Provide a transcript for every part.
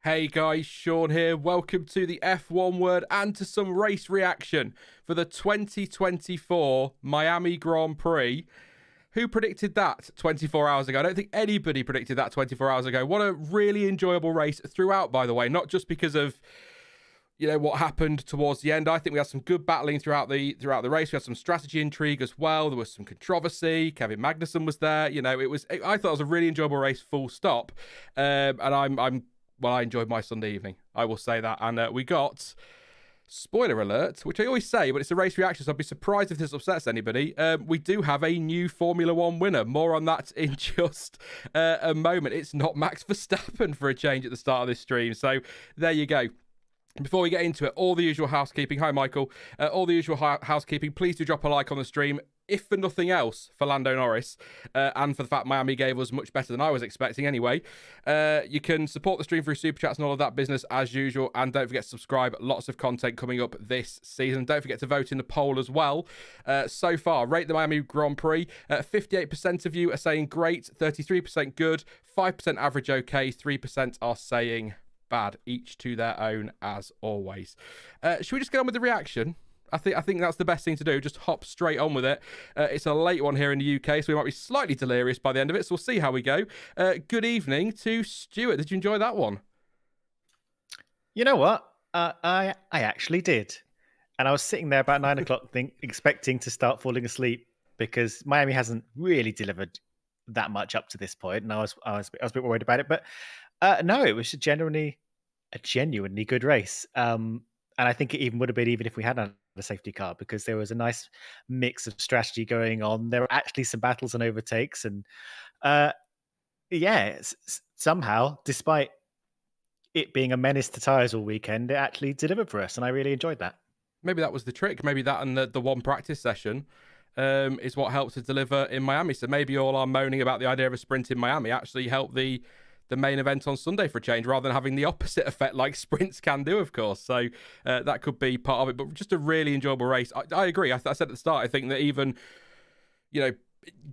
Hey guys, Sean here. Welcome to the F1 word and to some race reaction for the 2024 Miami Grand Prix. Who predicted that 24 hours ago? I don't think anybody predicted that 24 hours ago. What a really enjoyable race throughout, by the way, not just because of what happened towards the end. I think we had some good battling throughout the race. We had some strategy intrigue as well. There was some controversy. Kevin Magnussen was there. I thought it was a really enjoyable race, full stop. And I enjoyed my Sunday evening. I will say that. And we got, spoiler alert, which I always say, but it's a race reaction, so I'd be surprised if this upsets anybody. We do have a new Formula One winner. More on that in just a moment. It's not Max Verstappen for a change at the start of this stream. So there you go. Before we get into it, all the usual housekeeping. Hi, Michael. All the usual housekeeping. Please do drop a like on the stream. If for nothing else, for Lando Norris, and for the fact Miami gave us much better than I was expecting anyway. You can support the stream through Super Chats and all of that business as usual. And don't forget to subscribe. Lots of content coming up this season. Don't forget to vote in the poll as well. So far, rate the Miami Grand Prix. 58% of you are saying great, 33% good, 5% average okay, 3% are saying bad. Each to their own, as always. Should we just get on with the reaction? I think that's the best thing to do. Just hop straight on with it. It's a late one here in the UK, so we might be slightly delirious by the end of it. So we'll see how we go. Good evening to Stuart. Did you enjoy that one? You know what? I actually did, and I was sitting there about 9 o'clock, expecting to start falling asleep because Miami hasn't really delivered that much up to this point, and I was a bit worried about it. But no, it was a genuinely good race. And I think it even would have been even if we had a safety car, because there was a nice mix of strategy going on. There were actually some battles and overtakes, and somehow, despite it being a menace to tyres all weekend, it actually delivered for us, and I really enjoyed that. Maybe that was the trick. Maybe that and the one practice session is what helped to deliver in Miami. So maybe all our moaning about the idea of a sprint in Miami actually helped the main event on Sunday for a change, rather than having the opposite effect like sprints can do, of course. So that could be part of it, but just a really enjoyable race. I agree. I said at the start, I think that even,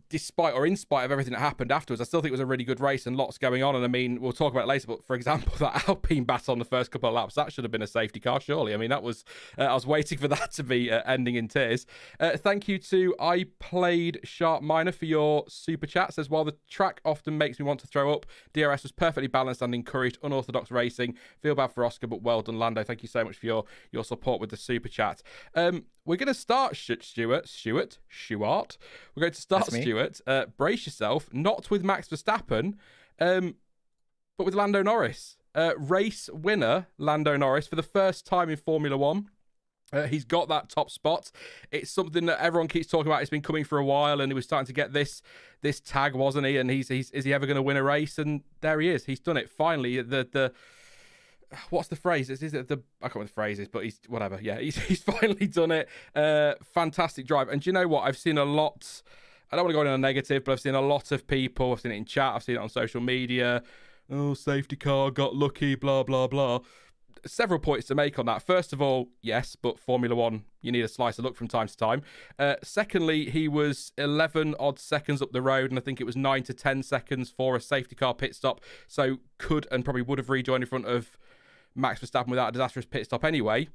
despite or in spite of everything that happened afterwards, I still think it was a really good race and lots going on. And I mean, we'll talk about it later, but for example, that Alpine battle on the first couple of laps, that should have been a safety car, surely. I mean, that was, I was waiting for that to be ending in tears. Thank you to I Played Sharp Minor for your super chat. Says, while the track often makes me want to throw up, DRS was perfectly balanced and encouraged unorthodox racing. Feel bad for Oscar, but well done, Lando. Thank you so much for your support with the super chat. We're going to start, Stuart. We're going to start, Stuart. Brace yourself, not with Max Verstappen, but with Lando Norris. Race winner, Lando Norris, for the first time in Formula One. He's got that top spot. It's something that everyone keeps talking about. It's been coming for a while, and he was starting to get this tag, wasn't he? And is he ever going to win a race? And there he is. He's done it finally. What's the phrase? Is it I can't remember the phrases, but he's whatever. Yeah, he's finally done it. Fantastic drive. And do you know what? I've seen a lot. I don't want to go in on a negative, but I've seen a lot of people. I've seen it in chat. I've seen it on social media. Oh, safety car, got lucky, blah, blah, blah. Several points to make on that. First of all, yes, but Formula One, you need a slice of luck from time to time. Secondly, he was 11 odd seconds up the road, and I think it was 9 to 10 seconds for a safety car pit stop. So could and probably would have rejoined in front of Max Verstappen without a disastrous pit stop anyway.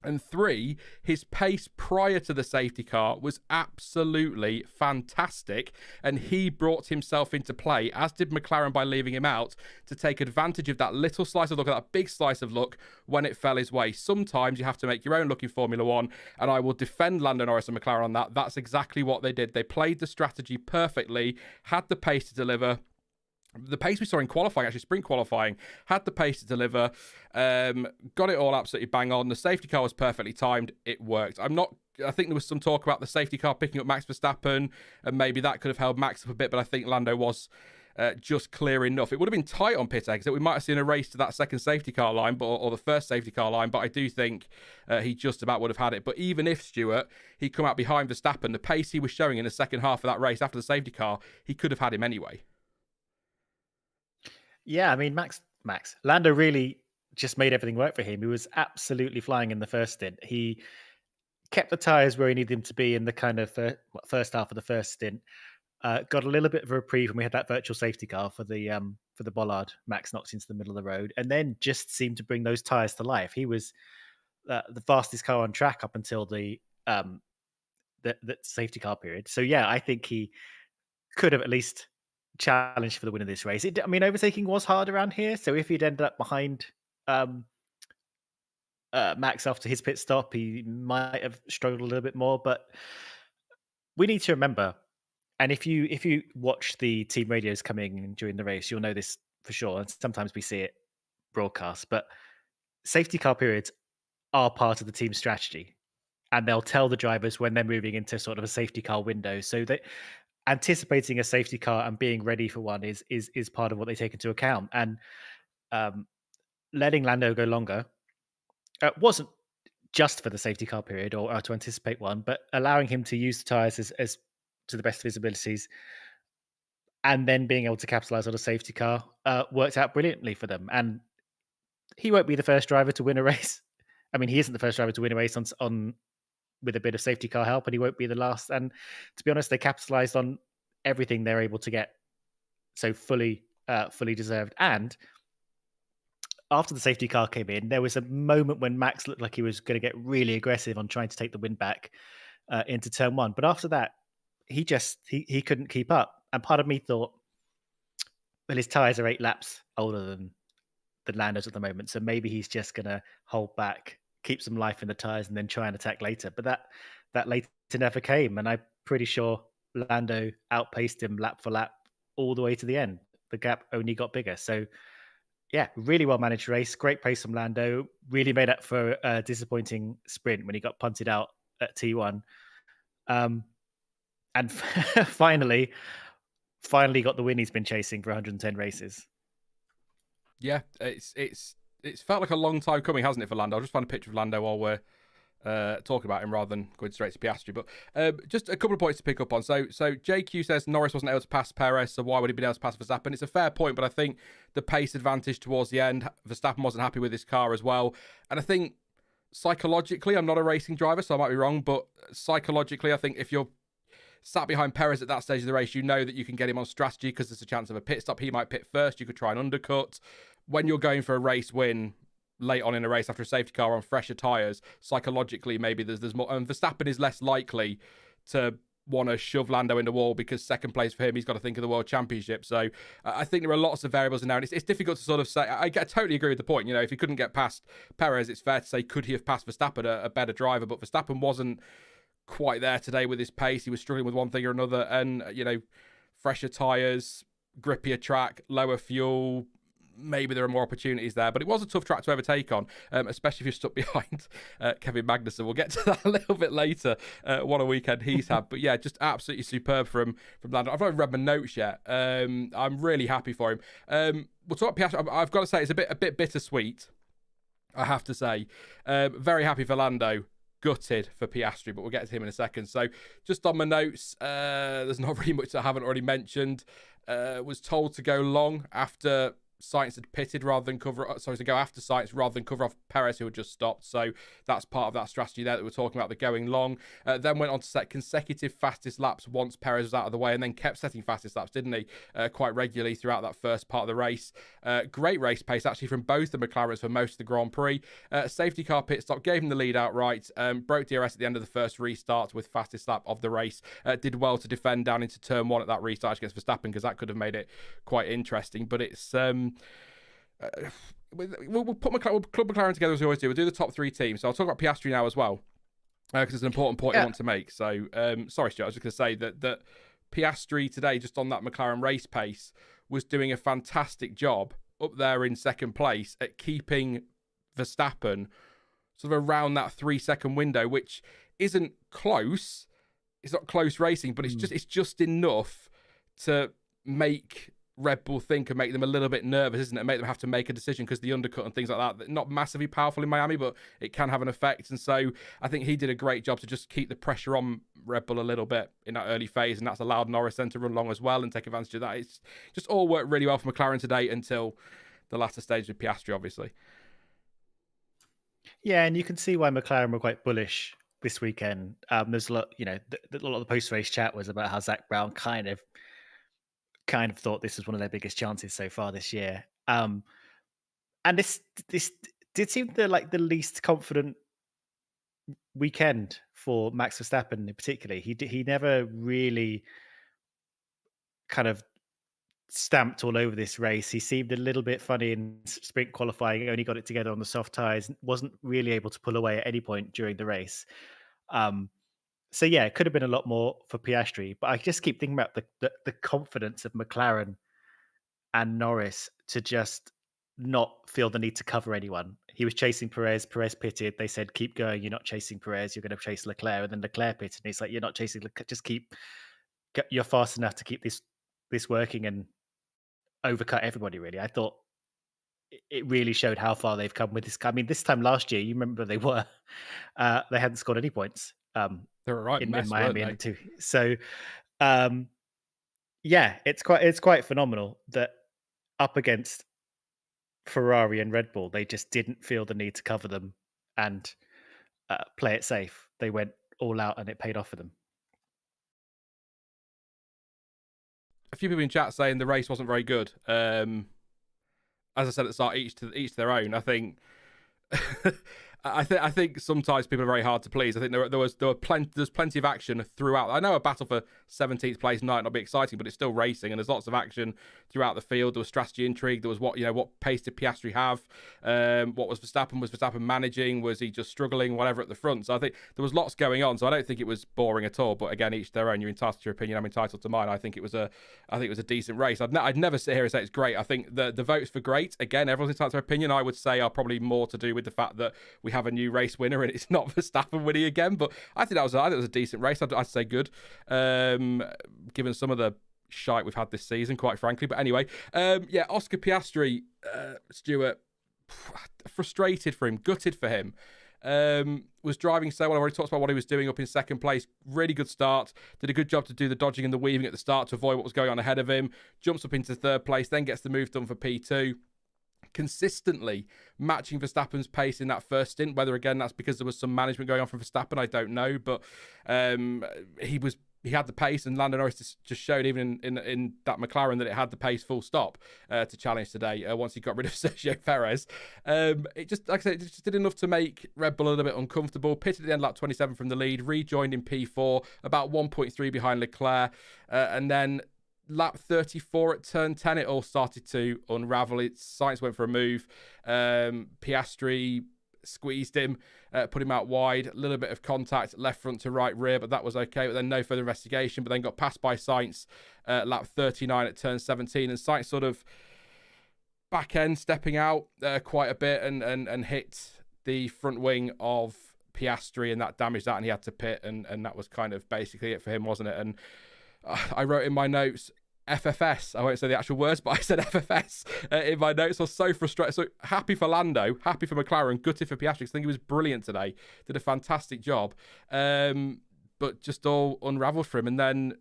And 3, his pace prior to the safety car was absolutely fantastic, and he brought himself into play, as did McLaren by leaving him out, to take advantage of that little slice of luck, that big slice of luck when it fell his way. Sometimes you have to make your own luck in Formula One, and I will defend Lando Norris and McLaren on that. That's exactly what they did. They played the strategy perfectly, had the pace to deliver. The pace we saw in qualifying, actually sprint qualifying, had the pace to deliver, got it all absolutely bang on. The safety car was perfectly timed. It worked. I think there was some talk about the safety car picking up Max Verstappen, and maybe that could have held Max up a bit, but I think Lando was just clear enough. It would have been tight on pit exit. We might have seen a race to that second safety car line, or the first safety car line, but I do think he just about would have had it. But even if, Stuart, he'd come out behind Verstappen, the pace he was showing in the second half of that race after the safety car, he could have had him anyway. Yeah, I mean, Lando really just made everything work for him. He was absolutely flying in the first stint. He kept the tyres where he needed them to be in the kind of first half of the first stint. got a little bit of a reprieve when we had that virtual safety car for the bollard. Max knocked into the middle of the road, and then just seemed to bring those tires to life. He was the fastest car on track up until the safety car period. So yeah, I think he could have at least challenged for the win of this race. I mean, overtaking was hard around here, so if he'd ended up behind Max after his pit stop, he might have struggled a little bit more. But we need to remember, and if you watch the team radios coming during the race, you'll know this for sure. And sometimes we see it broadcast, but safety car periods are part of the team strategy, and they'll tell the drivers when they're moving into sort of a safety car window. So that anticipating a safety car and being ready for one is part of what they take into account. And letting Lando go longer wasn't just for the safety car period or to anticipate one, but allowing him to use the tires as to the best of his abilities, and then being able to capitalize on a safety car worked out brilliantly for them. And he won't be the first driver to win a race. I mean, he isn't the first driver to win a race on with a bit of safety car help, and he won't be the last. And to be honest, they capitalized on everything they're able to get, so fully deserved. And after the safety car came in, there was a moment when Max looked like he was going to get really aggressive on trying to take the win back into turn one. But after that, he couldn't keep up. And part of me thought, well, his tires are 8 laps older than Lando's at the moment, so maybe he's just going to hold back, keep some life in the tires, and then try and attack later. But that later never came, and I'm pretty sure Lando outpaced him lap for lap all the way to the end. The gap only got bigger. So yeah, really well managed race. Great pace from Lando. Really made up for a disappointing sprint when he got punted out at T1. And finally got the win he's been chasing for 110 races. Yeah, it's felt like a long time coming, hasn't it, for Lando? I'll just find a picture of Lando while we're talking about him rather than going straight to Piastri. But just a couple of points to pick up on. So JQ says Norris wasn't able to pass Perez, so why would he be able to pass Verstappen? It's a fair point, but I think the pace advantage towards the end, Verstappen wasn't happy with his car as well. And I think psychologically, I'm not a racing driver, so I might be wrong, but psychologically, I think if you're sat behind Perez at that stage of the race, you know that you can get him on strategy because there's a chance of a pit stop. He might pit first. You could try and undercut. When you're going for a race win late on in a race after a safety car on fresher tyres, psychologically, maybe there's more. And Verstappen is less likely to want to shove Lando in the wall because second place for him, he's got to think of the World Championship. So I think there are lots of variables in there. And it's difficult to sort of say. I totally agree with the point. You know, if he couldn't get past Perez, it's fair to say, could he have passed Verstappen, a better driver? But Verstappen wasn't quite there today with his pace. He was struggling with one thing or another, and you know, fresher tyres, grippier track, lower fuel, maybe there are more opportunities there, but it was a tough track to overtake on, especially if you're stuck behind Kevin Magnussen. We'll get to that a little bit later, what a weekend he's had. But yeah, just absolutely superb from Lando. I've not even read my notes yet. I'm really happy for him. We'll talk about Piastri. I've got to say it's a bit bittersweet, I have to say. Very happy for Lando. Gutted for Piastri, but we'll get to him in a second. So just on my notes, there's not really much that I haven't already mentioned. Was told to go long after Sainz had pitted rather than to go after Sainz rather than cover off Perez, who had just stopped. So that's part of that strategy there that we're talking about, the going long. Then went on to set consecutive fastest laps once Perez was out of the way, and then kept setting fastest laps, didn't he? Quite regularly throughout that first part of the race. Great race pace, actually, from both the McLarens for most of the Grand Prix. Safety car pit stop, gave him the lead outright. Broke DRS at the end of the first restart with fastest lap of the race. Did well to defend down into turn one at that restart against Verstappen, because that could have made it quite interesting. But it's we'll club McLaren together as we always do. We'll do the top 3 teams. So I'll talk about Piastri now as well, because it's an important point I want to make. So sorry, Stuart, I was just going to say that Piastri today, just on that McLaren race pace, was doing a fantastic job up there in second place at keeping Verstappen sort of around that 3-second window, which isn't close. It's not close racing, but it's just enough to make Red Bull think and make them a little bit nervous, isn't it? Make them have to make a decision, because the undercut and things like that, not massively powerful in Miami, but it can have an effect. And so I think he did a great job to just keep the pressure on Red Bull a little bit in that early phase, and that's allowed Norris then to run long as well and take advantage of that. It's just all worked really well for McLaren today until the latter stage with Piastri, obviously. Yeah, and you can see why McLaren were quite bullish this weekend. There's a lot, a lot of the post-race chat was about how Zach Brown kind of kind of thought this was one of their biggest chances so far this year. And this did seem the least confident weekend for Max Verstappen in particular. He never really kind of stamped all over this race. He seemed a little bit funny in sprint qualifying. He only got it together on the soft tyres. Wasn't really able to pull away at any point during the race. So yeah, it could have been a lot more for Piastri. But I just keep thinking about the confidence of McLaren and Norris to just not feel the need to cover anyone. He was chasing Perez. Perez pitted. They said, "Keep going. You're not chasing Perez. You're going to chase Leclerc." And then Leclerc pitted. And he's like, "You're not chasing Leclerc. Just you're fast enough to keep this working and overcut everybody." Really, I thought it really showed how far they've come with this. I mean, this time last year, you remember they hadn't scored any points. They were a right in mess, Miami weren't they? too. So, yeah, it's quite phenomenal that up against Ferrari and Red Bull, they just didn't feel the need to cover them and play it safe. They went all out, and it paid off for them. A few people in chat saying the race wasn't very good. As I said at the start, each to their own. I think I think sometimes people are very hard to please. I think there's plenty of action throughout. I know a battle for 17th place might not be exciting, but it's still racing, and there's lots of action throughout the field. There was strategy intrigue. There was what pace did Piastri have? What was Verstappen? Was Verstappen managing? Was he just struggling? Whatever at the front. So I think there was lots going on. So I don't think it was boring at all. But again, each their own. You're entitled to your opinion. I'm entitled to mine. I think it was a decent race. I'd never sit here and say it's great. I think the votes for great, again, everyone's entitled to their opinion. I would say are probably more to do with the fact that we have a new race winner and it's not Verstappen winning again. But I think it was a decent race. I'd say good, given some of the shite we've had this season, quite frankly. But anyway, Oscar Piastri, Stuart, frustrated for him, gutted for him. Was driving so well. I already talked about what he was doing up in second place. Really good start. Did a good job to do the dodging and the weaving at the start to avoid what was going on ahead of him. Jumps up into third place, then gets the move done for P2. Consistently matching Verstappen's pace in that first stint. Whether again that's because there was some management going on from Verstappen, I don't know. But he had the pace, and Lando Norris just showed even in that McLaren that it had the pace full stop to challenge today once he got rid of Sergio Perez. It just, like I said, it just did enough to make Red Bull a little bit uncomfortable. Pitted at the end lap 27 from the lead, rejoined in P4, about 1.3 behind Leclerc, and then lap 34 at turn 10, it all started to unravel. Sainz went for a move. Piastri squeezed him, put him out wide. A little bit of contact, left front to right rear, but that was okay. But then no further investigation. But then got passed by Sainz lap 39 at turn 17. And Sainz sort of back end stepping out quite a bit and hit the front wing of Piastri, and that damaged that, and he had to pit. And that was kind of basically it for him, wasn't it? And I wrote in my notes FFS. I won't say the actual words, but I said FFS in my notes. I was so frustrated. So happy for Lando, happy for McLaren, gutted for Piastri. I think he was brilliant today. Did a fantastic job. But just all unravelled for him. And then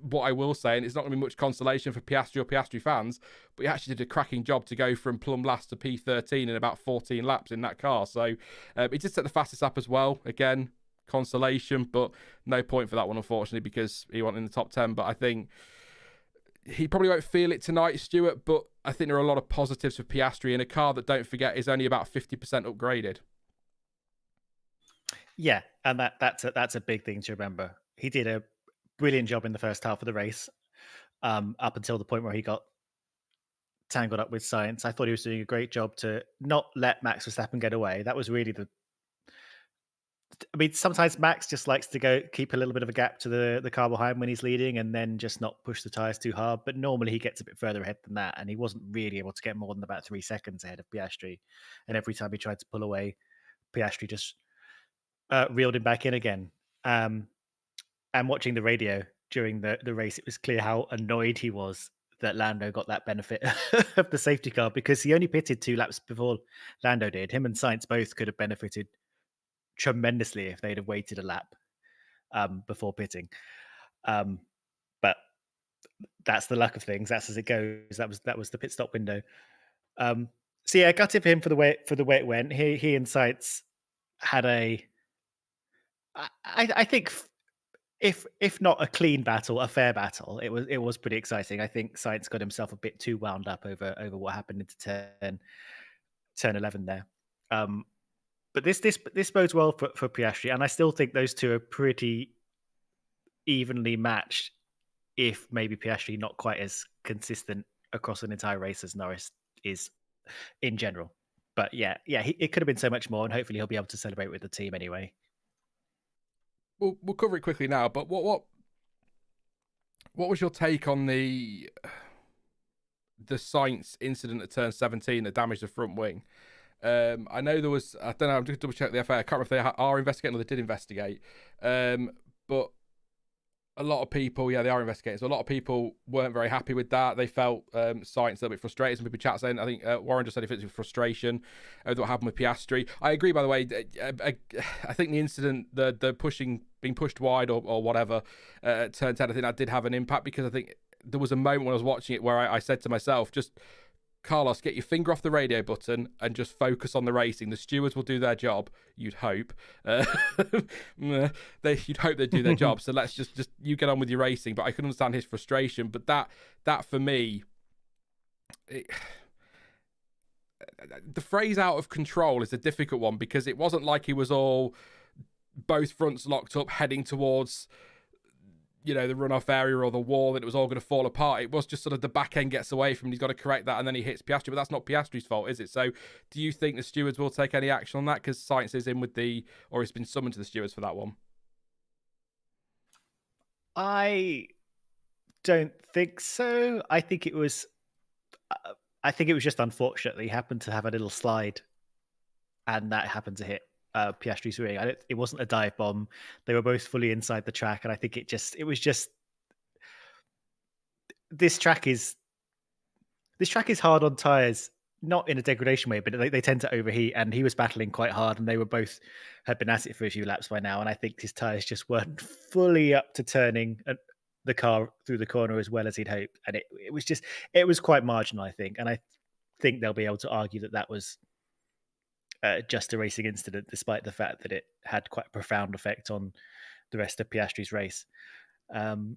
what I will say, and it's not going to be much consolation for Piastri or Piastri fans, but he actually did a cracking job to go from plumb last to P13 in about 14 laps in that car. So he did set the fastest lap as well. Again, consolation, but no point for that one, unfortunately, because he wasn't in the top 10. But I think he probably won't feel it tonight, Stuart, but I think there are a lot of positives for Piastri in a car that, don't forget, is only about 50% upgraded. Yeah, and that's a big thing to remember. He did a brilliant job in the first half of the race, up until the point where he got tangled up with Sainz. I thought he was doing a great job to not let Max Verstappen get away. That was really sometimes Max just likes to keep a little bit of a gap to the car behind when he's leading and then just not push the tyres too hard. But normally he gets a bit further ahead than that, and he wasn't really able to get more than about 3 seconds ahead of Piastri. And every time he tried to pull away, Piastri just reeled him back in again. And watching the radio during the race, it was clear how annoyed he was that Lando got that benefit of the safety car, because he only pitted 2 laps before Lando did. Him and Sainz both could have benefited tremendously if they'd have waited a lap before pitting. But that's the luck of things. That's as it goes. That was the pit stop window. So yeah, gutted for him for the way it went. He and Sainz had I think if not a clean battle, a fair battle. It was pretty exciting. I think Sainz got himself a bit too wound up over what happened into turn 11 there. But this bodes well for Piastri, and I still think those two are pretty evenly matched. If maybe Piastri not quite as consistent across an entire race as Norris is in general. But yeah, it could have been so much more, and hopefully he'll be able to celebrate with the team anyway. We'll cover it quickly now, but what was your take on the Sainz incident at turn 17 that damaged the front wing? I know there was, I don't know, I'm just double check the FA. I can't remember if they are investigating or they did investigate. But a lot of people, they are investigating. So a lot of people weren't very happy with that. They felt Sainz a little bit frustrated. Some people chat saying, I think Warren just said if it's frustration over what happened with Piastri. I agree, by the way. I think the incident, the being pushed wide or whatever, turn 10, I think that did have an impact, because I think there was a moment when I was watching it where I said to myself, just, Carlos, get your finger off the radio button and just focus on the racing. The stewards will do their job, you'd hope. You'd hope they'd do their job. So let's just you get on with your racing. But I can understand his frustration. But that for me, the phrase "out of control" is a difficult one, because it wasn't like he was all both fronts locked up heading towards the runoff area or the wall, and it was all going to fall apart. It was just sort of the back end gets away from him. He's got to correct that, and then he hits Piastri. But that's not Piastri's fault, is it? So do you think the stewards will take any action on that? Because Sainz is in with or he's been summoned to the stewards for that one. I don't think so. I think it was just unfortunate that he happened to have a little slide, and that happened to hit Piastri's ring. It wasn't a dive bomb. They were both fully inside the track, and I think it was just this track is hard on tires, not in a degradation way, but they tend to overheat, and he was battling quite hard, and they had been at it for a few laps by now, and I think his tires just weren't fully up to turning the car through the corner as well as he'd hoped, and it was quite marginal, I think, and I think they'll be able to argue that was just a racing incident, despite the fact that it had quite a profound effect on the rest of Piastri's race. That's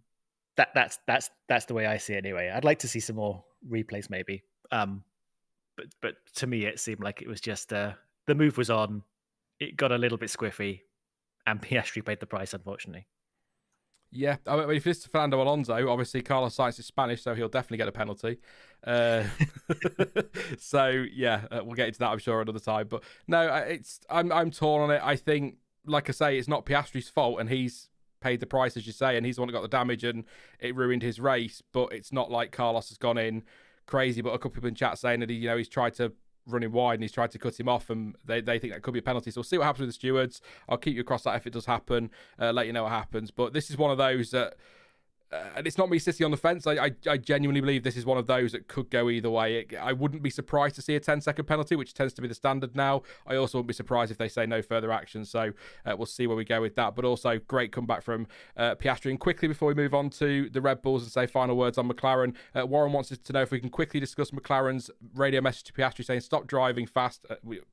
the way I see it anyway. I'd like to see some more replays maybe. But to me, it seemed like it was just the move was on. It got a little bit squiffy, and Piastri paid the price, unfortunately. Yeah, I mean, if it's Fernando Alonso, obviously Carlos Sainz is Spanish, so he'll definitely get a penalty. So yeah, we'll get into that, I'm sure, another time. But no, I'm torn on it. I think, like I say, it's not Piastri's fault, and he's paid the price, as you say, and he's the one that got the damage, and it ruined his race. But it's not like Carlos has gone in crazy. But a couple of people in chat saying that he's tried to run him wide and he's tried to cut him off, and they think that could be a penalty. So we'll see what happens with the stewards. I'll keep you across that if it does happen, let you know what happens. But this is one of those that, and it's not me sitting on the fence. I genuinely believe this is one of those that could go either way. I wouldn't be surprised to see a 10-second penalty, which tends to be the standard now. I also wouldn't be surprised if they say no further action. So we'll see where we go with that. But also, great comeback from Piastri. And quickly, before we move on to the Red Bulls and say final words on McLaren, Warren wants us to know if we can quickly discuss McLaren's radio message to Piastri saying, "Stop driving fast."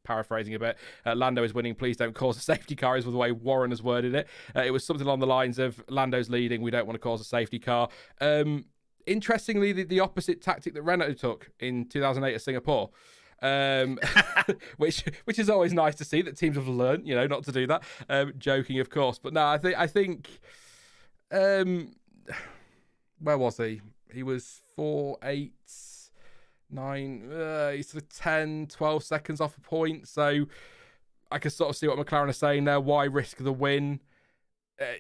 Paraphrasing a bit. Lando is winning. Please don't cause a safety car, is the way Warren has worded it. It was something along the lines of, Lando's leading. We don't want to cause a safety car. Interestingly, the opposite tactic that Renault took in 2008 at Singapore, which is always nice to see that teams have learned, not to do that. Joking, of course, but no, I think, where was he? He was 4, 8, 9, he's sort of 10, 12 seconds off a point. So I can sort of see what McLaren are saying there. Why risk the win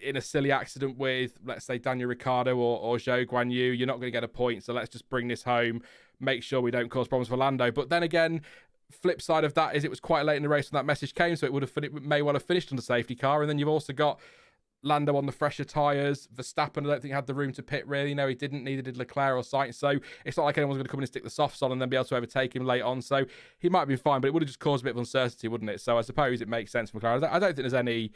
in a silly accident with, let's say, Daniel Ricciardo or Zhou Guanyu? You're not going to get a point, so let's just bring this home, make sure we don't cause problems for Lando. But then again, flip side of that is it was quite late in the race when that message came, so it may well have finished on the safety car. And then you've also got Lando on the fresher tyres. Verstappen, I don't think, had the room to pit, really. No, he didn't. Neither did Leclerc or Sainz. So it's not like anyone's going to come in and stick the softs on and then be able to overtake him late on. So he might have been fine, but it would have just caused a bit of uncertainty, wouldn't it? So I suppose it makes sense for McLaren. I don't think there's any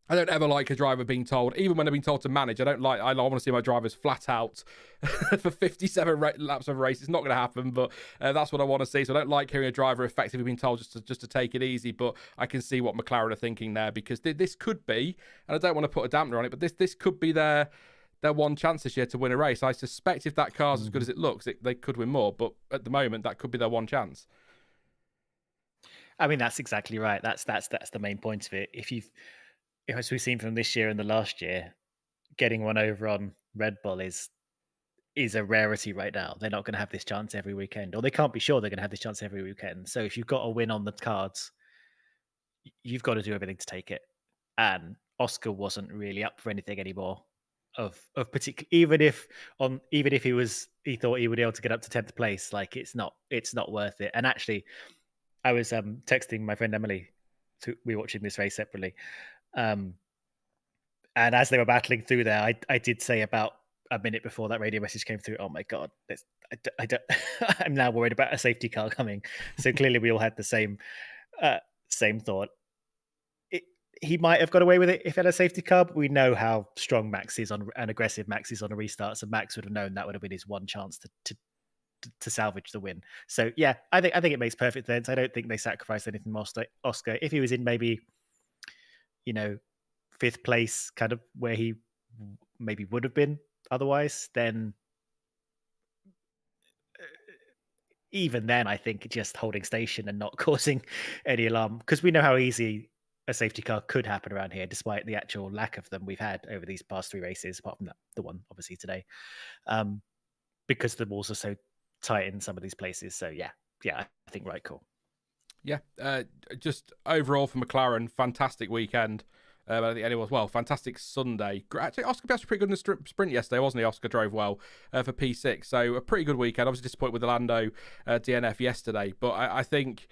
I don't ever like a driver being told, even when they're being told to manage. I want to see my drivers flat out for 57 laps of a race. It's not going to happen, but that's what I want to see. So I don't like hearing a driver effectively being told just to take it easy. But I can see what McLaren are thinking there, because this could be, and I don't want to put a dampener on it, but this could be their one chance this year to win a race. I suspect if that car's as good as it looks, they could win more. But at the moment, that could be their one chance. I mean, that's exactly right. That's the main point of it. As we've seen from this year and the last year, getting one over on Red Bull is a rarity right now. They're not going to have this chance every weekend, or they can't be sure they're going to have this chance every weekend. So if you've got a win on the cards, you've got to do everything to take it. And Oscar wasn't really up for anything anymore. Of particular, even if he thought he would be able to get up to 10th place, like it's not worth it. And actually, I was texting my friend Emily. We were watching this race separately. And as they were battling through there, I did say about a minute before that radio message came through, oh my God, I'm now worried about a safety car coming. So clearly we all had the same thought. He might have got away with it if he had a safety car, but we know how strong Max is and aggressive Max is on a restart. So Max would have known that would have been his one chance to salvage the win. So yeah, I think it makes perfect sense. I don't think they sacrificed anything more. Oscar, if he was in maybe, 5th place, kind of where he maybe would have been otherwise, then even then, I think just holding station and not causing any alarm, because we know how easy a safety car could happen around here, despite the actual lack of them we've had over these past 3 races, apart from the one obviously today, because the walls are so tight in some of these places. So yeah, I think right call. Yeah, just overall for McLaren, fantastic weekend. I think anyone was well. Fantastic Sunday. Actually, Oscar Piastri pretty good in the sprint yesterday, wasn't he? Oscar drove well for P6, so a pretty good weekend. Obviously disappointed with the Lando DNF yesterday, but I think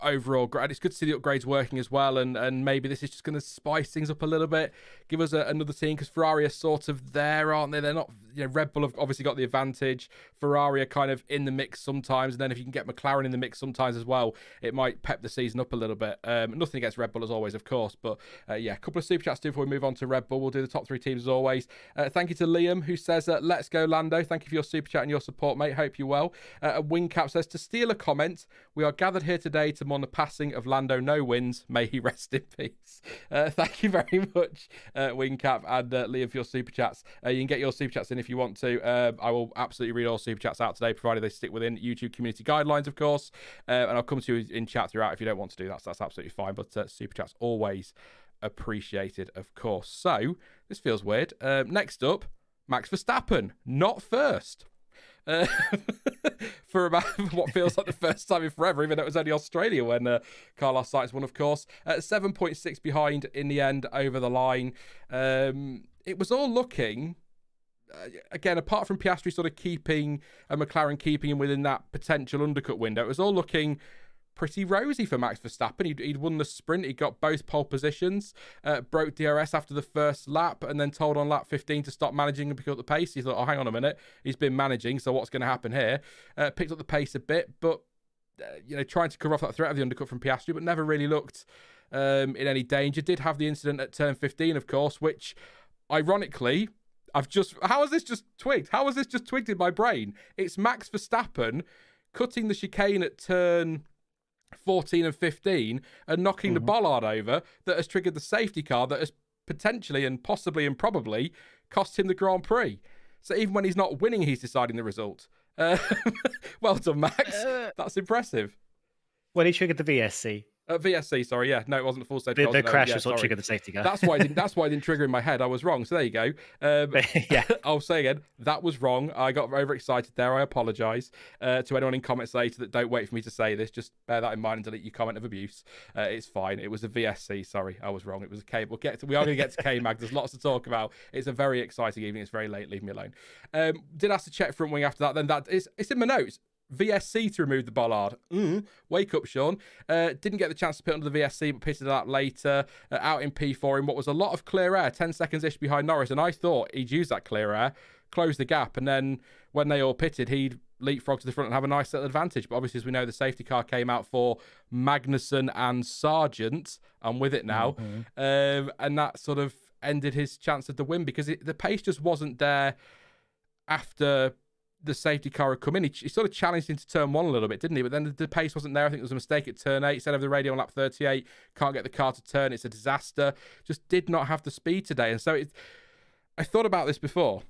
overall, it's good to see the upgrades working as well, and maybe this is just going to spice things up a little bit, give us another team, because Ferrari are sort of there, aren't they? They're not, Red Bull have obviously got the advantage. Ferrari are kind of in the mix sometimes, and then if you can get McLaren in the mix sometimes as well, it might pep the season up a little bit. Nothing against Red Bull as always, of course, but a couple of super chats before we move on to Red Bull. We'll do the top 3 teams as always. Thank you to Liam, who says, let's go Lando. Thank you for your super chat and your support, mate. Hope you're well. Wingcap says, to steal a comment, we are gathered here today to mourn the passing of Lando. No wins. May he rest in peace. Thank you very much, Wingcap and Liam, for your super chats. You can get your super chats in if you want to. I will absolutely read all super chats out today, provided they stick within YouTube community guidelines, of course. And I'll come to you in chat throughout if you don't want to do that. So that's absolutely fine. But super chats always appreciated, of course. So this feels weird. Next up, Max Verstappen, not first. For about what feels like the first time in forever, even though it was only Australia when Carlos Sainz won, of course. 7.6 behind in the end over the line. It was all looking, again, apart from Piastri sort of keeping McLaren keeping him within that potential undercut window, it was all looking pretty rosy for Max Verstappen. He'd won the sprint. He got both pole positions, broke DRS after the first lap, and then told on lap 15 to stop managing and pick up the pace. He thought, oh, hang on a minute. He's been managing, so what's going to happen here? Picked up the pace a bit, but, trying to cover off that threat of the undercut from Piastri, but never really looked in any danger. Did have the incident at turn 15, of course, which, ironically, how has this just twigged? How has this just twigged in my brain? It's Max Verstappen cutting the chicane at turn 14 and 15 and knocking the bollard over that has triggered the safety car that has potentially and possibly and probably cost him the Grand Prix. So even when he's not winning, he's deciding the result. Well done, Max. That's impressive. Well, he triggered the VSC. VSC, sorry, yeah. No, it wasn't a full safety car. The crash was what triggered the safety car. That's why I didn't trigger in my head. I was wrong. So there you go. Yeah. I'll say again, that was wrong. I got overexcited there. I apologise to anyone in comments later that don't wait for me to say this. Just bear that in mind and delete your comment of abuse. It's fine. It was a VSC. Sorry, I was wrong. It was a K. We are going to get to K-Mag. There's lots to talk about. It's a very exciting evening. It's very late. Leave me alone. Did ask to check front wing after that. Then it's in my notes. VSC to remove the bollard. Wake up, Sean. Didn't get the chance to put under the VSC, but pitted that later. Out in P4 in what was a lot of clear air, 10 seconds-ish behind Norris. And I thought he'd use that clear air, close the gap. And then when they all pitted, he'd leapfrog to the front and have a nice little advantage. But obviously, as we know, the safety car came out for Magnussen and Sargeant. I'm with it now. And that sort of ended his chance of the win because the pace just wasn't there after the safety car had come in. He sort of challenged into turn 1 a little bit, didn't he? But then the pace wasn't there. I think there was a mistake at turn 8. He said over the radio on lap 38, can't get the car to turn. It's a disaster. Just did not have the speed today. And so I thought about this before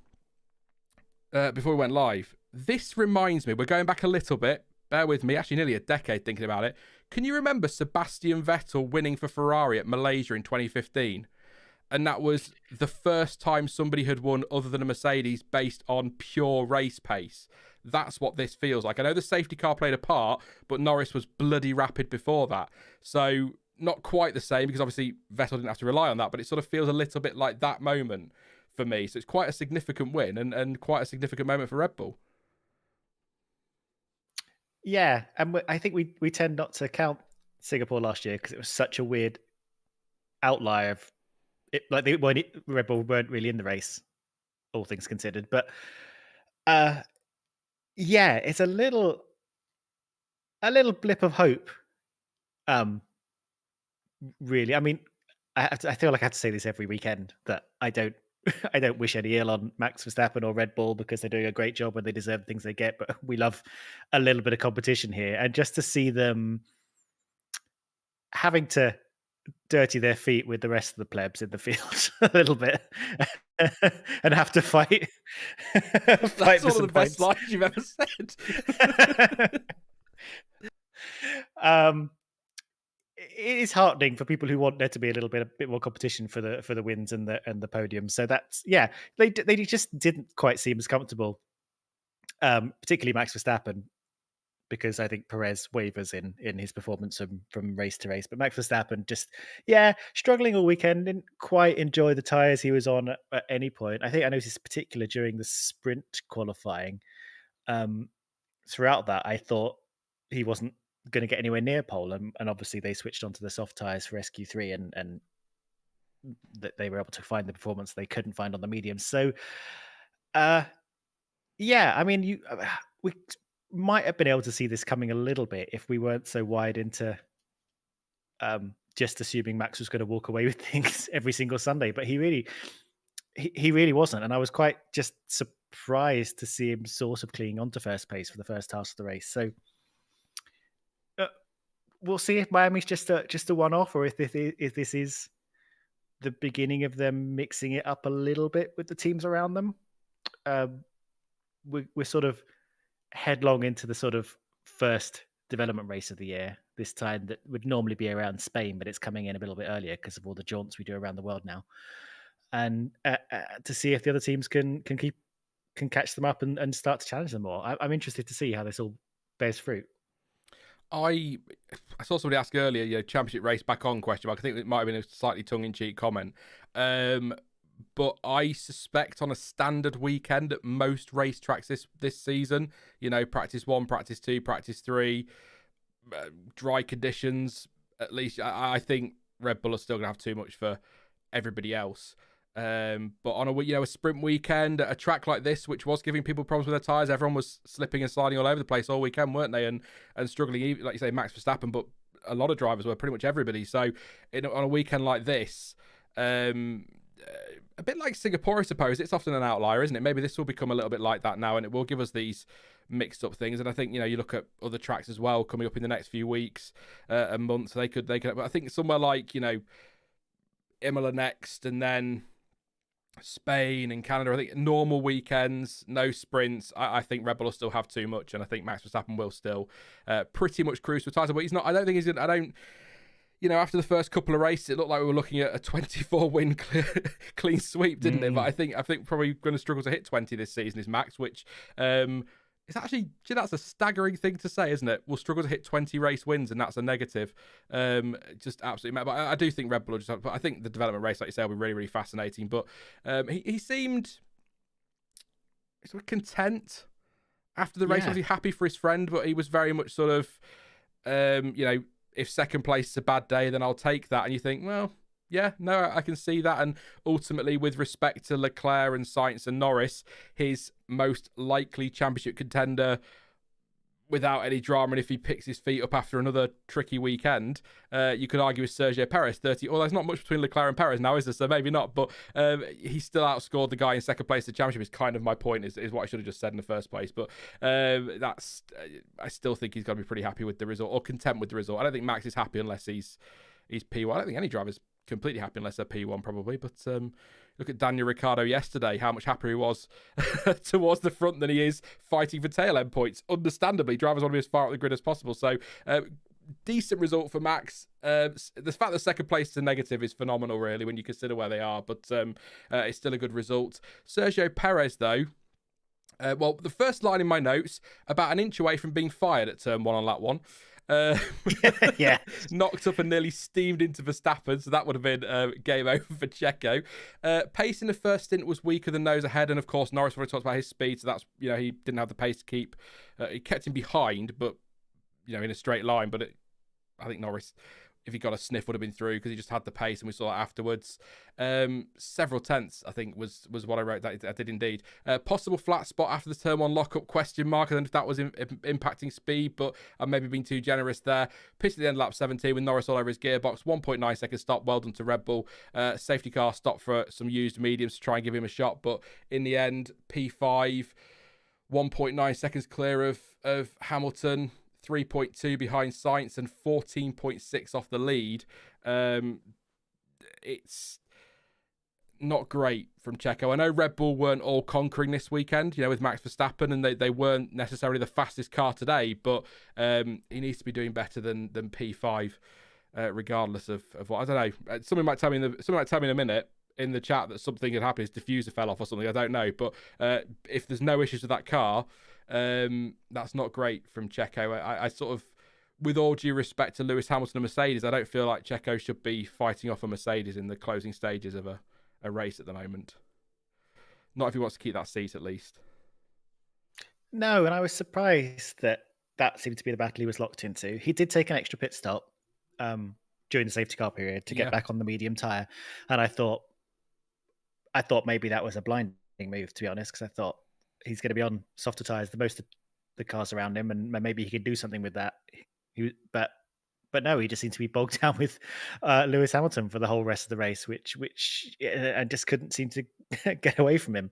we went live. This reminds me, we're going back a little bit, bear with me, actually nearly a decade thinking about it. Can you remember Sebastian Vettel winning for Ferrari at Malaysia in 2015? And that was the first time somebody had won other than a Mercedes based on pure race pace. That's what this feels like. I know the safety car played a part, but Norris was bloody rapid before that. So not quite the same because obviously Vettel didn't have to rely on that, but it sort of feels a little bit like that moment for me. So it's quite a significant win and quite a significant moment for Red Bull. Yeah, and I think we tend not to count Singapore last year because it was such a weird outlier of it, like Red Bull weren't really in the race, all things considered. But yeah, it's a little blip of hope. Really, I mean, I feel like I have to say this every weekend that I don't wish any ill on Max Verstappen or Red Bull because they're doing a great job and they deserve the things they get. But we love a little bit of competition here, and just to see them having to dirty their feet with the rest of the plebs in the field a little bit and have to fight. That's one of the best lines you've ever said. It is heartening for people who want there to be a bit more competition for the wins and the podium. So that's they just didn't quite seem as comfortable, particularly Max Verstappen, because I think Perez wavers in his performance from race to race. But Max Verstappen just, struggling all weekend, didn't quite enjoy the tyres he was on at any point. I think I noticed particular during the sprint qualifying. Throughout that, I thought he wasn't going to get anywhere near pole. And obviously they switched onto the soft tyres for SQ3 and that they were able to find the performance they couldn't find on the mediums. So, I mean, we might have been able to see this coming a little bit if we weren't so wide into just assuming Max was going to walk away with things every single Sunday, but he really wasn't, and I was quite just surprised to see him sort of clinging onto first place for the first half of the race. So we'll see if Miami's just a one-off, or if this is the beginning of them mixing it up a little bit with the teams around them. We're sort of headlong into the sort of first development race of the year this time that would normally be around Spain, but it's coming in a little bit earlier because of all the jaunts we do around the world now, and to see if the other teams can catch them up and start to challenge them more. I'm interested to see how this all bears fruit. I saw somebody ask earlier, championship race back on question mark. I think it might have been a slightly tongue-in-cheek comment. But I suspect on a standard weekend at most racetracks this season, practice 1, practice 2, practice 3, dry conditions, at least, I think Red Bull are still going to have too much for everybody else. But on a sprint weekend, a track like this, which was giving people problems with their tyres, everyone was slipping and sliding all over the place all weekend, weren't they? And struggling, like you say, Max Verstappen, but a lot of drivers were, pretty much everybody. So on a weekend like this, a bit like Singapore, I suppose, it's often an outlier, isn't it? Maybe this will become a little bit like that now, and it will give us these mixed up things. And I think, you look at other tracks as well coming up in the next few weeks and months. They could. But I think somewhere like, Imola next, and then Spain and Canada, I think normal weekends, no sprints. I think Red Bull will still have too much, and I think Max Verstappen will still pretty much cruise for title. But he's not. I don't think he's. After the first couple of races, it looked like we were looking at a 24-win clean sweep, didn't it? But I think probably going to struggle to hit 20 this season is Max, which is actually, that's a staggering thing to say, isn't it? We'll struggle to hit 20 race wins, and that's a negative. Just absolutely mad. But I do think Red Bull but I think the development race, like you say, will be really, really fascinating. But he seemed sort of content after the race. Was he happy for his friend? But he was very much sort of, if second place is a bad day, then I'll take that. And you think, well, yeah, no, I can see that. And ultimately, with respect to Leclerc and Sainz and Norris, his most likely championship contender without any drama, and if he picks his feet up after another tricky weekend, you could argue with Sergio Perez 30. Although there's not much between Leclerc and Perez now, is there? So maybe not. But he still outscored the guy in second place in the championship. Is kind of my point. Is what I should have just said in the first place. But that's I still think he's got to be pretty happy with the result, or content with the result. I don't think Max is happy unless he's P1. I don't think any driver's completely happy unless they're P1 probably. But look at Daniel Ricciardo yesterday, how much happier he was towards the front than he is fighting for tail end points. Understandably, drivers want to be as far up the grid as possible. So decent result for Max. The fact that second place is a negative is phenomenal, really, when you consider where they are. But it's still a good result. Sergio Perez, though, well, the first line in my notes, about an inch away from being fired at turn 1 on lap 1. Yeah, knocked up and nearly steamed into Verstappen, so that would have been game over for Checo. Pace in the first stint was weaker than those ahead, and of course Norris already talked about his speed, so that's, he didn't have the pace to keep. He kept him behind, but in a straight line. But I think Norris, if he got a sniff, would have been through because he just had the pace, and we saw it afterwards. Several tenths, I think, was what I wrote. That I did indeed. Possible flat spot after the turn 1 lockup, question mark. I don't know if that was impacting speed, but I've maybe been too generous there. Pitched at the end of lap 17 with Norris all over his gearbox. 1.9 second stop. Well done to Red Bull. Safety car stopped for some used mediums to try and give him a shot, but in the end, P5, 1.9 seconds clear of Hamilton. 3.2 behind Sainz and 14.6 off the lead. It's not great from Checo. I know Red Bull weren't all conquering this weekend, with Max Verstappen, and they weren't necessarily the fastest car today, but he needs to be doing better than P5, regardless of what. I don't know. Someone might tell me in a minute in the chat that something had happened, his diffuser fell off or something. I don't know, but if there's no issues with that car, that's not great from Checo. I sort of, with all due respect to Lewis Hamilton and Mercedes, I don't feel like Checo should be fighting off a Mercedes in the closing stages of a race at the moment. Not if he wants to keep that seat, at least. No, and I was surprised that seemed to be the battle he was locked into. He did take an extra pit stop during the safety car period to get back on the medium tyre, and I thought maybe that was a blinding move, to be honest, because I thought he's going to be on softer tyres the most of the cars around him, and maybe he could do something with that. But no, he just seemed to be bogged down with Lewis Hamilton for the whole rest of the race, which I just couldn't seem to get away from him,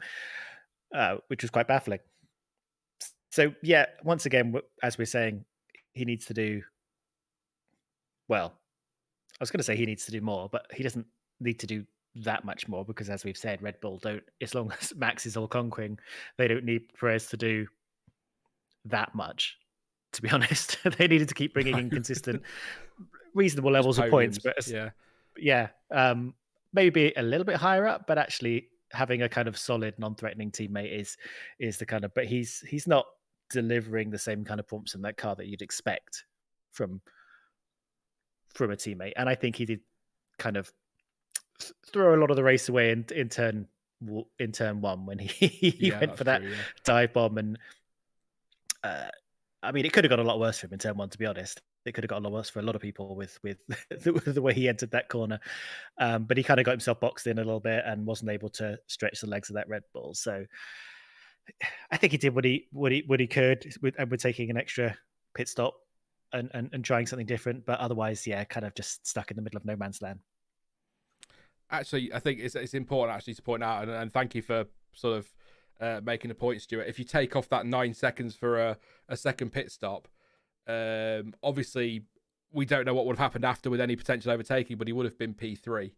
which was quite baffling. So yeah, once again, as we're saying, he needs to do well. I was going to say he needs to do more, but he doesn't need to do that much more because, as we've said, Red Bull don't, as long as Max is all conquering, they don't need Perez to do that much, to be honest. They needed to keep bringing in consistent, reasonable levels of points, but maybe a little bit higher up, but actually having a kind of solid, non-threatening teammate is the kind of, but he's not delivering the same kind of pumps in that car that you'd expect from a teammate. And I think he did kind of throw a lot of the race away in turn 1 when he went for that dive bomb. And I mean, it could have got a lot worse for him in turn 1, to be honest. It could have got a lot worse for a lot of people with the way he entered that corner. But he kind of got himself boxed in a little bit and wasn't able to stretch the legs of that Red Bull. So I think he did what he could with taking an extra pit stop and trying something different. But otherwise, kind of just stuck in the middle of no man's land. Actually, I think it's important actually to point out, and thank you for sort of making a point, Stuart. If you take off that 9 seconds for a second pit stop, obviously we don't know what would have happened after with any potential overtaking, but he would have been P3.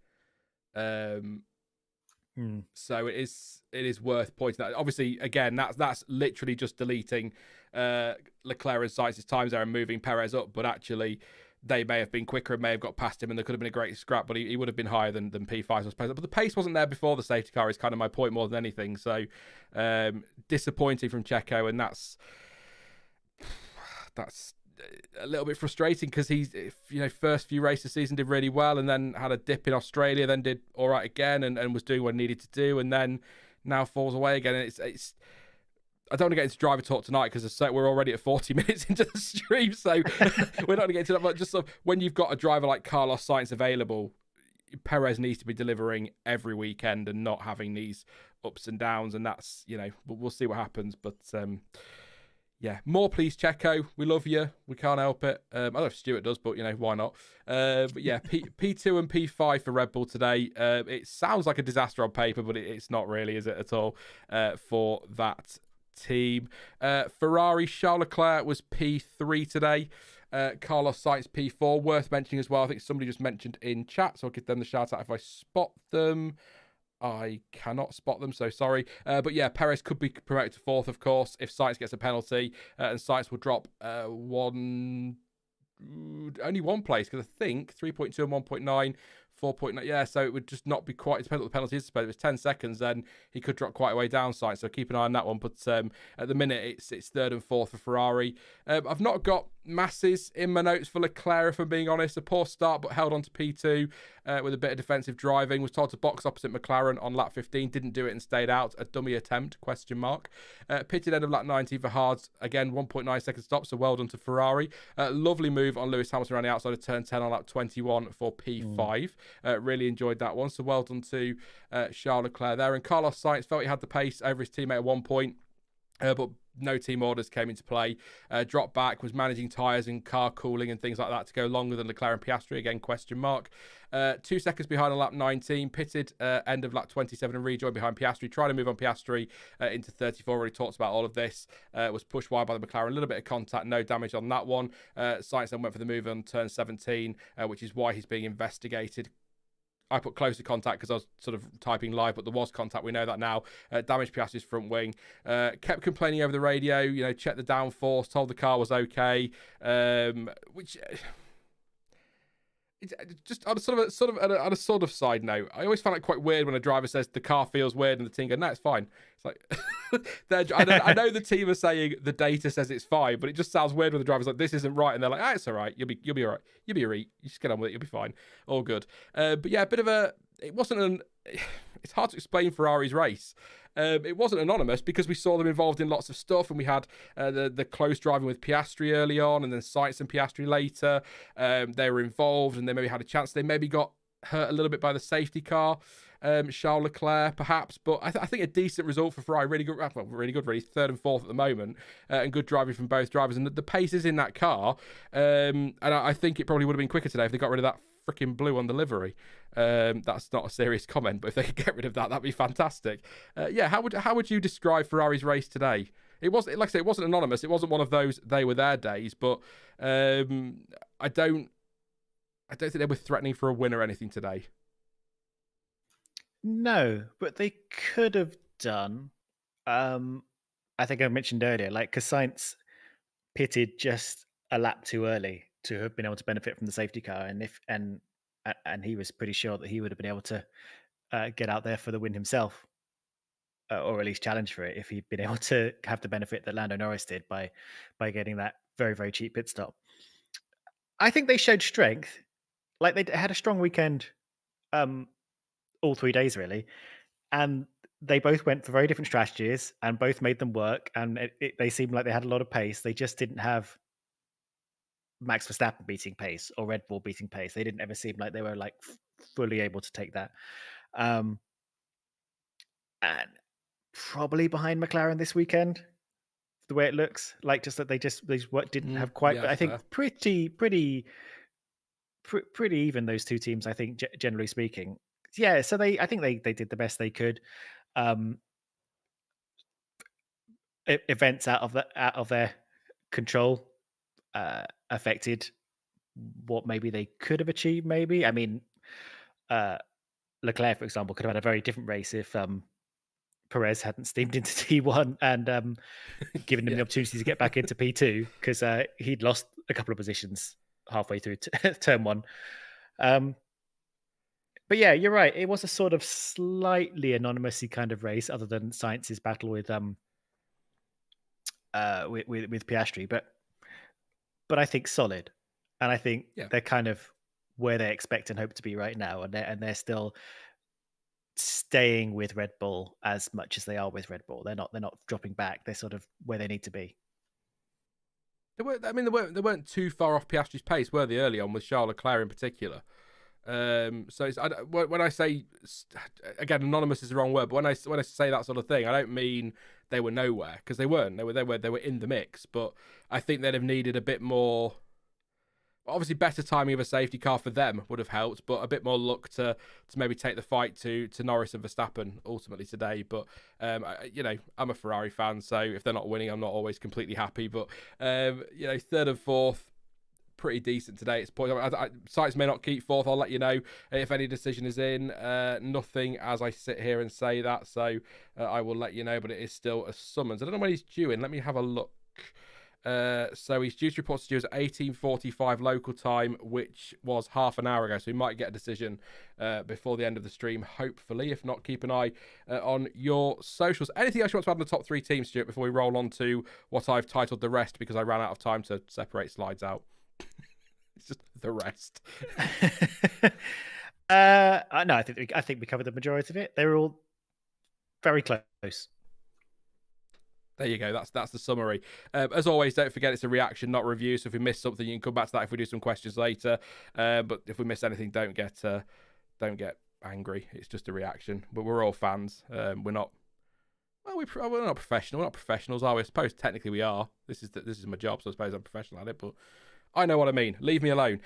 So it is worth pointing out. Obviously, again, that's literally just deleting Leclerc and Sainz's times there and moving Perez up, but actually they may have been quicker and may have got past him, and there could have been a great scrap, but he would have been higher than P5, I suppose. But the pace wasn't there before the safety car is kind of my point more than anything. So disappointing from Checo, and that's a little bit frustrating because he's, first few races of the season did really well and then had a dip in Australia, then did all right again and was doing what he needed to do, and then now falls away again. And it's I don't want to get into driver talk tonight because we're already at 40 minutes into the stream, so we're not going to get into that. But just sort of, when you've got a driver like Carlos Sainz available, Perez needs to be delivering every weekend and not having these ups and downs, and that's, we'll see what happens. But Yeah, more please, Checo. We love you. We can't help it. I don't know if Stuart does, but why not? But yeah, P2 and P5 for Red Bull today. It sounds like a disaster on paper, but it's not really, is it at all? For that team, Ferrari, Charles Leclerc was P3 today. Carlos Sainz P4. Worth mentioning as well. I think somebody just mentioned in chat, so I'll give them the shout out if I spot them. I cannot spot them, so sorry. But yeah, Perez could be promoted to 4th, of course, if Sainz gets a penalty, and Sainz will drop only one place, because I think 3.2 and 1.9, 4.9. Yeah, so it would just not be quite. It depends what the penalty is. If it's 10 seconds, then he could drop quite a way down Sainz. So keep an eye on that one. But at the minute, it's 3rd and 4th for Ferrari. I've not got masses in my notes for Leclerc, if I'm being honest. A poor start, but held on to P2 with a bit of defensive driving. Was told to box opposite McLaren on lap 15. Didn't do it and stayed out. A dummy attempt, ? Pitted end of lap 19 for Haas. Again, 1.9 second stop, so well done to Ferrari. Lovely move on Lewis Hamilton around the outside of turn 10 on lap 21 for P5. Really enjoyed that one. So well done to Charles Leclerc there. And Carlos Sainz felt he had the pace over his teammate at one point. But no team orders came into play. Dropped back, was managing tyres and car cooling and things like that to go longer than Leclerc and Piastri. Again, ? 2 seconds behind on lap 19. Pitted end of lap 27 and rejoined behind Piastri. Trying to move on Piastri into 34. Already talked about all of this. Was pushed wide by the McLaren. A little bit of contact, no damage on that one. Sainz then went for the move on turn 17, which is why he's being investigated. I put closer contact because I was sort of typing live, but there was contact. We know that now. Damaged Piastri's front wing. Kept complaining over the radio. Checked the downforce. Told the car was okay. Which just on a sort of side note, I always find it quite weird when a driver says the car feels weird and the team go, no, it's fine. It's like I know the team are saying the data says it's fine, but it just sounds weird when the driver's like, this isn't right, and they're like, it's all right. You'll be all right. You'll be all right. You just get on with it. You'll be fine. All good. But yeah, a bit of a. It wasn't it's hard to explain Ferrari's race. It wasn't anonymous because we saw them involved in lots of stuff, and we had the close driving with Piastri early on, and then Sainz and Piastri later. They were involved, and they maybe had a chance. They maybe got hurt a little bit by the safety car. Charles Leclerc, perhaps, but I think a decent result for Ferrari. Really good, really. 3rd and 4th at the moment, and good driving from both drivers. And the pace is in that car, and I think it probably would have been quicker today if they got rid of that freaking blue on the livery. That's not a serious comment, but if they could get rid of that, that'd be fantastic. Yeah, how would you describe Ferrari's race today? It wasn't, like I say, it wasn't anonymous. It wasn't one of those they were their days, but I don't think they were threatening for a win or anything today. No, but they could have done. I think I mentioned earlier, because Sainz pitted just a lap too early to have been able to benefit from the safety car, and he was pretty sure that he would have been able to get out there for the win himself, or at least challenge for it if he'd been able to have the benefit that Lando Norris did by getting that very, very cheap pit stop. I think they showed strength. They had a strong weekend. All 3 days really, and they both went for very different strategies and both made them work, and they seemed like they had a lot of pace. They just didn't have Max Verstappen beating pace or Red Bull beating pace. They didn't ever seem like they were fully able to take that, and probably behind McLaren this weekend, the way it looks, just that they didn't have quite. But I think pretty even, those two teams, I think, generally speaking. Yeah, so I think they did the best they could. Events out of their control affected what maybe they could have achieved. Maybe, I mean, Leclerc, for example, could have had a very different race if Perez hadn't steamed into T1 and given him the opportunity to get back into P2, because he'd lost a couple of positions halfway through turn 1. But yeah, you're right. It was a sort of slightly anonymously kind of race, other than Sainz's battle with Piastri, but I think solid, and I think they're kind of where they expect and hope to be right now, and they're still staying with Red Bull as much as they are with Red Bull. They're not dropping back. They're sort of where they need to be. They weren't too far off Piastri's pace, were they, early on, with Charles Leclerc in particular? So when I say, again, anonymous is the wrong word, but when I say that sort of thing, I don't mean they were nowhere, because they weren't. They were in the mix, but I think they'd have needed a bit more. Obviously, better timing of a safety car for them would have helped, but a bit more luck to maybe take the fight to Norris and Verstappen ultimately today. But I'm a Ferrari fan, so if they're not winning, I'm not always completely happy. But third and fourth, pretty decent today. It's point. Sainz may not keep fourth. I'll let you know if any decision is in. Nothing as I sit here and say that, so I will let you know. But it is still a summons. I don't know when he's due in. Let me have a look. So he's due to report to Stuart at 18:45 local time, which was half an hour ago. So we might get a decision before the end of the stream, hopefully. If not, keep an eye on your socials. Anything else you want to add on the top three teams, Stuart, before we roll on to what I've titled the rest, because I ran out of time to separate slides out. It's just the rest. No, I think we covered the majority of it. They were all very close. There you go. That's the summary. As always, don't forget it's a reaction, not review. So if we miss something, you can come back to that if we do some questions later. But if we miss anything, don't get angry. It's just a reaction. But we're all fans. We're not. Well, we're not professional. We're not professionals, are we? I suppose technically we are. This is my job, so I suppose I'm professional at it. But I know what I mean. Leave me alone.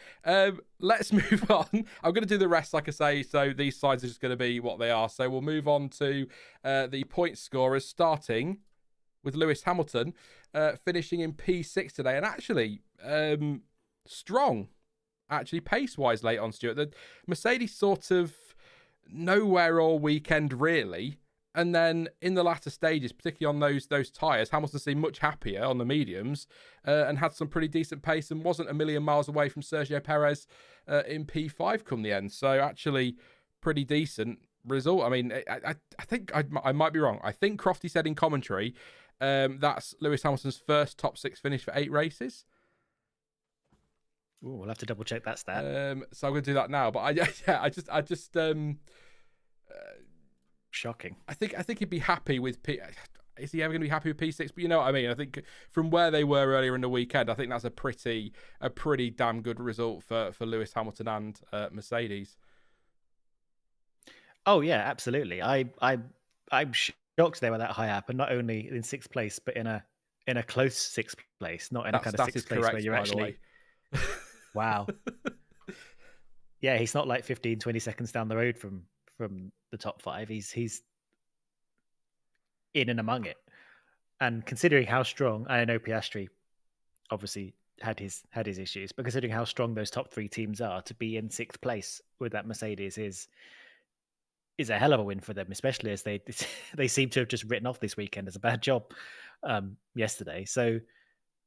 Let's move on. I'm going to do the rest, like I say. So these slides are just going to be what they are. So we'll move on to the point scorers, starting with Lewis Hamilton finishing in P6 today, and actually strong, actually pace-wise late on, Stuart. The Mercedes sort of nowhere all weekend, really, and then in the latter stages, particularly on those tyres, Hamilton seemed much happier on the mediums and had some pretty decent pace and wasn't a million miles away from Sergio Perez in P5 come the end. So actually pretty decent result. I mean, I think I might be wrong. I think Crofty said in commentary that's Lewis Hamilton's first top 6 finish for 8 races. Ooh, we'll have to double check that stat. So I'm going to do that now. But I just shocking. I think he'd be happy with Is he ever going to be happy with P6? But you know what I mean. I think from where they were earlier in the weekend, I think that's a pretty damn good result for Lewis Hamilton and Mercedes. Oh yeah, absolutely. I'm shocked they were that high up, and not only in 6th place, but in a close 6th place, not in a kind of 6th place where you're actually. Wow. Yeah, he's not like 15, 20 seconds down the road from the top 5. He's in and among it. And considering how strong, I know Piastri obviously had his issues, but considering how strong those top 3 teams are, to be in 6th place with that Mercedes is a hell of a win for them, especially as they seem to have just written off this weekend as a bad job yesterday. So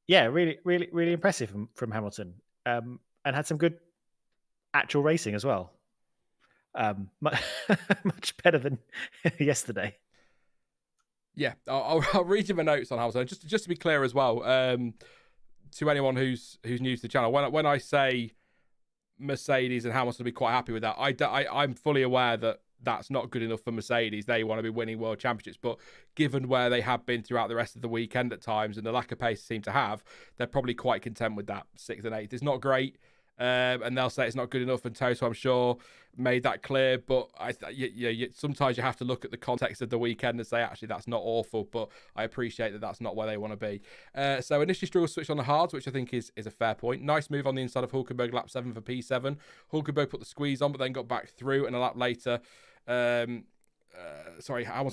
yeah, really, really, really impressive from Hamilton, and had some good actual racing as well. Much better than yesterday. Yeah, I'll read you my notes on Hamilton just to be clear as well. To anyone who's new to the channel, when I say Mercedes and Hamilton will be quite happy with that, I'm fully aware that that's not good enough for Mercedes. They want to be winning world championships, but given where they have been throughout the rest of the weekend at times and the lack of pace they seem to have, they're probably quite content with that 6th and 8th. It's not great. And they'll say it's not good enough, and Toto, I'm sure, made that clear. But sometimes you have to look at the context of the weekend and say, actually, that's not awful. But I appreciate that that's not where they want to be. So initially struggled to switch on the hards, which I think is a fair point. Nice move on the inside of Hulkenberg, lap 7 for P7. Hulkenberg put the squeeze on, but then got back through, and a lap later... Hamilton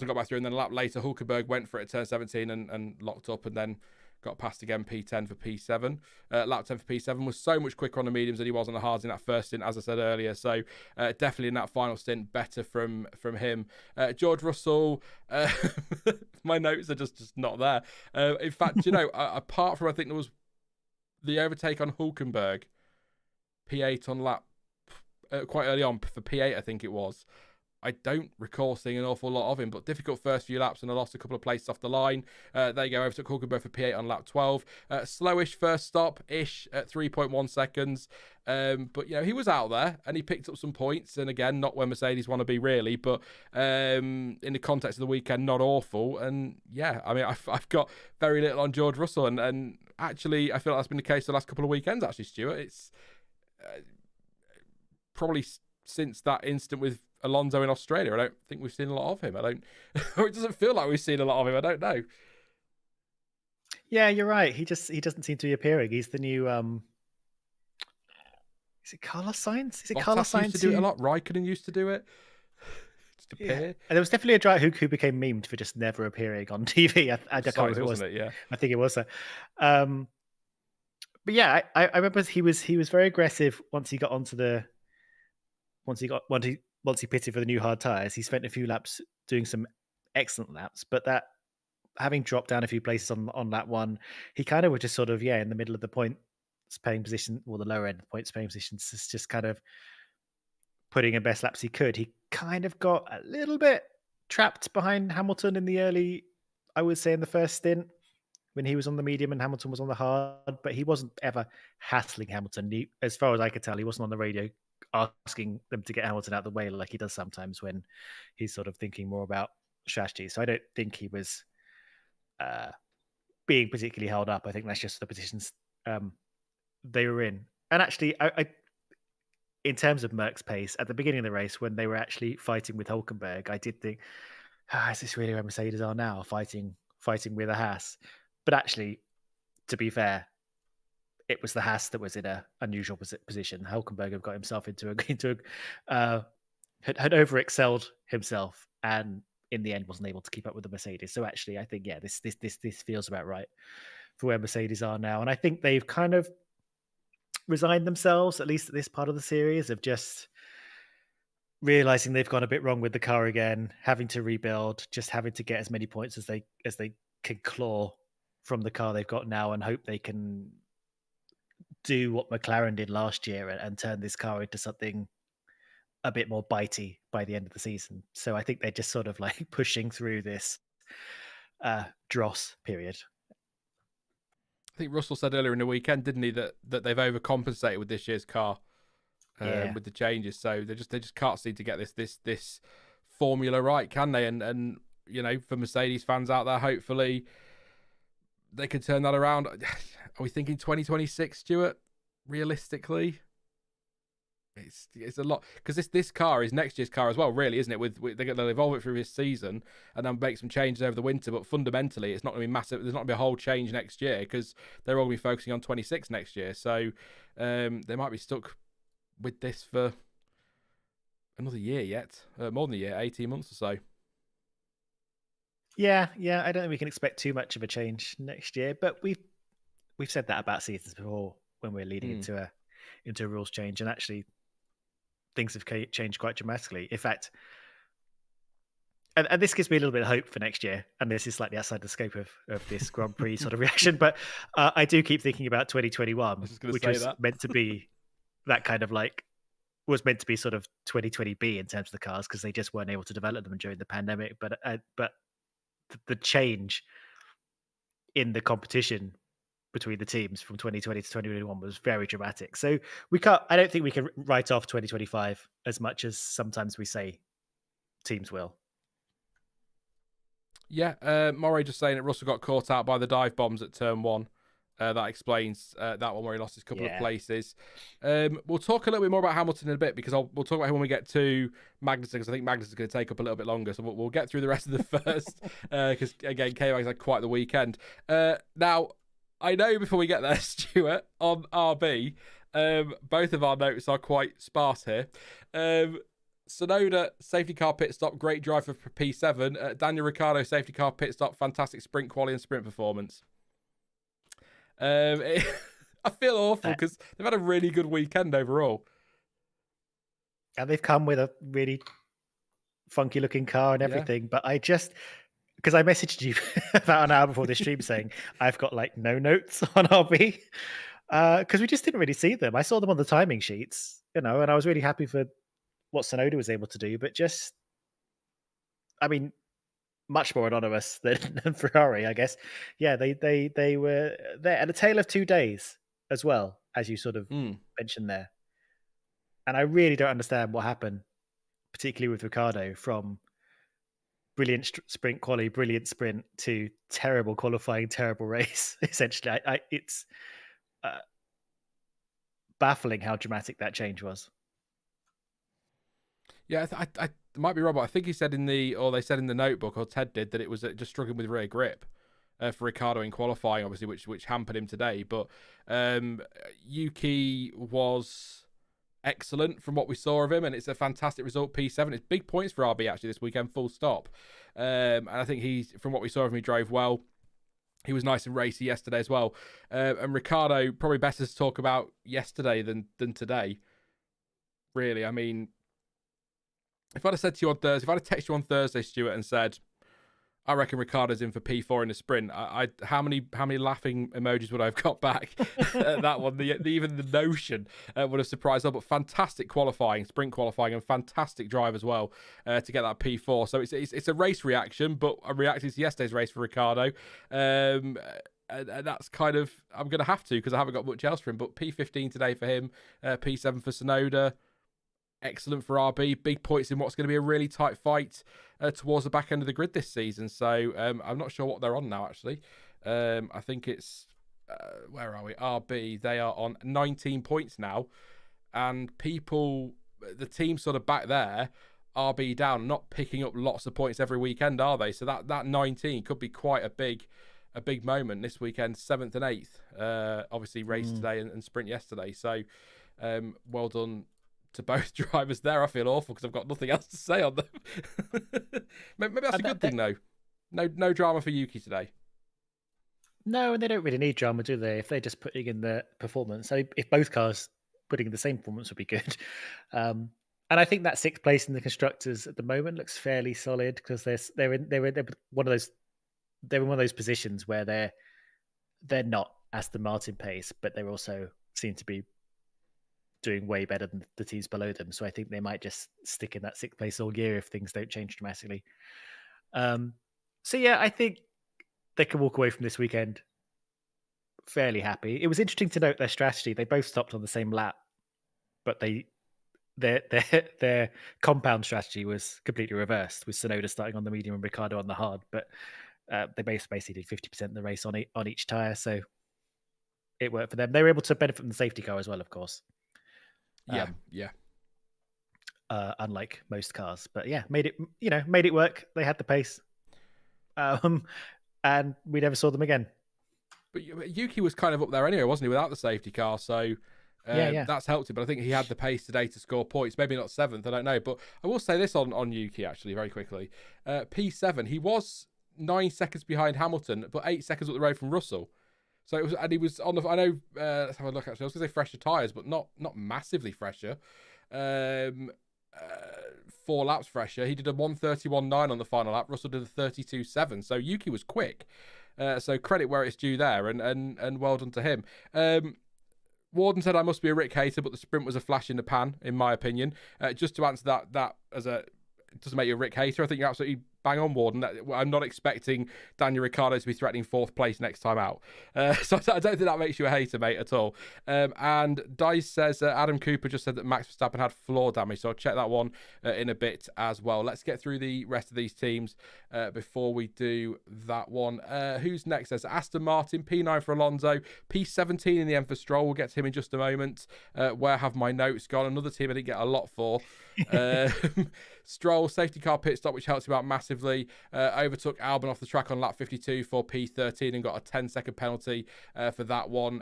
got back through, and then a lap later, Hulkenberg went for it at turn 17 and locked up, and then got past again, P10 for P7. Lap 10 for P7 was so much quicker on the mediums than he was on the hards in that first stint, as I said earlier. So definitely in that final stint, better from him. George Russell, my notes are just not there. In fact, apart from, I think there was the overtake on Hulkenberg, P8 on lap, quite early on for P8, I think it was. I don't recall seeing an awful lot of him, but difficult first few laps, and I lost a couple of places off the line. There you go, overtook Hulkenberg for P8 on lap 12. Slowish first stop-ish at 3.1 seconds. But, he was out there, and he picked up some points. And again, not where Mercedes want to be, really. But in the context of the weekend, not awful. And, yeah, I mean, I've got very little on George Russell. And actually, I feel like that's been the case the last couple of weekends, actually, Stuart. It's probably since that incident with Alonso in Australia. I don't think we've seen a lot of him. Or it doesn't feel like we've seen a lot of him. I don't know. Yeah, you're right. He doesn't seem to be appearing. He's the new is it Carlos Sainz? Is it Carlos Bottas Sainz used to do it a lot. Raikkonen used to do it. Just appear. Yeah. And there was definitely a driver who became memed for just never appearing on TV. I can't remember who it was. Yeah. I think it was. But yeah, I remember he was very aggressive once he got onto the once he pitted for the new hard tires. He spent a few laps doing some excellent laps, but that having dropped down a few places on lap one, he kind of was just sort of in the middle of the points paying position, or the lower end of the points paying positions, just kind of putting in best laps he could. He kind of got a little bit trapped behind Hamilton in the early, I would say in the first stint, when he was on the medium and Hamilton was on the hard, but he wasn't ever hassling Hamilton. As far as I could tell, he wasn't on the radio asking them to get Hamilton out of the way like he does sometimes when he's sort of thinking more about strategy. So I don't think he was being particularly held up. I think that's just the positions they were in. And actually, I in terms of Merck's pace, at the beginning of the race, when they were actually fighting with Hülkenberg, I did think, is this really where Mercedes are now, fighting with a Haas? But actually, to be fair, it was the Haas that was in an unusual position. Hülkenberg had got himself had overexcelled himself, and in the end wasn't able to keep up with the Mercedes. So actually, I think this feels about right for where Mercedes are now, and I think they've kind of resigned themselves, at least at this part of the series, of just realizing they've gone a bit wrong with the car again, having to rebuild, just having to get as many points as they can claw from the car they've got now, and hope they can do what McLaren did last year and turn this car into something a bit more bitey by the end of the season. So I think they're just sort of like pushing through this dross period. I think Russell said earlier in the weekend, didn't he, that they've overcompensated with this year's car with the changes. So they just can't seem to get this formula right, can they? And you know, for Mercedes fans out there, hopefully they can turn that around. Are we thinking 2026, Stuart? Realistically, it's a lot, because this car is next year's car as well, really, isn't it? They'll evolve it through this season and then make some changes over the winter, but fundamentally it's not going to be massive. There's not going to be a whole change next year because they're all going to be focusing on 26 next year. So they might be stuck with this for another year yet, more than a year, 18 months or so. Yeah, I don't think we can expect too much of a change next year, but we've said that about seasons before when we're leading into a rules change, and actually things have changed quite dramatically. In fact, and this gives me a little bit of hope for next year, and this is slightly outside the scope of this Grand Prix sort of reaction, but I do keep thinking about 2021, which was meant to be that kind of like, was meant to be sort of 2020B in terms of the cars, because they just weren't able to develop them during the pandemic. But the change in the competition between the teams from 2020 to 2021 was very dramatic. So I don't think we can write off 2025 as much as sometimes we say teams will. Yeah, Moray just saying that Russell got caught out by the dive bombs at turn one. That explains that one where he lost his couple of places. We'll talk a little bit more about Hamilton in a bit, because we'll talk about him when we get to Magnussen, because I think Magnussen's going to take up a little bit longer. So we'll get through the rest of the first, because again, K-Mag's had quite the weekend. Now, I know before we get there, Stuart, on RB, both of our notes are quite sparse here. Sonoda, safety car pit stop, great drive for P7. Daniel Ricciardo, safety car pit stop, fantastic sprint quality and sprint performance. I feel awful because they've had a really good weekend overall. And they've come with a really funky looking car and everything. But because I messaged you about an hour before this stream saying I've got like no notes on RB, because we just didn't really see them. I saw them on the timing sheets, and I was really happy for what Sonoda was able to do, but just, I mean, much more anonymous than Ferrari, I guess. Yeah, they were there at a tale of 2 days as well, as you sort of mentioned there. And I really don't understand what happened, particularly with Ricciardo, from brilliant sprint quality, brilliant sprint, to terrible qualifying, terrible race. Essentially, it's baffling how dramatic that change was. Yeah, I might be wrong, but I think he said they said in the notebook, or Ted did, that it was just struggling with rear grip for Ricciardo in qualifying, obviously, which hampered him today. But Yuki was excellent from what we saw of him, and it's a fantastic result. P7, it's big points for RB actually this weekend, full stop. And I think from what we saw of him, he drove well. He was nice and racy yesterday as well. And Ricciardo, probably better to talk about yesterday than today. Really, I mean, if I'd have said to you on Thursday, if I'd have texted you on Thursday, Stuart, and said, I reckon Ricciardo's in for P4 in the sprint, how many laughing emojis would I have got back at that one? Even the notion would have surprised us. But fantastic qualifying, sprint qualifying, and fantastic drive as well to get that P4. So it's a race reaction, but I'm reacting to yesterday's race for Ricciardo. And that's kind of, I'm going to have to, because I haven't got much else for him. But P15 today for him, P7 for Tsunoda. Excellent for RB. Big points in what's going to be a really tight fight towards the back end of the grid this season. So I'm not sure what they're on now, actually. I think it's, where are we? RB, they are on 19 points now. And the team sort of back there, RB down, not picking up lots of points every weekend, are they? So that 19 could be quite a big moment this weekend, 7th and 8th. Obviously, race today and sprint yesterday. So well done to both drivers there. I feel awful because I've got nothing else to say on them. Maybe that's a good thing, though. No drama for Yuki today. No, and they don't really need drama, do they? If they're just putting in the performance. So if both cars putting in the same performance would be good. And I think that 6th place in the constructors at the moment looks fairly solid because they're in one of those positions where they're not Aston Martin pace, but they also seem to be doing way better than the teams below them. So I think they might just stick in that 6th place all year if things don't change dramatically. So yeah, I think they can walk away from this weekend fairly happy. It was interesting to note their strategy. They both stopped on the same lap, but their compound strategy was completely reversed, with Tsunoda starting on the medium and Ricciardo on the hard. But they basically did 50% of the race on each tyre, so it worked for them. They were able to benefit from the safety car as well, of course. Yeah. Unlike most cars, but yeah, made it work. They had the pace, and we never saw them again. But Yuki was kind of up there anyway, wasn't he, without the safety car? So that's helped him. But I think he had the pace today to score points. Maybe not 7th, I don't know. But I will say this on Yuki actually very quickly. P7, he was 9 seconds behind Hamilton, but 8 seconds up the road from Russell. So it was, and he was on the. I know. Let's have a look. Actually, I was going to say fresher tyres, but not massively fresher. 4 laps fresher. He did a 1:31.9 on the final lap. Russell did a 32.7. So Yuki was quick. So credit where it's due there, and well done to him. Warden said I must be a Rick hater, but the sprint was a flash in the pan, in my opinion. Just to answer that as a, it doesn't make you a Rick hater. I think you're absolutely bang on, Warden. I'm not expecting Daniel Ricciardo to be threatening 4th place next time out. So I don't think that makes you a hater, mate, at all. And Dice says Adam Cooper just said that Max Verstappen had floor damage, so I'll check that one in a bit as well. Let's get through the rest of these teams before we do that one. Who's next? There's Aston Martin, P9 for Alonso, P17 in the end for Stroll. We'll get to him in just a moment. Where have my notes gone? Another team I didn't get a lot for. Stroll, safety car pit stop, which helps him out massively. Overtook Albon off the track on lap 52 for P13 and got a 10-second penalty for that one.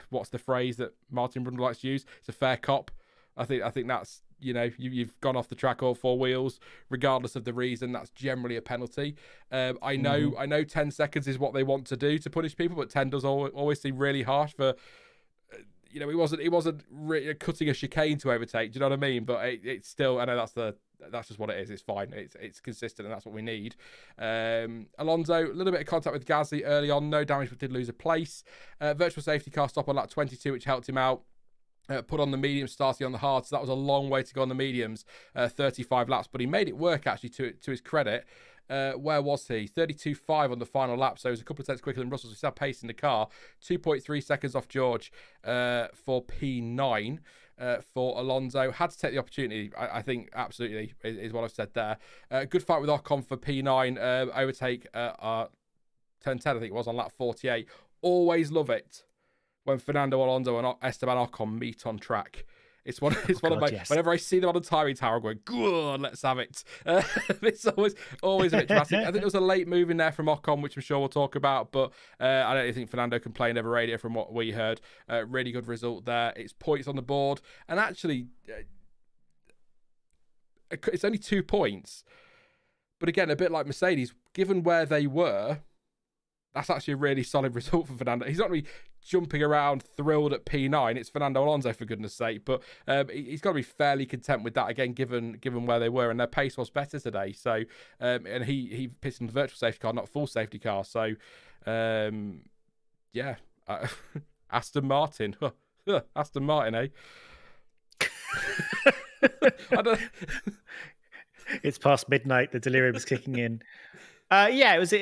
What's the phrase that Martin Brundle likes to use? It's a fair cop. I think that's, you've gone off the track all 4 wheels, regardless of the reason. That's generally a penalty. I know 10 seconds is what they want to do to punish people, but 10 does always seem really harsh for. He wasn't really cutting a chicane to overtake. Do you know what I mean? But it's still. I know that's just what it is. It's fine. It's consistent, and that's what we need. Alonso, a little bit of contact with Gasly early on, no damage, but did lose a place. Virtual safety car stop on lap 22, which helped him out. Put on the medium, starting on the hard, so that was a long way to go on the mediums, 35 laps, but he made it work actually to his credit. Where was he? 32.5 on the final lap, so he was a couple of tenths quicker than Russell, so he still had pace in the car. 2.3 seconds off George for P9 for Alonso. Had to take the opportunity, I think, absolutely, is what I've said there. Good fight with Ocon for P9, overtake turn 10, I think it was, on lap 48. Always love it when Fernando Alonso and Esteban Ocon meet on track. It's one of my. Yes. Whenever I see them on a timing tower, I'm going, "Go on, let's have it." It's always a bit dramatic. I think there was a late move in there from Ocon, which I'm sure we'll talk about, but I don't think Fernando can play over radio from what we heard. Really good result there. It's points on the board, and actually, it's only 2 points. But again, a bit like Mercedes, given where they were, that's actually a really solid result for Fernando. He's not really jumping around thrilled at P9. It's Fernando Alonso, for goodness sake. But he's got to be fairly content with that, again, given where they were. And their pace was better today. So, and he pitted in the virtual safety car, not full safety car. So, yeah. Aston Martin. Aston Martin, eh? I don't. It's past midnight. The delirium is kicking in. Yeah, it was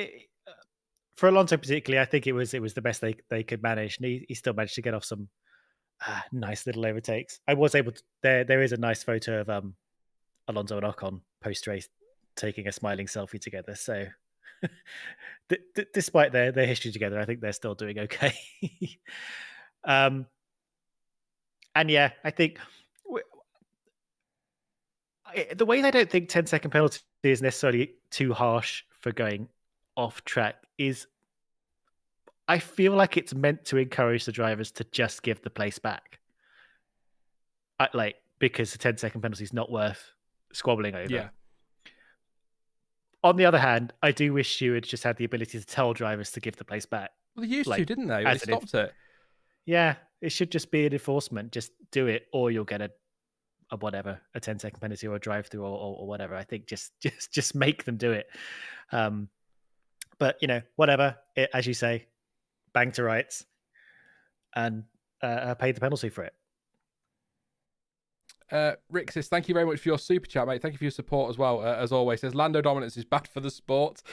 for Alonso particularly. I think it was the best they could manage, and he still managed to get off some nice little overtakes. I was able to. There is a nice photo of Alonso and Ocon post race taking a smiling selfie together. So, despite their history together, I think they're still doing okay. And yeah, I think. The way I don't think 10-second penalty is necessarily too harsh for going off track is I feel like it's meant to encourage the drivers to just give the place back. Because the 10-second penalty is not worth squabbling over. Yeah. On the other hand, I do wish Stewards just had the ability to tell drivers to give the place back. Well, they used to, didn't they? They stopped it. Yeah, it should just be an enforcement. Just do it, or you'll get a 10-second penalty or a drive through or whatever. I think just make them do it. But whatever. As you say, bang to rights and pay the penalty for it. Rick says, thank you very much for your super chat, mate. Thank you for your support as well. As always, says Lando dominance is bad for the sport.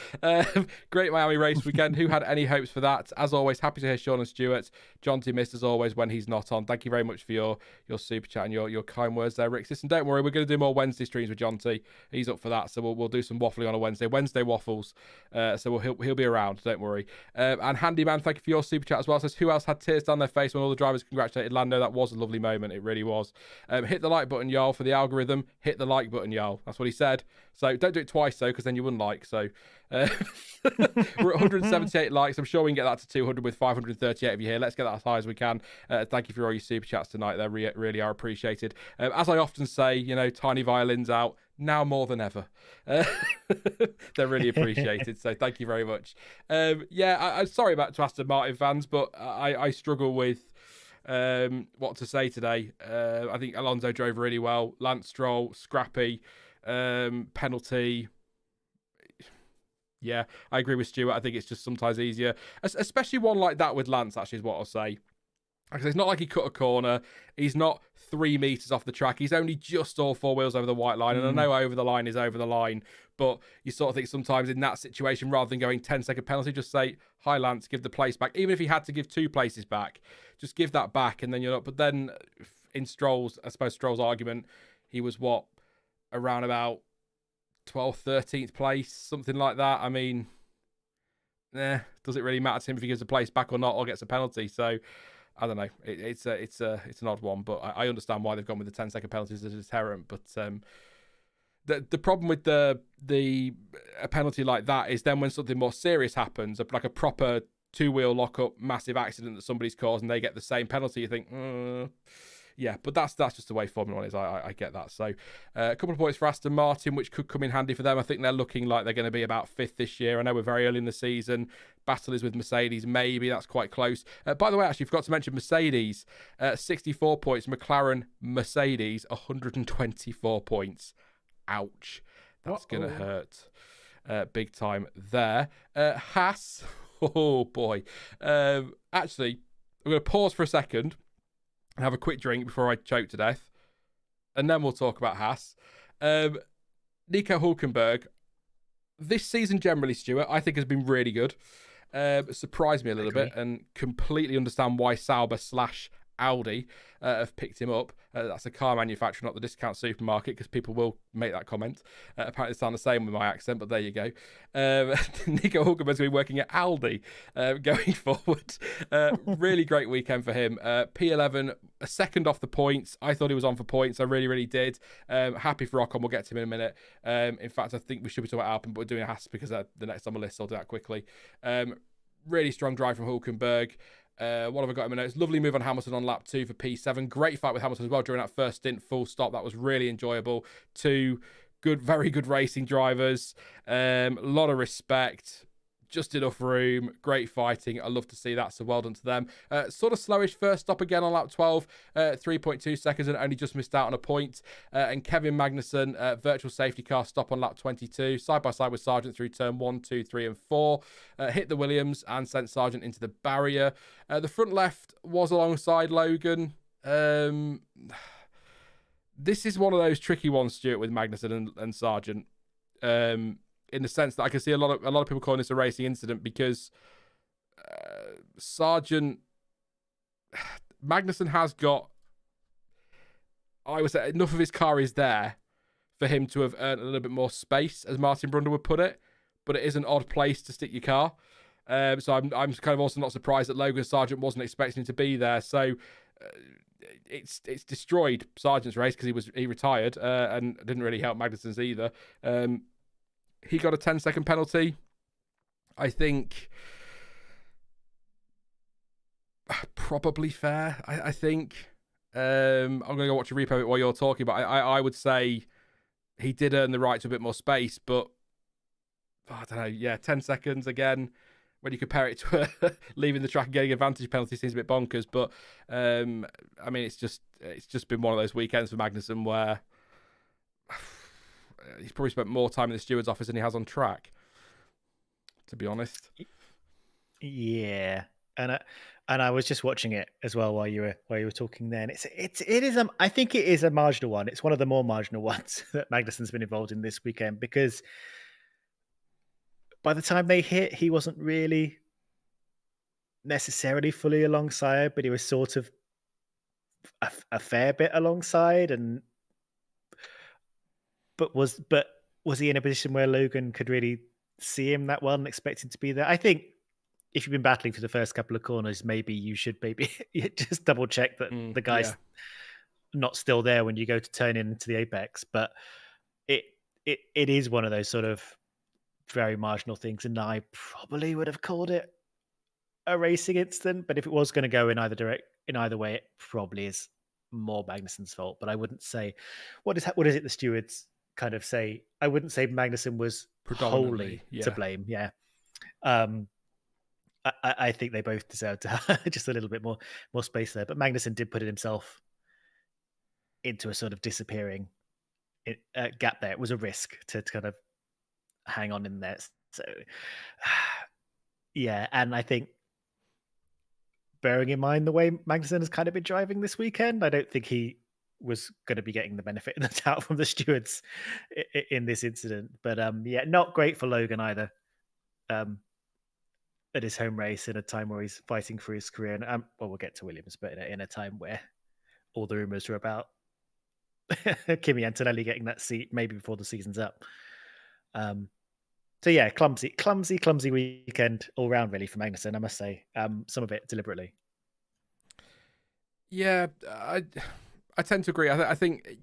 Great Miami race weekend. Who had any hopes for that? As always, happy to hear Sean and Stuart. Jonty missed as always when he's not on. Thank you very much for your super chat and your kind words there, Rick. Listen, don't worry, we're going to do more Wednesday streams with Jonty. He's up for that, so we'll do some waffling on a Wednesday waffles. So he'll be around, don't worry. And Handyman, thank you for your super chat as well. Says, who else had tears down their face when all the drivers congratulated Lando? That was a lovely moment. It really was. Hit the like button, y'all, for the algorithm. Hit the like button, y'all. That's what he said. So don't do it twice, though, because then you wouldn't like. So we're at 178 likes. I'm sure we can get that to 200 with 538 of you here. Let's get that as high as we can. Thank you for all your super chats tonight. They really are appreciated. As I often say, tiny violins out now more than ever. They're really appreciated. So thank you very much. I'm sorry about to Aston Martin fans, but I struggle with what to say today. I think Alonso drove really well. Lance Stroll, scrappy. Penalty. Yeah, I agree with Stuart. I think it's just sometimes easier, especially one like that with Lance, actually, is what I'll say. Because it's not like he cut a corner. He's not 3 meters off the track. He's only just all 4 wheels over the white line. And I know over the line is over the line, but you sort of think sometimes in that situation, rather than going 10-second penalty, just say, hi, Lance, give the place back. Even if he had to give 2 places back, just give that back and then you're not. But then in Stroll's argument, he was around about 12th, 13th place, something like that. I mean, does it really matter to him if he gives a place back or not, or gets a penalty? So I don't know. It's an odd one, but I understand why they've gone with the 10-second penalties as a deterrent. But the problem with a penalty like that is then when something more serious happens, like a proper 2-wheel lock-up massive accident that somebody's caused, and they get the same penalty, you think, yeah, but that's just the way Formula 1 is. I get that. So a couple of points for Aston Martin, which could come in handy for them. I think they're looking like they're going to be about 5th this year. I know we're very early in the season. Battle is with Mercedes. Maybe that's quite close. By the way, actually, forgot to mention Mercedes, 64 points. McLaren, Mercedes, 124 points. Ouch. That's going to hurt big time there. Haas, oh boy. Actually, I'm going to pause for a second and have a quick drink before I choke to death. And then we'll talk about Haas. Nico Hülkenberg, this season generally, Stuart, I think has been really good. Surprised me a little bit and completely understand why Sauber / Aldi have picked him up. That's a car manufacturer, not the discount supermarket, because people will make that comment. Apparently, it sounds the same with my accent, but there you go. Nico Hulkenberg's going to be working at Aldi going forward. Really great weekend for him. P11, a second off the points. I thought he was on for points. I really, really did. Happy for Ocon. We'll get to him in a minute. In fact, I think we should be talking about Alpine, but we're doing a Haas because the next on the list. So I'll do that quickly. Really strong drive from Hulkenberg. What have I got in my notes? Lovely move on Hamilton on lap 2 for P7. Great fight with Hamilton as well during that first stint, full stop. That was really enjoyable. Two good, very good racing drivers. A lot of respect. Just enough room. Great fighting. I love to see that, so well done to them. Sort of slowish first stop again on lap 12. 3.2 seconds and only just missed out on a point. And Kevin Magnussen, virtual safety car stop on lap 22. Side by side with Sargeant through turn 1, 2, 3 and 4. Hit the Williams and sent Sargeant into the barrier. The front left was alongside Logan. This is one of those tricky ones, Stuart, with Magnussen and Sargeant. In the sense that I can see a lot of people calling this a racing incident because Magnussen has got, I would say, enough of his car is there for him to have earned a little bit more space, as Martin Brundle would put it, but it is an odd place to stick your car. So I'm kind of also not surprised that Logan Sargeant wasn't expecting him to be there. So it's destroyed Sargeant's race because he retired and didn't really help Magnussen's either. He got a 10-second penalty. I think probably fair. I think I'm going to go watch a replay of it while you're talking, but I would say he did earn the right to a bit more space, but I don't know. Yeah, 10 seconds again. When you compare it to leaving the track and getting advantage penalty seems a bit bonkers, but I mean, it's just been one of those weekends for Magnussen where he's probably spent more time in the steward's office than he has on track, to be honest. Yeah, and I was just watching it as well while you were talking. Then it is I think it is a marginal one. It's one of the more marginal ones that Magnussen's been involved in this weekend because by the time they hit, he wasn't really necessarily fully alongside, but he was sort of a fair bit alongside But was he in a position where Logan could really see him that well and expect him to be there? I think if you've been battling for the first couple of corners, maybe you should just double check that the guy's not still there when you go to turn into the apex. But it is one of those sort of very marginal things, and I probably would have called it a racing incident. But if it was going to go in either way, it probably is more Magnussen's fault. But I wouldn't say what is it the stewards kind of say. I wouldn't say Magnussen was wholly to blame. Yeah. I think they both deserve to have just a little bit more space there. But Magnussen did put himself into a sort of disappearing gap there. It was a risk to kind of hang on in there. So, yeah. And I think bearing in mind the way Magnussen has kind of been driving this weekend, I don't think he was going to be getting the benefit of the doubt from the stewards in this incident. But yeah, not great for Logan either. At his home race in a time where he's fighting for his career, and well, we'll get to Williams, but in a time where all the rumors are about Kimi Antonelli getting that seat maybe before the season's up. So yeah, clumsy weekend all round really for Magnussen, I must say. Some of it deliberately. Yeah, I tend to agree. I think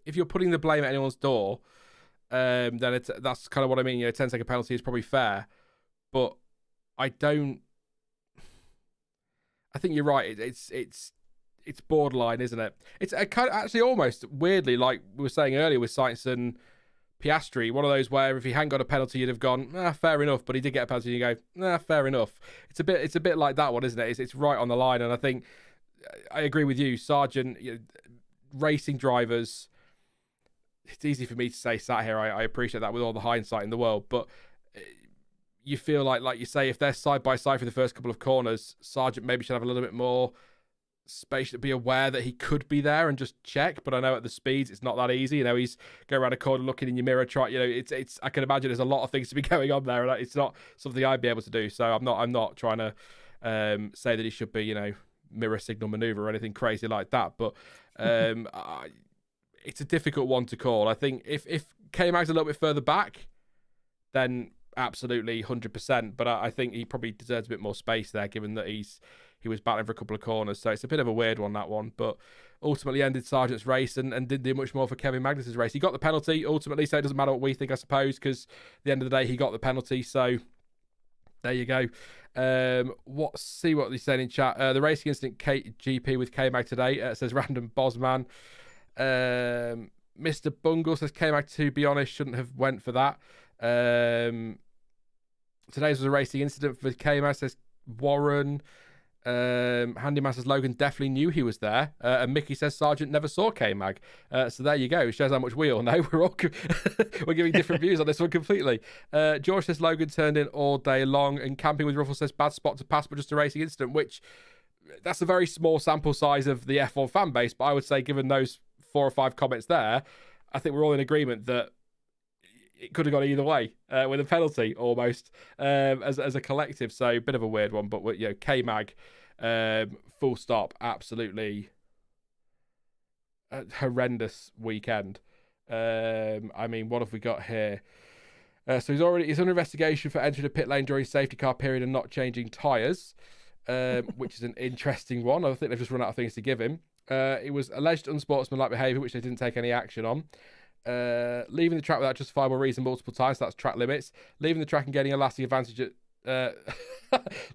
if you're putting the blame at anyone's door, then that's kind of what I mean. 10-second penalty is probably fair, but I think you're right. It's borderline, isn't it? It's kind of actually almost weirdly like we were saying earlier with Sainz and Piastri, one of those where if he hadn't got a penalty, you'd have gone, fair enough. But he did get a penalty, and you go, fair enough. It's a bit like that one, isn't it? It's right on the line, and I think I agree with you, Sargeant. Racing drivers, it's easy for me to say sat here. I appreciate that with all the hindsight in the world, but you feel like you say, if they're side by side for the first couple of corners, Sargeant maybe should have a little bit more space to be aware that he could be there and just check. But I know at the speeds it's not that easy. He's going around a corner looking in your mirror, it's I can imagine there's a lot of things to be going on there, and it's not something I'd be able to do. So I'm not trying to say that he should be mirror signal maneuver or anything crazy like that. But it's a difficult one to call. I think if K-Mag's a little bit further back, then absolutely 100%. But I think he probably deserves a bit more space there, given that he was battling for a couple of corners. So it's a bit of a weird one, that one. But ultimately ended Sargeant's race and didn't do much more for Kevin Magnussen's race. He got the penalty ultimately, so it doesn't matter what we think, I suppose, because at the end of the day, he got the penalty. So there you go. See what they're saying in chat. The racing incident GP with K-Mag today, says Random Bosman. Mr. Bungle says K-Mag, to be honest, shouldn't have went for that. Today's was a racing incident for K-Mag, says Warren. Handyman says Logan definitely knew he was there. And Mickey says Sargeant never saw K-Mag. So there you go. It shows how much we all know. We're giving different views on this one completely. George says Logan turned in all day long. And Camping with Ruffles says bad spot to pass, but just a racing incident, which that's a very small sample size of the F1 fan base. But I would say, given those 4 or 5 comments there, I think we're all in agreement that it could have gone either way with a penalty almost as a collective. So a bit of a weird one, but K-Mag, full stop, absolutely a horrendous weekend. I mean, what have we got here? So he's under investigation for entering a pit lane during safety car period and not changing tyres, which is an interesting one. I think they've just run out of things to give him. It was alleged unsportsmanlike behaviour, which they didn't take any action on. Leaving the track without justifiable reason multiple times, so that's track limits. Leaving the track and getting a lasting advantage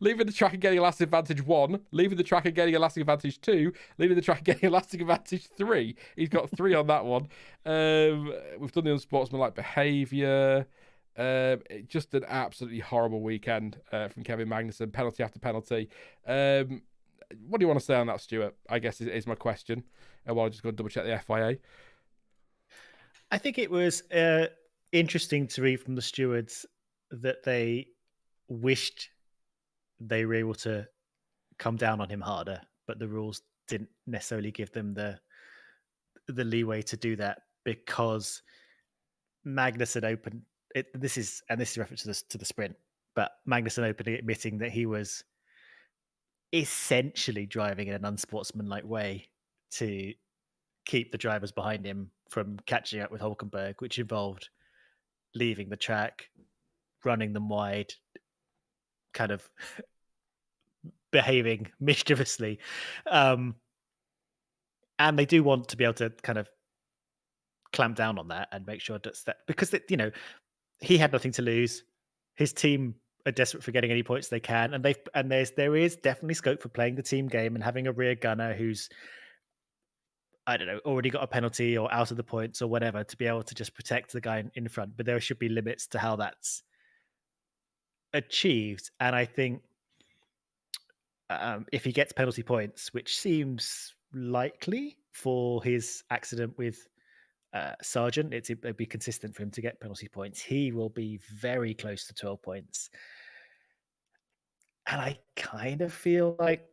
leaving the track and getting a lasting advantage 1, leaving the track and getting a lasting advantage 2, leaving the track and getting a lasting advantage 3. He's got 3 on that one. We've done the unsportsmanlike behaviour. Just an absolutely horrible weekend from Kevin Magnussen, penalty after penalty. What do you want to say on that, Stuart? I guess is my question. While I just got to double check the FIA. I think it was interesting to read from the stewards that they wished they were able to come down on him harder, but the rules didn't necessarily give them the leeway to do that because Magnussen opened it. This is reference to the sprint, but Magnussen openly admitting that he was essentially driving in an unsportsmanlike way to keep the drivers behind him from catching up with Hulkenberg, which involved leaving the track, running them wide, kind of behaving mischievously. And they do want to be able to kind of clamp down on that and make sure that because he had nothing to lose. His team are desperate for getting any points they can, and there is definitely scope for playing the team game and having a rear gunner who's, I don't know, already got a penalty or out of the points or whatever to be able to just protect the guy in front. But there should be limits to how that's achieved. And I think if he gets penalty points, which seems likely for his accident with Sargeant, it'd be consistent for him to get penalty points. He will be very close to 12 points. And I kind of feel like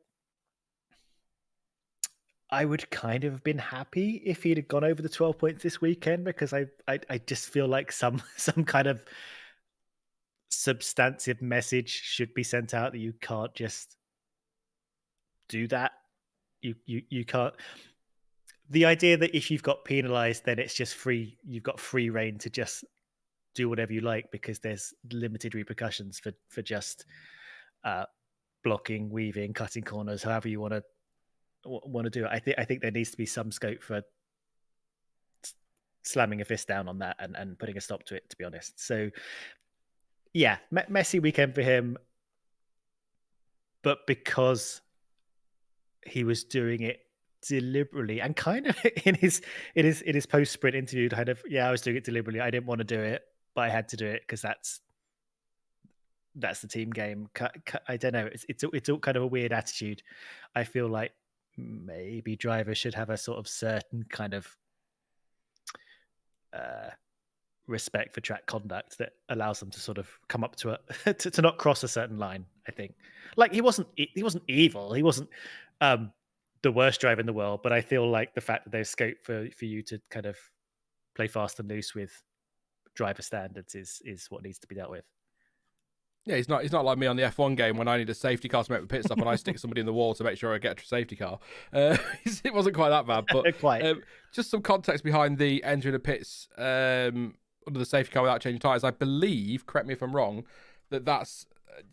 I would kind of have been happy if he'd have gone over the 12 points this weekend, because I just feel like some kind of substantive message should be sent out that you can't just do that. You can't. The idea that if you've got penalized, then it's just free. You've got free reign to just do whatever you like because there's limited repercussions for just blocking, weaving, cutting corners, however you want to do it. I think there needs to be some scope for slamming a fist down on that and putting a stop to it, to be honest. So yeah, messy weekend for him, but because he was doing it deliberately and kind of in his post sprint interview, kind of, I was doing it deliberately. I didn't want to do it, but I had to do it because that's the team game. I don't know. It's all kind of a weird attitude. I feel like maybe drivers should have a sort of certain kind of respect for track conduct that allows them to sort of come up to to not cross a certain line. I think, like, he wasn't evil. He wasn't the worst driver in the world, but I feel like the fact that there's scope for you to kind of play fast and loose with driver standards is what needs to be dealt with. Yeah, he's not like me on the F1 game when I need a safety car to make a pit stop and I stick somebody in the wall to make sure I get a safety car. It wasn't quite that bad, but Quite. Just some context behind the entering the pits under the safety car without changing tyres. I believe, correct me if I'm wrong, that's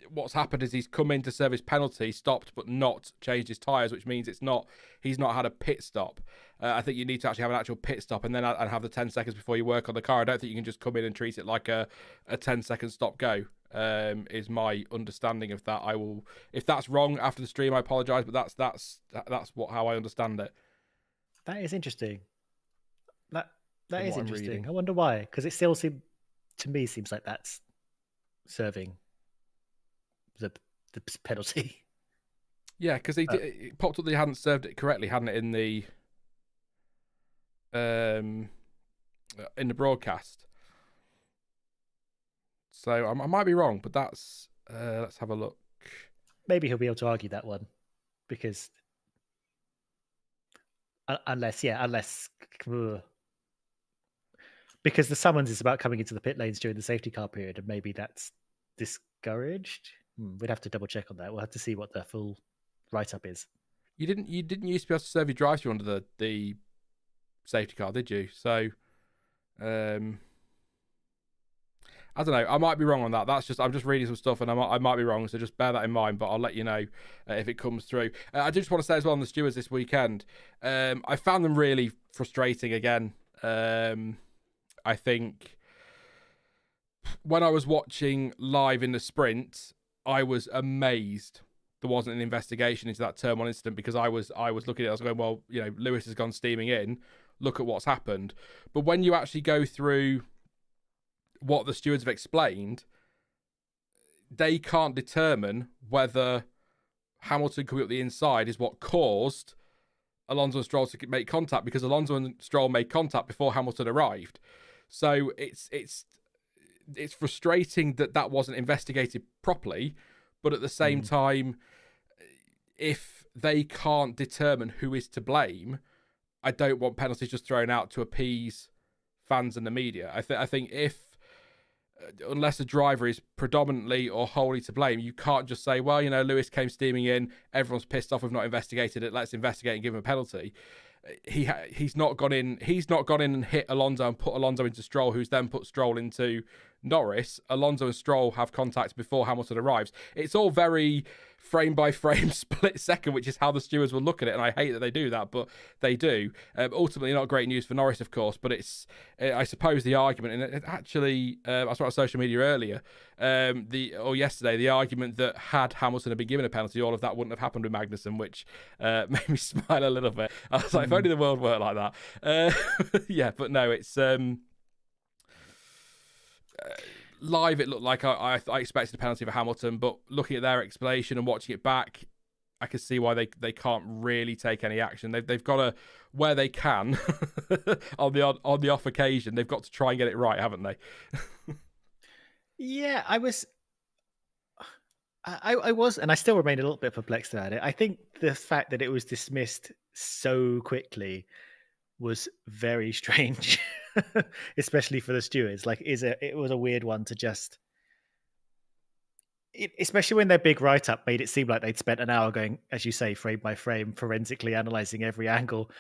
what's happened is he's come in to serve his penalty, stopped but not changed his tyres, which means he's not had a pit stop. I think you need to actually have an actual pit stop and then have the 10 seconds before you work on the car. I don't think you can just come in and treat it like a 10-second stop go. Is my understanding of that. I will, if that's wrong after the stream, I apologise, but that's how I understand it. That is interesting. That is interesting. I wonder why, because it still seems like that's serving the penalty. Yeah, because it popped up that he hadn't served it correctly, hadn't it, in the broadcast. So I might be wrong, but that's let's have a look. Maybe he'll be able to argue that one, because because the summons is about coming into the pit lanes during the safety car period, and maybe that's discouraged. We'd have to double check on that. We'll have to see what the full write up is. You didn't used to be able to serve your drive-through under the safety car, did you? So I don't know. I might be wrong on that. I'm just reading some stuff, and I might be wrong. So just bear that in mind. But I'll let you know if it comes through. I just want to say as well on the stewards this weekend, I found them really frustrating again. I think when I was watching live in the sprint, I was amazed there wasn't an investigation into that turn one incident, because I was looking at it, I was going, well, Lewis has gone steaming in. Look at what's happened. But when you actually go through what the stewards have explained, they can't determine whether Hamilton coming up the inside is what caused Alonso and Stroll to make contact, because Alonso and Stroll made contact before Hamilton arrived. So it's frustrating that wasn't investigated properly, but at the same time, if they can't determine who is to blame, I don't want penalties just thrown out to appease fans and the media. I think unless a driver is predominantly or wholly to blame, you can't just say, well, Lewis came steaming in, everyone's pissed off, we've not investigated it, let's investigate and give him a penalty. He's not gone in and hit Alonso and put Alonso into Stroll, who's then put Stroll into Norris. Alonso and Stroll have contact before Hamilton arrives. It's all very frame by frame, split second, which is how the stewards will look at it, and I hate that they do that, but they do. Ultimately, not great news for Norris, of course, but it's I suppose the argument, and it actually I saw on social media earlier, yesterday, the argument that had Hamilton been given a penalty, all of that wouldn't have happened with Magnussen, which made me smile a little bit. I was like, if only the world worked like that. Yeah, but no, it's live, it looked like I expected a penalty for Hamilton, but looking at their explanation and watching it back, I can see why they can't really take any action. They've got to, where they can, on the off occasion, they've got to try and get it right, haven't they? Yeah, I was, and I still remain a little bit perplexed about it. I think the fact that it was dismissed so quickly was very strange, especially for the stewards. Like, it was a weird one to just, especially when their big write-up made it seem like they'd spent an hour going, as you say, frame by frame, forensically analysing every angle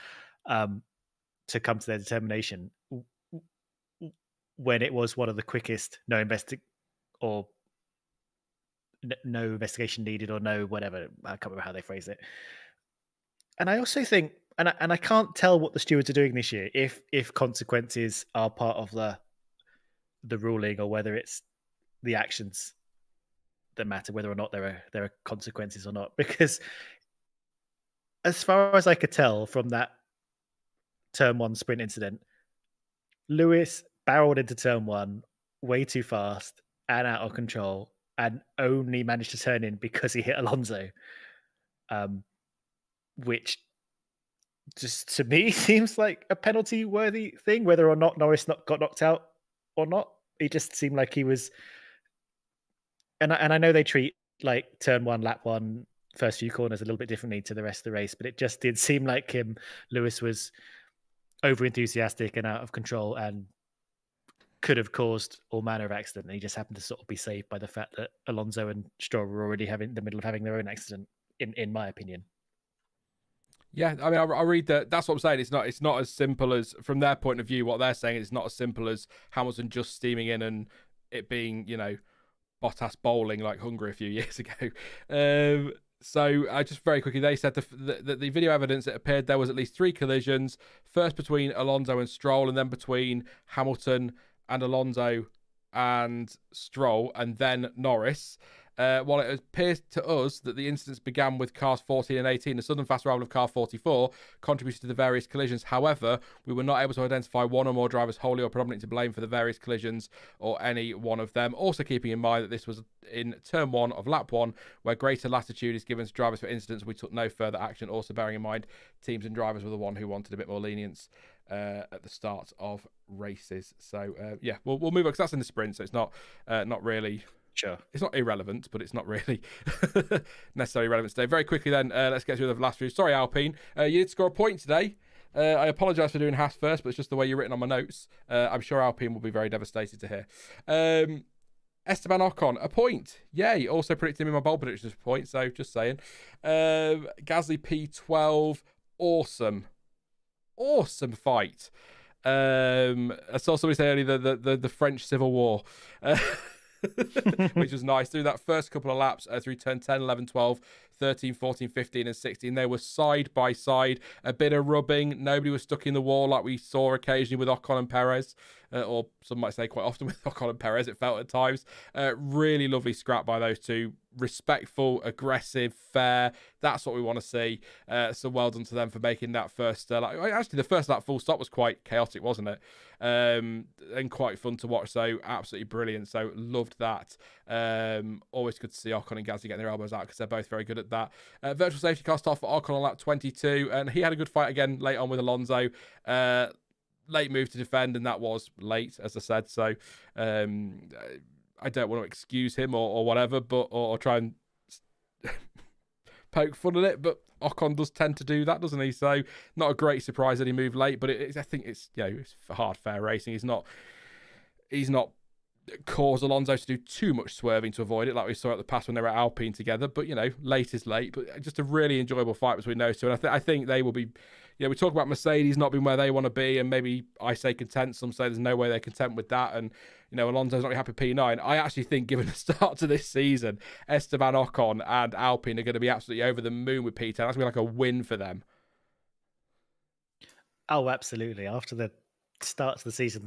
to come to their determination, when it was one of the quickest no investigation needed, or no whatever. I can't remember how they phrase it. And I also think, and I can't tell what the stewards are doing this year, if consequences are part of the ruling, or whether it's the actions that matter, whether or not there are consequences or not. Because as far as I could tell from that turn one sprint incident, Lewis barreled into turn one way too fast and out of control, and only managed to turn in because he hit Alonso, which just to me seems like a penalty worthy thing, whether or not Norris got knocked out or not. It just seemed like he was, and I know they treat like turn one, lap one, first few corners a little bit differently to the rest of the race, but it just did seem like Lewis was over enthusiastic and out of control, and could have caused all manner of accident, and he just happened to sort of be saved by the fact that Alonso and Stroll were already in the middle of having their own accident, in my opinion. Yeah, I mean, I read that. That's what I'm saying. It's not as simple as, from their point of view, what they're saying. It's not as simple as Hamilton just steaming in and it being, Bottas bowling like Hungary a few years ago. So just very quickly, they said the video evidence, it appeared there was at least 3 collisions, first between Alonso and Stroll, and then between Hamilton and Alonso and Stroll, and then Norris. While it appears to us that the incidents began with cars 14 and 18, the sudden fast arrival of car 44 contributed to the various collisions. However, we were not able to identify one or more drivers wholly or predominantly to blame for the various collisions or any one of them. Also keeping in mind that this was in turn 1 of lap 1, where greater latitude is given to drivers for incidents. We took no further action. Also bearing in mind, teams and drivers were the one who wanted a bit more lenience at the start of races. So we'll move on, because that's in the sprint, so it's not really... Sure. It's not irrelevant, but it's not really necessarily relevant today. Very quickly then, let's get through the last few. Sorry, Alpine. You did score a point today. I apologise for doing Haas first, but it's just the way you're written on my notes. I'm sure Alpine will be very devastated to hear. Esteban Ocon, a point. Yay. Also predicted him in my bold predictions a point, so just saying. Gasly P12, awesome. Awesome fight. I saw somebody say earlier the French Civil War. Which was nice. Through that first couple of laps, through turn 10, 11, 12, 13, 14, 15 and 16, they were side by side, a bit of rubbing. Nobody was stuck in the wall like we saw occasionally with Ocon and Perez, or some might say quite often with Ocon and Perez, it felt at times. Really lovely scrap by those two. Respectful, aggressive, fair. That's what we want to see. So well done to them for making that first lap. Actually, the first lap full stop was quite chaotic, wasn't it? And quite fun to watch. So absolutely brilliant. So loved that. Always good to see Ocon and Gasly getting their elbows out, because they're both very good at that. Virtual safety car stop for Ocon on lap 22, and he had a good fight again late on with Alonso. Late move to defend, and that was late, as I said. So I don't want to excuse him or whatever, but or try and poke fun at it, but Ocon does tend to do that, doesn't he? So not a great surprise that he moved late, but I think it's it's hard, fair racing. He's not caused Alonso to do too much swerving to avoid it, like we saw at the past when they were at Alpine together. But late is late. But just a really enjoyable fight between those two, and I think they will be. We talk about Mercedes not being where they want to be, and maybe I say content. Some say there's no way they're content with that, and Alonso's not really happy P9. I actually think, given the start to this season, Esteban Ocon and Alpine are going to be absolutely over the moon with P10. That's going to be like a win for them. Oh, absolutely. After the start to the season to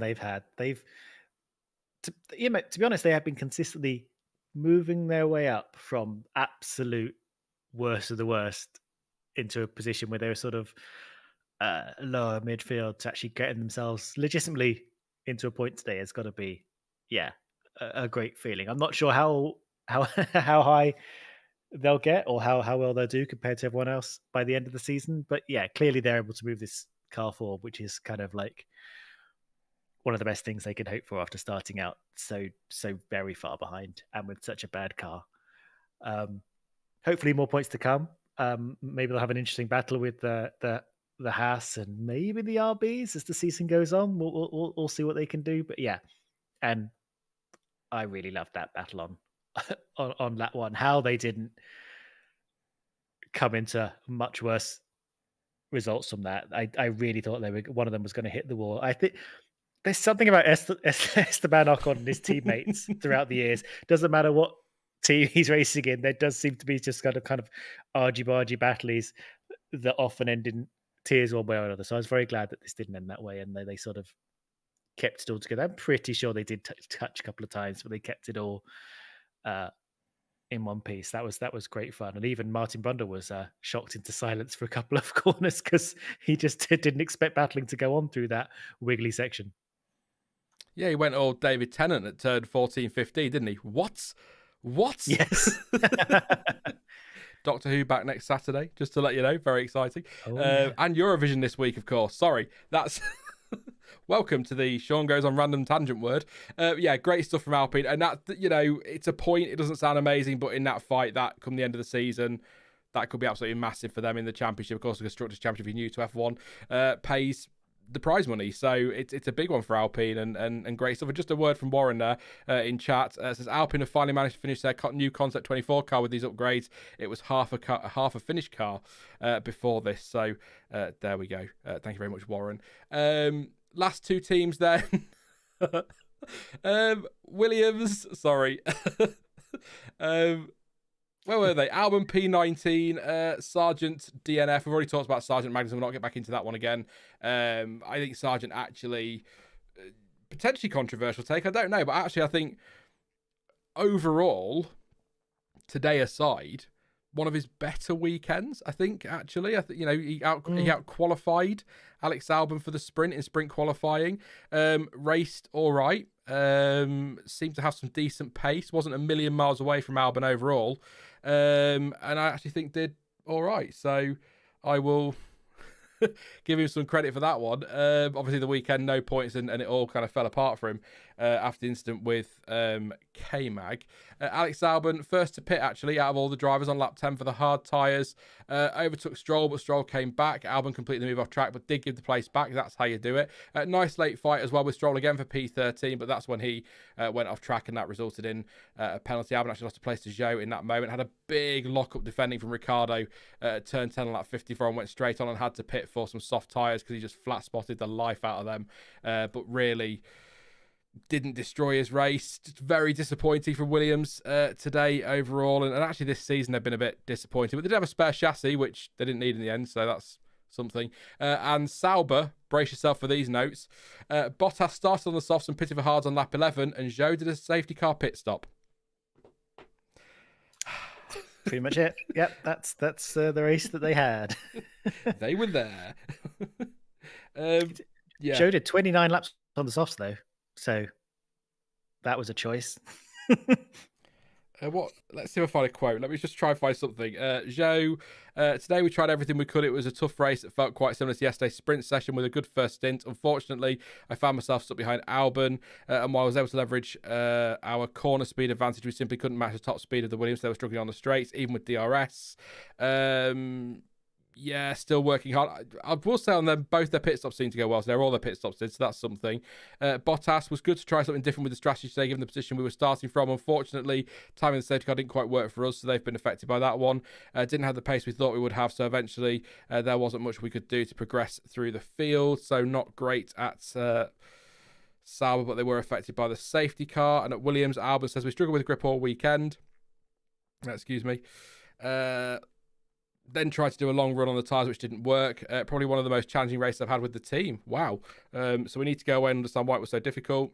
be honest, they have been consistently moving their way up from absolute worst of the worst into a position where they're sort of lower midfield to actually getting themselves legitimately into a point today has got to be, a great feeling. I'm not sure how high they'll get or how well they'll do compared to everyone else by the end of the season. But clearly they're able to move this car forward, which is kind of like one of the best things they could hope for after starting out so very far behind and with such a bad car. Hopefully more points to come. Maybe they'll have an interesting battle with the Haas and maybe the RBs as the season goes on. We'll see what they can do. But and I really loved that battle on lap 1. How they didn't come into much worse results from that. I really thought one of them was going to hit the wall. I think there's something about Esteban Ocon and his teammates throughout the years. Doesn't matter what team he's racing in, there does seem to be just kind of argy-bargy battles that often end in tears one way or another. So I was very glad that this didn't end that way, and they sort of kept it all together. I'm pretty sure they did touch a couple of times, but they kept it all in one piece. That was great fun. And even Martin Brundle was shocked into silence for a couple of corners because he just didn't expect battling to go on through that wiggly section. Yeah, he went all David Tennant at turn 14, 15, didn't he? What? Yes. Doctor Who back next Saturday, just to let you know. Very exciting. Yeah. And Eurovision this week, of course. Sorry, that's... Welcome to the Sean Goes on Random Tangent word. Great stuff from Alpine. And that, it's a point. It doesn't sound amazing, but in that fight, that come the end of the season, that could be absolutely massive for them in the championship. Of course, the Constructors' Championship, if you're new to F1, pays the prize money. So it's a big one for Alpine and great stuff. And just a word from Warren there in chat says Alpine have finally managed to finish their new Concept 24 car with these upgrades. It was half a finished car before this. So there we go. Thank you very much, Warren. Last two teams then. Williams, sorry. Where were they? Albon P19, Sargeant DNF. We've already talked about Sargeant Magnus. We'll not get back into that one again. I think Sargeant actually, potentially controversial take. I don't know, but actually I think overall, today aside, one of his better weekends. I think actually, he out qualified Alex Albon for the sprint in sprint qualifying. Raced all right. Seemed to have some decent pace. Wasn't a million miles away from Albon overall. And I actually think did all right. So I will give him some credit for that one. Obviously the weekend, no points, and it all kind of fell apart for him after the incident with K-Mag. Alex Albon, first to pit actually out of all the drivers on lap 10 for the hard tyres. Overtook Stroll, but Stroll came back. Albon completely moved off track, but did give the place back. That's how you do it. Nice late fight as well with Stroll again for P13, but that's when he went off track, and that resulted in a penalty. Albon actually lost a place to Zhou in that moment. Had a big lock-up defending from Ricciardo, turn 10 on lap 54 and went straight on and had to pit for some soft tyres because he just flat-spotted the life out of them. But really didn't destroy his race. Just very disappointing for Williams today overall, and actually this season they've been a bit disappointing, but they did have a spare chassis which they didn't need in the end, so that's something. And Sauber, brace yourself for these notes. Bottas started on the softs and pitted for hards on lap 11, and Zhou did a safety car pit stop. Pretty much it. Yep, that's the race that they had. They were there. Yeah. Zhou did 29 laps on the softs though, so that was a choice. Let's see if I find a quote. Let me just try and find something. Zhou, today we tried everything we could. It was a tough race that felt quite similar to yesterday's sprint session with a good first stint. Unfortunately, I found myself stuck behind Albon, and while I was able to leverage our corner speed advantage, we simply couldn't match the top speed of the Williams. They were struggling on the straights, even with DRS. Yeah, still working hard. I will say on them, both their pit stops seem to go well. So they're all their pit stops did, so that's something. Bottas was good to try something different with the strategy today, given the position we were starting from. Unfortunately, timing the safety car didn't quite work for us, so they've been affected by that one. Didn't have the pace we thought we would have, so eventually there wasn't much we could do to progress through the field. So not great at Sauber, but they were affected by the safety car. And at Williams, Albon says we struggled with grip all weekend. Excuse me. Then tried to do a long run on the tyres, which didn't work. Probably one of the most challenging races I've had with the team. Wow. So we need to go away and understand why it was so difficult.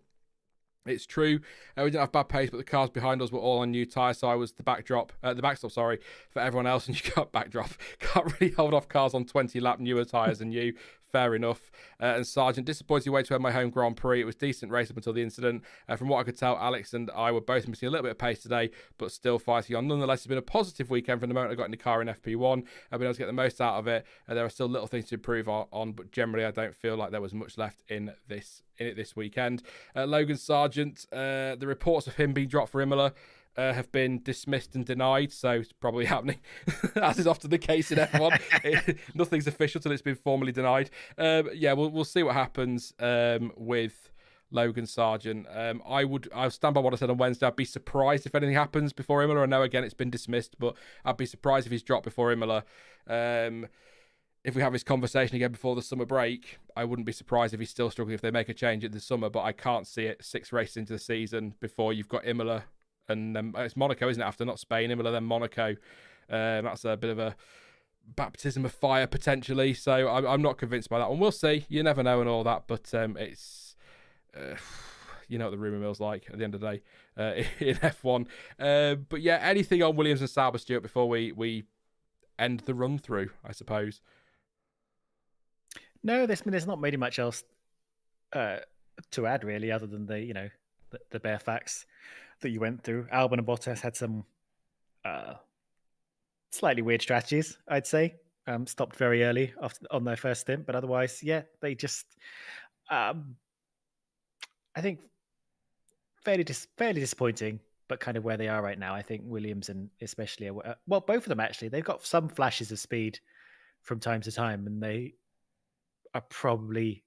It's true. We didn't have bad pace, but the cars behind us were all on new tyres, so I was the backstop, for everyone else, and you can't backdrop. Can't really hold off cars on 20-lap newer tyres than you. Fair enough. And Sargeant, disappointing way to end my home Grand Prix. It was a decent race up until the incident. From what I could tell, Alex and I were both missing a little bit of pace today, but still fighting on. Nonetheless, it's been a positive weekend from the moment I got in the car in FP1. I've been able to get the most out of it. There are still little things to improve on, but generally I don't feel like there was much left in it this weekend. Logan Sargeant, the reports of him being dropped for Imola have been dismissed and denied, so it's probably happening, as is often the case in F1. Nothing's official till it's been formally denied. Yeah, we'll see what happens with Logan Sargeant. I'll stand by what I said on Wednesday. I'd be surprised if anything happens before Imola. I know again it's been dismissed, but I'd be surprised if he's dropped before Imola. If we have this conversation again before the summer break, I wouldn't be surprised if he's still struggling if they make a change in the summer, but I can't see it 6 races into the season before you've got Imola. And then it's Monaco, isn't it? After not Spain, Imola, then Monaco. That's a bit of a baptism of fire potentially. So I'm not convinced by that one. We'll see. You never know and all that. But it's you know what the rumour mill's like at the end of the day in F1. But yeah, anything on Williams and Sauber, Stuart, before we end the run through, I suppose. No, there's not really much else to add really, other than the bare facts that you went through. Albon and Bottas had some slightly weird strategies, I'd say. Stopped very early on their first stint, but otherwise, yeah, they just, I think, fairly disappointing, but kind of where they are right now. I think Williams and especially, both of them actually, they've got some flashes of speed from time to time, and they are probably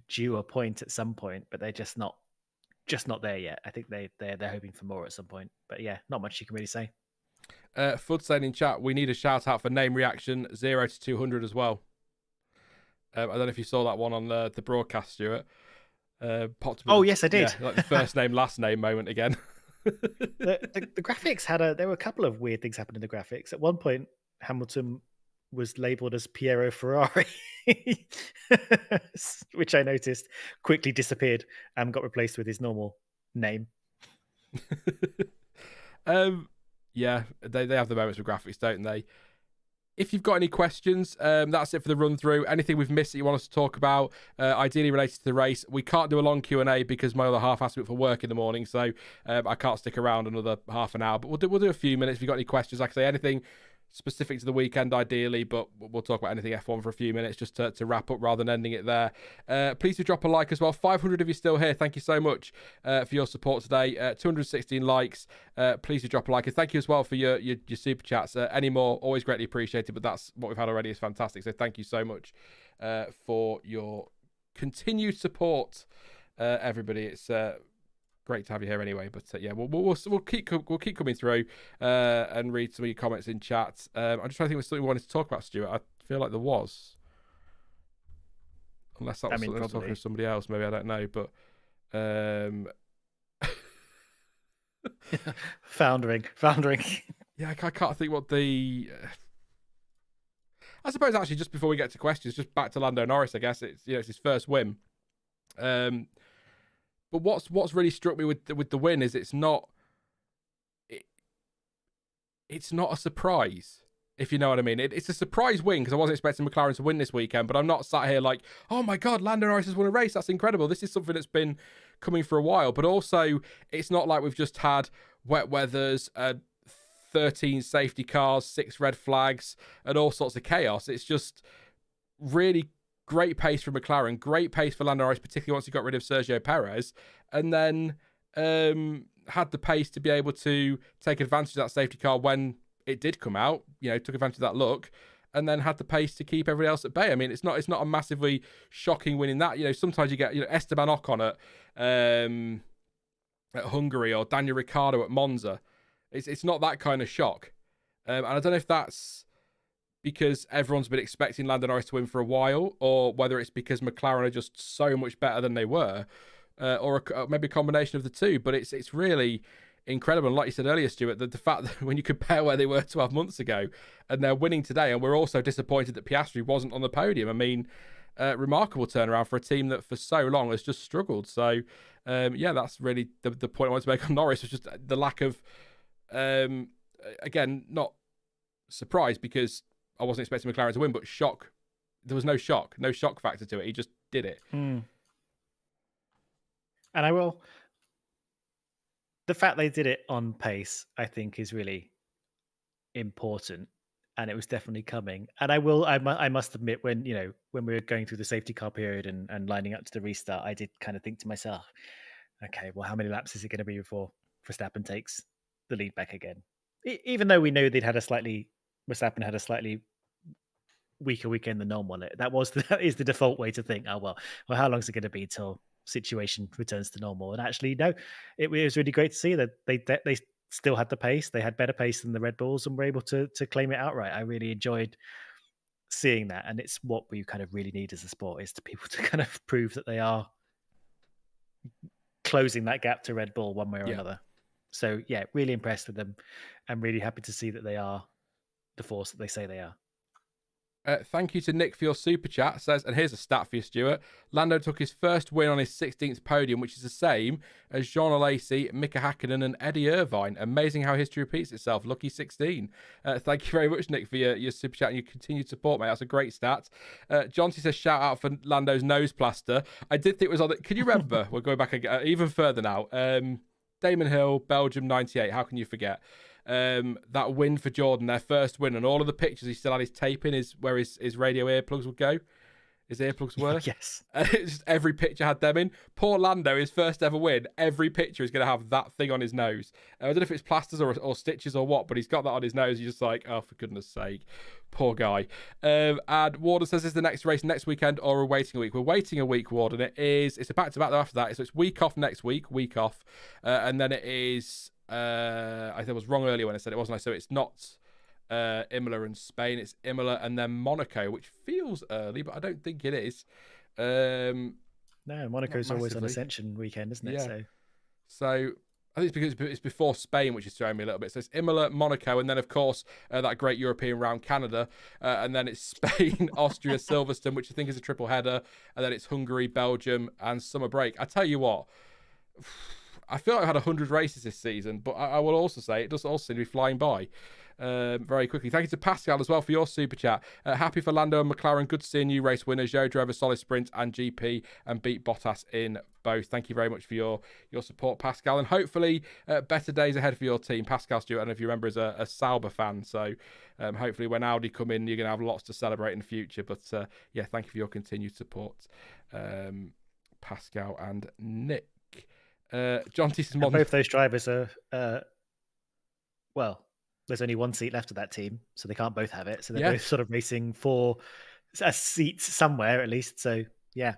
due a point at some point, but they're just not there yet. I think they're hoping for more at some point. But yeah, not much you can really say. Fud saying in chat, we need a shout out for name reaction 0 to 200 as well. I don't know if you saw that one on the broadcast, Stuart. Oh yes, I did. Yeah, like the first name, last name moment again. the graphics there were a couple of weird things happening in the graphics. At one point, Hamilton was labelled as Piero Ferrari, which I noticed quickly disappeared and got replaced with his normal name. Yeah, they have the moments with graphics, don't they? If you've got any questions, that's it for the run through. Anything we've missed that you want us to talk about, ideally related to the race, we can't do a long Q&A because my other half has to be up for work in the morning, so I can't stick around another half an hour. But we'll do a few minutes. If you've got any questions, like I say, anything specific to the weekend, ideally, but we'll talk about anything F1 for a few minutes just to wrap up rather than ending it there. Please do drop a like as well. 500 of you still here. Thank you so much for your support today. 216 likes. Please do drop a like. And thank you as well for your super chats. Any more, always greatly appreciated, but that's what we've had already is fantastic. So thank you so much for your continued support, everybody. It's great to have you here anyway, but yeah, we'll keep coming through and read some of your comments in chat. I'm just trying to think of something we wanted to talk about, Stuart. I feel like there was, unless that was something I was talking to somebody else. Maybe I don't know, but foundering. Yeah, I can't think what the. I suppose actually, just before we get to questions, just back to Lando Norris. I guess it's it's his first win. But what's really struck me with the win is it's not a surprise, if you know what I mean. It's a surprise win because I wasn't expecting McLaren to win this weekend, but I'm not sat here like, oh my God, Lando Norris has won a race. That's incredible. This is something that's been coming for a while. But also, it's not like we've just had wet weathers, 13 safety cars, 6 red flags, and all sorts of chaos. It's just really great pace for McLaren, great pace for Lando Norris, particularly once he got rid of Sergio Perez, and then had the pace to be able to take advantage of that safety car when it did come out, took advantage of that look, and then had the pace to keep everybody else at bay. I mean, it's not a massively shocking win in that. Sometimes you get Esteban Ocon at Hungary or Daniel Ricciardo at Monza. It's not that kind of shock. And I don't know if that's because everyone's been expecting Lando Norris to win for a while, or whether it's because McLaren are just so much better than they were, or maybe a combination of the two. But it's really incredible. And like you said earlier, Stuart, the fact that when you compare where they were 12 months ago and they're winning today, and we're also disappointed that Piastri wasn't on the podium. I mean, remarkable turnaround for a team that for so long has just struggled. So, yeah, that's really the point I wanted to make on Norris, was just the lack of, again, not surprise because I wasn't expecting McLaren to win, but shock. There was no shock factor to it. He just did it. And the fact they did it on pace, I think, is really important, and it was definitely coming. And I must admit, when we were going through the safety car period and lining up to the restart, I did kind of think to myself, okay, well, how many laps is it going to be before Verstappen takes the lead back again? Even though we know Verstappen had a slightly weaker weekend than normal. That is the default way to think. Oh well, how long is it going to be till situation returns to normal? And actually, no, it was really great to see that they still had the pace. They had better pace than the Red Bulls and were able to claim it outright. I really enjoyed seeing that, and it's what we kind of really need as a sport, is to people to kind of prove that they are closing that gap to Red Bull one way or another. So yeah, really impressed with them. I'm really happy to see that they are the force that they say they are. Thank you to Nick for your super chat. Says, and here's a stat for you, Stuart. Lando took his first win on his 16th podium, which is the same as Jean Alesi, Mika Hakkinen, and Eddie Irvine. Amazing how history repeats itself. Lucky 16. Thank you very much, Nick, for your super chat and your continued support, mate. That's a great stat. Johnsy says, shout out for Lando's nose plaster. I did think it was on the. Can you remember? We'll go back even further now. Damon Hill, Belgium 98. How can you forget? That win for Jordan, their first win, and all of the pictures he still had his tape in, where his radio earplugs would go. His earplugs were. Yes. And it's just every picture had them in. Poor Lando, his first ever win, every picture is going to have that thing on his nose. I don't know if it's plasters or stitches or what, but he's got that on his nose. You're just like, oh, for goodness sake. Poor guy. And Warden says, is the next race next weekend or we're waiting a week? We're waiting a week, Warden. It's a back-to-back though after that. So it's week off next week, and then it is, I think I was wrong earlier when I said it, wasn't I? So it's not Imola and Spain, it's Imola and then Monaco, which feels early, but I don't think it is. No, Monaco's always on Ascension weekend, isn't it? Yeah. So I think it's because it's before Spain, which is throwing me a little bit. So it's Imola, Monaco, and then of course that great European round, Canada, and then it's Spain, Austria, Silverstone, which I think is a triple header, and then it's Hungary, Belgium, and summer break. I tell you what, I feel like I've had 100 races this season, but I will also say it does also seem to be flying by very quickly. Thank you to Pascal as well for your super chat. Happy for Lando and McLaren. Good to see a new race winner. Joe drove a solid sprint and GP and beat Bottas in both. Thank you very much for your support, Pascal, and hopefully better days ahead for your team. Pascal Stuart, I don't know if you remember, is a Sauber fan, so hopefully when Audi come in, you're going to have lots to celebrate in the future. But yeah, thank you for your continued support, Pascal and Nick. John T. says both those drivers are well, there's only one seat left of that team, so they can't both have it. So they're both sort of racing for a seat somewhere at least. So yeah,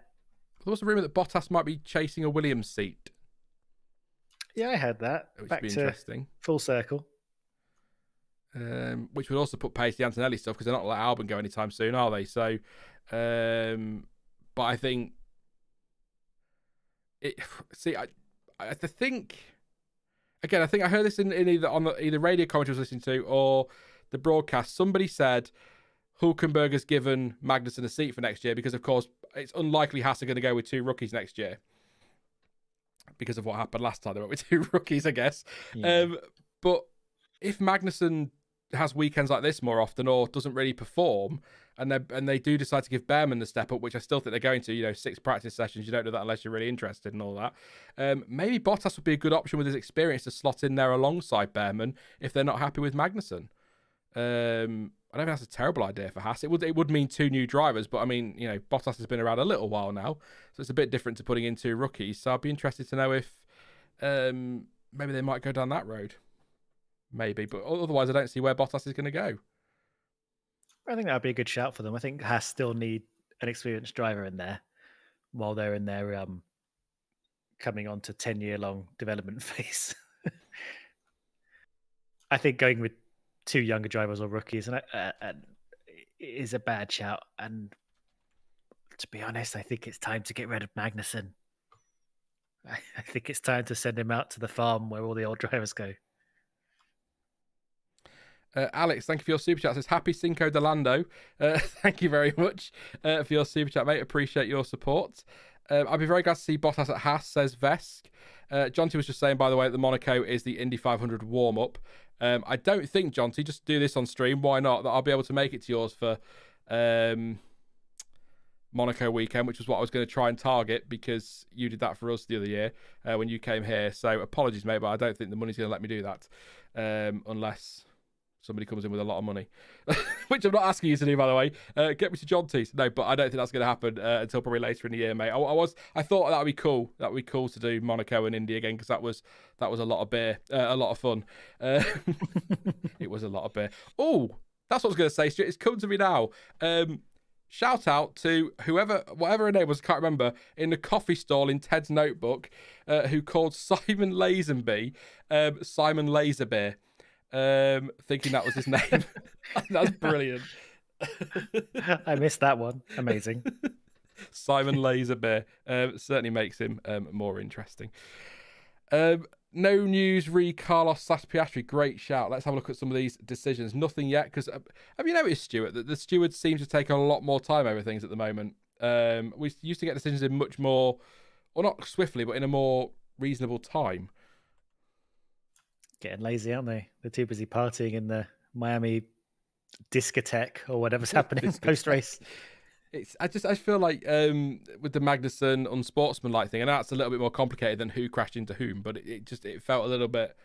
there was a rumor that Bottas might be chasing a Williams seat. Yeah, I heard that. Which Back would be to interesting. Full circle. Which would also put pace to the Antonelli stuff because they're not letting Albon go anytime soon, are they? So, but I think it. See, I think. Again, I think I heard this in either on either radio commentary I was listening to or the broadcast. Somebody said Hülkenberg's given Magnussen a seat for next year because, of course, it's unlikely Haas are going to go with two rookies next year because of what happened last time. They went with two rookies, I guess. Yeah. But if Magnussen has weekends like this more often or doesn't really perform, and they do decide to give Behrman the step up, which I still think they're going to, 6 practice sessions, you don't do that unless you're really interested and all that. Maybe Bottas would be a good option with his experience to slot in there alongside Behrman if they're not happy with Magnussen. I don't think that's a terrible idea for Haas. It would mean 2 new drivers, but I mean, Bottas has been around a little while now, so it's a bit different to putting in 2 rookies. So I'd be interested to know if maybe they might go down that road. Maybe, but otherwise I don't see where Bottas is going to go. I think that would be a good shout for them. I think Haas still need an experienced driver in there while they're in their coming on to 10-year-long development phase. I think going with 2 younger drivers or rookies is a bad shout. And to be honest, I think it's time to get rid of Magnussen. I think it's time to send him out to the farm where all the old drivers go. Alex, thank you for your super chat. It says happy Cinco de Lando. Thank you very much for your super chat, mate. Appreciate your support. I'd be very glad to see Bottas at Haas, says Vesk. Jonty was just saying, by the way, that Monaco is the Indy 500 warm-up. I don't think, Jonty, just do this on stream. Why not? That I'll be able to make it to yours for Monaco weekend, which was what I was going to try and target because you did that for us the other year when you came here. So apologies, mate, but I don't think the money's going to let me do that unless somebody comes in with a lot of money, which I'm not asking you to do, by the way. Get me to John T. No, but I don't think that's going to happen until probably later in the year, mate. I thought that would be cool. That would be cool to do Monaco and Indy again because that was a lot of beer, a lot of fun. It was a lot of beer. Oh, that's what I was going to say, Stuart. It's come to me now. Shout out to whatever her name was, I can't remember, in the coffee stall in Ted's notebook, who called Simon Lazenby Simon Laserbeer. Thinking that was his name. That's brilliant. I missed that one. Amazing. Simon Laserbeer certainly makes him more interesting. No news re Carlos / Piastri. Great shout. Let's have a look at some of these decisions. Nothing yet because have you noticed, Stuart, that the stewards seem to take a lot more time over things at the moment? We used to get decisions in much more, or not swiftly, but in a more reasonable time. Getting lazy, aren't they? They're too busy partying in the Miami discotheque or whatever's happening post-race. I feel like with the Magnussen unsportsmanlike thing, and that's a little bit more complicated than who crashed into whom, but it felt a little bit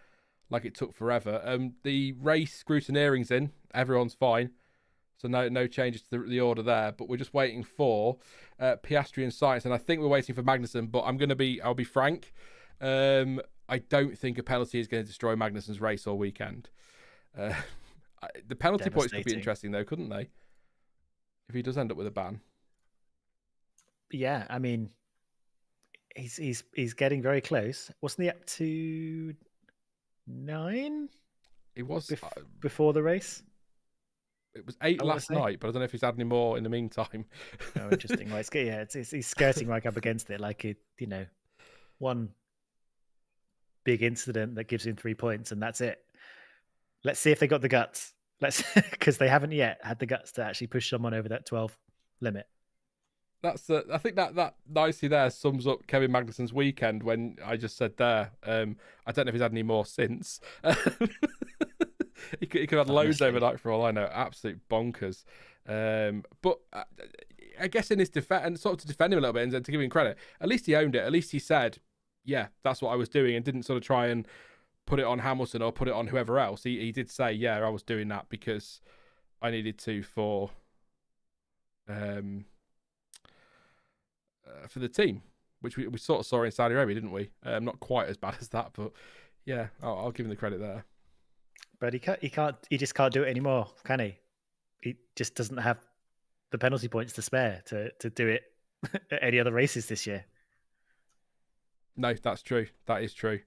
like it took forever. The race scrutineering's in, everyone's fine. So no changes to the order there, but we're just waiting for Piastri and Sainz, and I think we're waiting for Magnussen. But I'll be frank, I don't think a penalty is going to destroy Magnussen's race all weekend. The penalty points could be interesting though, couldn't they? If he does end up with a ban. Yeah, I mean, he's getting very close. Wasn't he up to 9? It was before the race. It was 8 last night, but I don't know if he's had any more in the meantime. Oh, interesting. Well, he's skirting right up against it, like one big incident that gives him 3 points, and that's it. Let's see if they got the guts. Because they haven't yet had the guts to actually push someone over that 12 limit. That's I think that nicely there sums up Kevin Magnussen's weekend when I just said there. I don't know if he's had any more since. He could have had loads overnight for all I know. Absolute bonkers. But I guess in his defense, and sort of to defend him a little bit and to give him credit, at least he owned it. At least he said, yeah, that's what I was doing, and didn't sort of try and put it on Hamilton or put it on whoever else. He did say, yeah, I was doing that because I needed to for the team, which we sort of saw in Saudi Arabia, didn't we? Not quite as bad as that, but yeah, I'll give him the credit there. But he just can't do it anymore, can he? He just doesn't have the penalty points to spare to do it at any other races this year. No, that's true. That is true.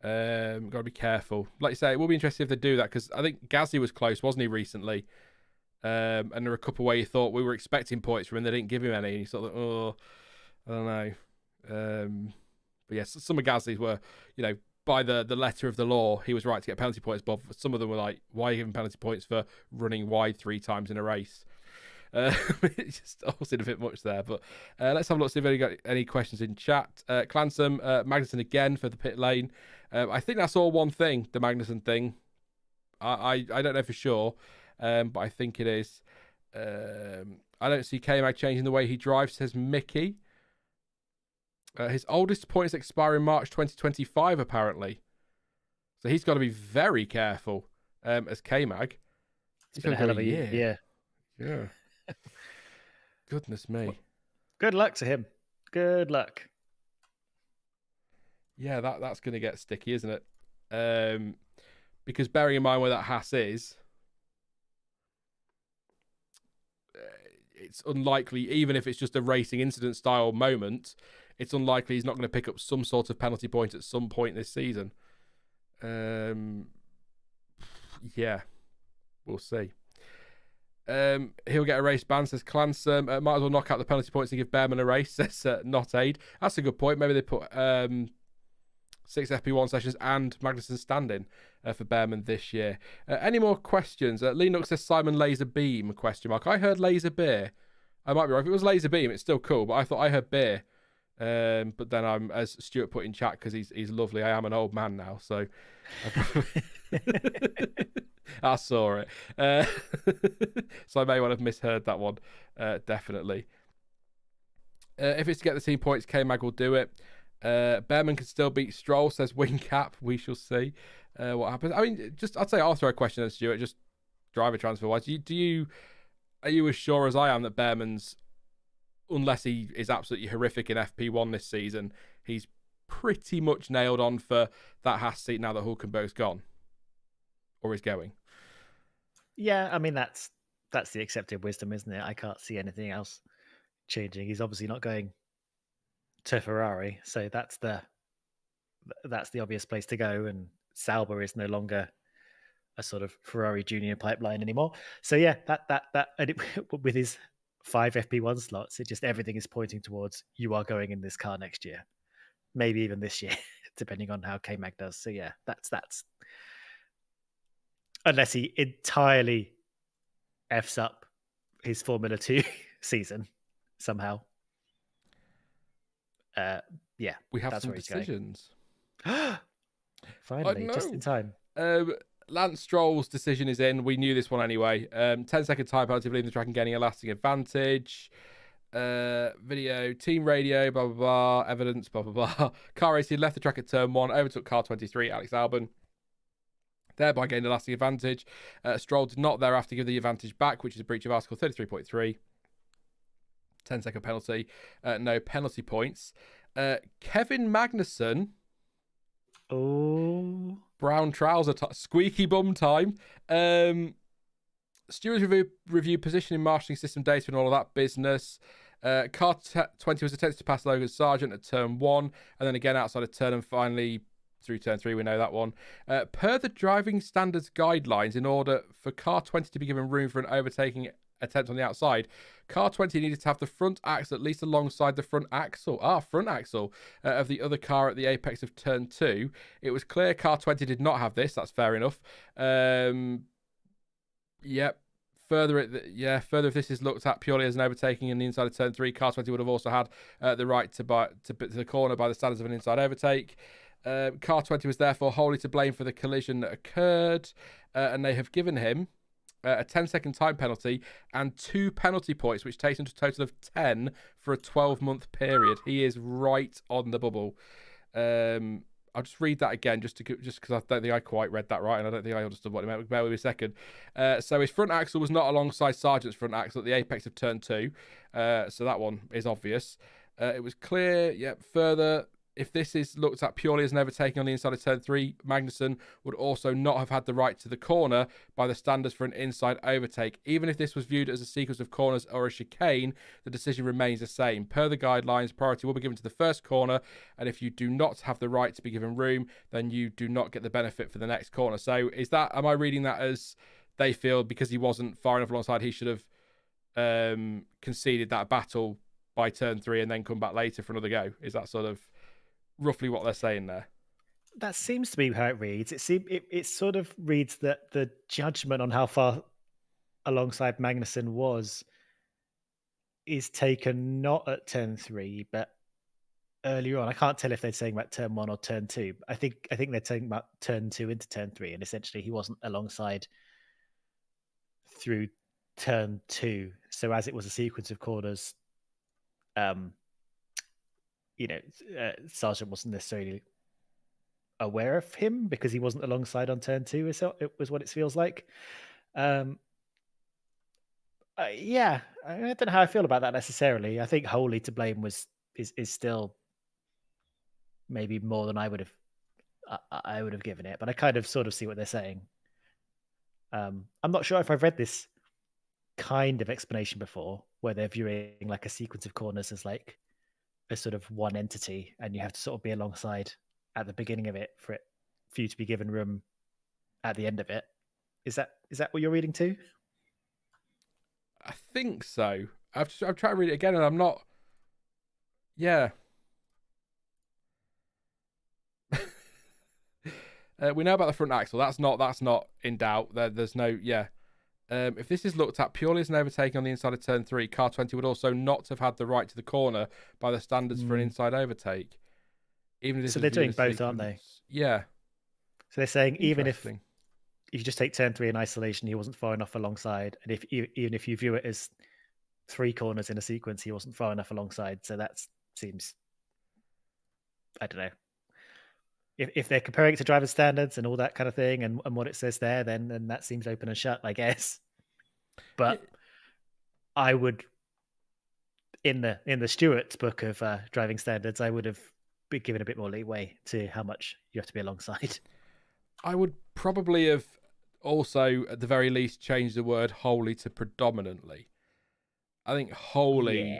Got to be careful. Like you say, it will be interesting if they do that, because I think Gasly was close, wasn't he, recently? And there were a couple where you thought we were expecting points from him, they didn't give him any, and you sort of thought, oh, I don't know. But yes, some of Gasly's were, by the letter of the law, he was right to get penalty points, but some of them were like, why are you giving penalty points for running wide 3 times in a race? It just all seemed a bit much there, but let's have a look, see if any got any questions in chat. Clansom, Magnussen again for the pit lane. I think that's all one thing, the Magnussen thing. I don't know for sure, but I think it is. I don't see K-Mag changing the way he drives, says Mickey. His oldest points expire in March 2025, apparently. So he's got to be very careful as K-Mag. It's been a hell of a year. Yeah. Goodness me. Good luck to him. Good luck. Yeah, that's going to get sticky, isn't it? Because bearing in mind where that Haas is, it's unlikely, even if it's just a racing incident style moment, it's unlikely he's not going to pick up some sort of penalty point at some point this season. Yeah, we'll see. He'll get a race ban, says Clansom. Might as well knock out the penalty points and give Behrman a race, says Not Aid. That's a good point. Maybe they put 6 FP1 sessions and Magnussen stand-in for Behrman this year. Any more questions? Leanook says Simon Laser Beam, ? I heard Laser Beer. I might be wrong. If it was Laser Beam, it's still cool, but I thought I heard beer. But then I'm, as Stuart put in chat, because he's lovely, I am an old man now, so I saw it. So I may well have misheard that one, definitely. If it's to get the team points, K-Mag will do it. Behrman can still beat Stroll, says Wingcap. We shall see what happens. I mean, I'd say I'll throw a question at Stuart, just driver transfer wise. Are you as sure as I am that Behrman's, unless he is absolutely horrific in FP1 this season, he's pretty much nailed on for that Haas seat now that Hülkenberg's gone or is going? Yeah, I mean that's the accepted wisdom, isn't it? I can't see anything else changing. He's obviously not going to Ferrari, so that's the obvious place to go. And Sauber is no longer a sort of Ferrari junior pipeline anymore. So yeah, that with his 5 FP1 slots, it just everything is pointing towards you are going in this car next year, maybe even this year, depending on how K-Mag does. So yeah, that's unless he entirely F's up his Formula 2 season somehow. Yeah, we have some decisions. Finally, just in time. Lance Stroll's decision is in. We knew this one anyway. 10-second time penalty for leaving the track and gaining a lasting advantage. Video, team radio, blah, blah, blah. Evidence, blah, blah, blah. Car racing, left the track at turn 1, overtook car 23, Alex Albon. thereby gaining a lasting advantage. Stroll did not thereafter give the advantage back, which is a breach of Article 33.3. 10-second penalty. No penalty points. Kevin Magnussen. Oh. Brown trouser. Squeaky bum time. Stewards review positioning, marshalling system data and all of that business. Car 20 was attempted to pass Logan Sargeant at turn 1, and then again outside of turn, and finally through turn 3, we know that one. Per the driving standards guidelines, in order for car 20 to be given room for an overtaking attempt on the outside, car 20 needed to have the front axle at least alongside the front axle of the other car at the apex of turn 2. It was clear car 20 did not have this. That's fair enough. Yep. Further, if this is looked at purely as an overtaking in the inside of turn 3, car 20 would have also had the right to the corner by the standards of an inside overtake. Car 20 was therefore wholly to blame for the collision that occurred, and they have given him a 10-second time penalty and 2 penalty points, which takes him to a total of 10 for a 12-month period. He is right on the bubble. I'll just read that again, just because I don't think I quite read that right, and I don't think I understood what it meant. Bear with me a second. So his front axle was not alongside Sargeant's front axle at the apex of turn 2. So that one is obvious. It was clear. Yep. Further, if this is looked at purely as an overtaking on the inside of turn 3, Magnussen would also not have had the right to the corner by the standards for an inside overtake. Even if this was viewed as a sequence of corners or a chicane, the decision remains the same. Per the guidelines, priority will be given to the first corner, and if you do not have the right to be given room, then you do not get the benefit for the next corner. So am I reading that as they feel because he wasn't far enough alongside, he should have conceded that battle by turn 3 and then come back later for another go? Is that sort of roughly what they're saying there? That seems to be how it reads. It sort of reads that the judgment on how far alongside Magnussen is taken not at turn 3, but earlier on. I can't tell if they're saying about turn 1 or turn 2. I think they're talking about turn 2 into turn 3, and essentially he wasn't alongside through turn 2. So as it was a sequence of corners, Sargeant wasn't necessarily aware of him because he wasn't alongside on turn 2. So it was what it feels like. I don't know how I feel about that necessarily. I think wholly to blame is still maybe more than I would have given it, but I kind of sort of see what they're saying. I'm not sure if I've read this kind of explanation before, where they're viewing like a sequence of corners as like a sort of one entity, and you have to sort of be alongside at the beginning of it for you to be given room at the end of it. Is that what you're reading too? I think so. I've tried to read it again, and I'm not. Yeah. We know about the front axle. That's not in doubt. There's no. Yeah. If this is looked at purely as an overtaking on the inside of turn 3, car 20 would also not have had the right to the corner by the standards for an inside overtake. Even if so they're doing both, aren't they? Yeah. So they're saying even if you just take turn 3 in isolation, he wasn't far enough alongside, and even if you view it as 3 corners in a sequence, he wasn't far enough alongside. So that seems, I don't know. If they're comparing it to driver standards and all that kind of thing, and what it says there, then that seems open and shut, I guess. But I would, in the Stewart's book of driving standards, I would have been given a bit more leeway to how much you have to be alongside. I would probably have also, at the very least, changed the word wholly to predominantly. I think wholly,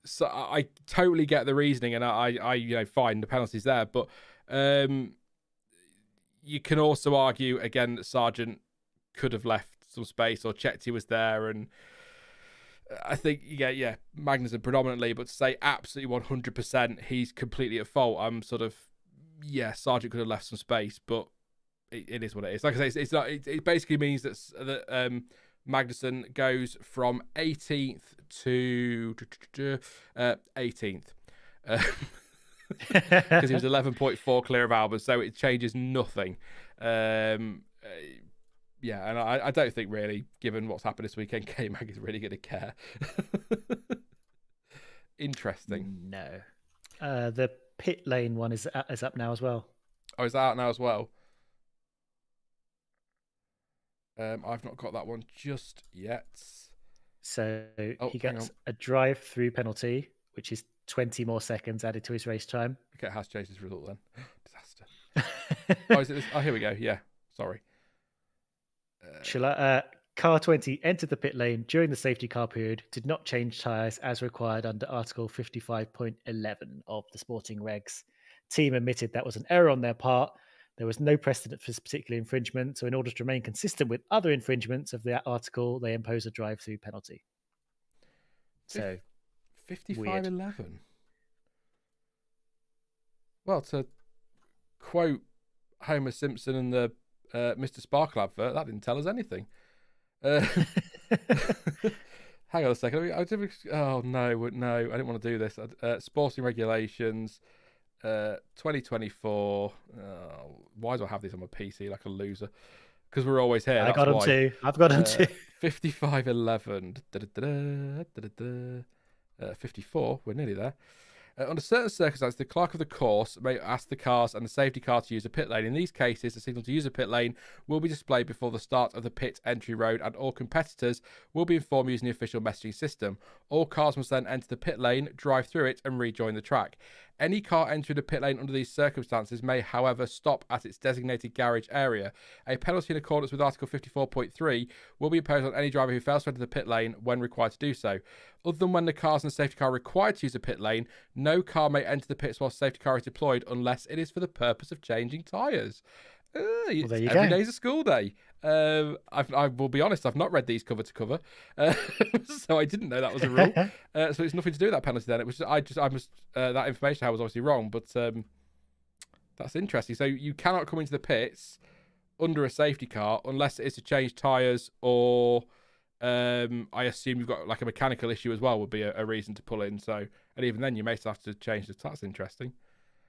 so I totally get the reasoning, and I fine, the penalty's there, but you can also argue again that Sargeant could have left some space or checked he was there, and I think Magnussen predominantly, but to say absolutely 100% he's completely at fault, I'm sort of Sargeant could have left some space, but it is what it is. Like I say, it's not. It basically means that Magnussen goes from 18th to 18th because he was 11.4 clear of Albon, so it changes nothing. And I don't think really, given what's happened this weekend, K-Mag is really going to care. Interesting. No. The pit lane one is up now as well. Oh, is that out now as well? I've not got that one just yet. So he hang gets on. a drive-through penalty, which is 20 more seconds added to his race time. Okay, Haas changed his result then. Disaster. Oh, is it this? Oh, here we go. Yeah, sorry. Car 20 entered the pit lane during the safety car period, did not change tyres as required under Article 55.11 of the sporting regs. Team admitted that was an error on their part. There was no precedent for this particular infringement, so in order to remain consistent with other infringements of that article, they impose a drive-through penalty. So, 55.11. Well, to quote Homer Simpson and the Mr. Sparkle advert, that didn't tell us anything. Hang on a second. Oh no, I didn't want to do this. Sporting regulations, 2024. Why do I have this on my PC like a loser? Because we're always here. I got them too. I've got them too. 55.11. 54. We're nearly there. Under certain circumstances, the clerk of the course may ask the cars and the safety car to use a pit lane. In these cases, the signal to use a pit lane will be displayed before the start of the pit entry road, and all competitors will be informed using the official messaging system. All cars must then enter the pit lane, drive through it, and rejoin the track. Any car entering the pit lane under these circumstances may, however, stop at its designated garage area. A penalty in accordance with Article 54.3 will be imposed on any driver who fails to enter the pit lane when required to do so. Other than when the cars and the safety car are required to use a pit lane, no car may enter the pits while safety car is deployed unless it is for the purpose of changing tyres. There you Every go. day's a school day. I will be honest, I've not read these cover to cover, so I didn't know that was a rule. So it's nothing to do with that penalty then. It was that information I was obviously wrong, but that's interesting. So you cannot come into the pits under a safety car unless it is to change tyres or I assume you've got like a mechanical issue as well would be a reason to pull in. So, and even then you may still have to change the. That's interesting.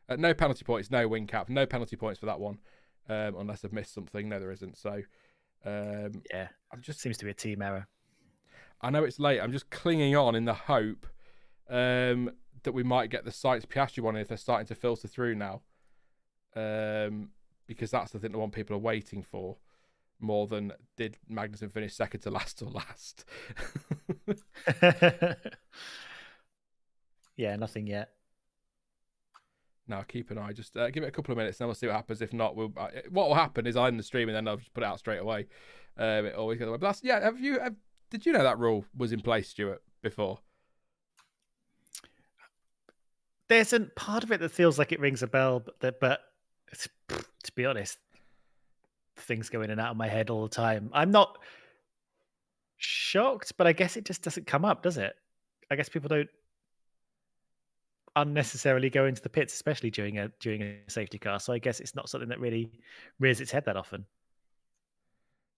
No penalty points, no wing cap, no penalty points for that one. Unless I've missed something. No, there isn't. So, yeah, seems to be a team error. I know it's late. I'm just clinging on in the hope that we might get the Sainz Piastri one if they're starting to filter through now. Because that's the thing the one people are waiting for more than did Magnussen finish second to last or last. Yeah, nothing yet. No, keep an eye. Just give it a couple of minutes, and then we'll see what happens. If not, what will happen is I'll end the stream, and then I'll just put it out straight away. It always goes away. But that's, yeah. Did you know that rule was in place, Stuart, before? There's a part of it that feels like it rings a bell, but to be honest, things go in and out of my head all the time. I'm not shocked, but I guess it just doesn't come up, does it? I guess people don't unnecessarily go into the pits, especially during a safety car. So I guess it's not something that really rears its head that often.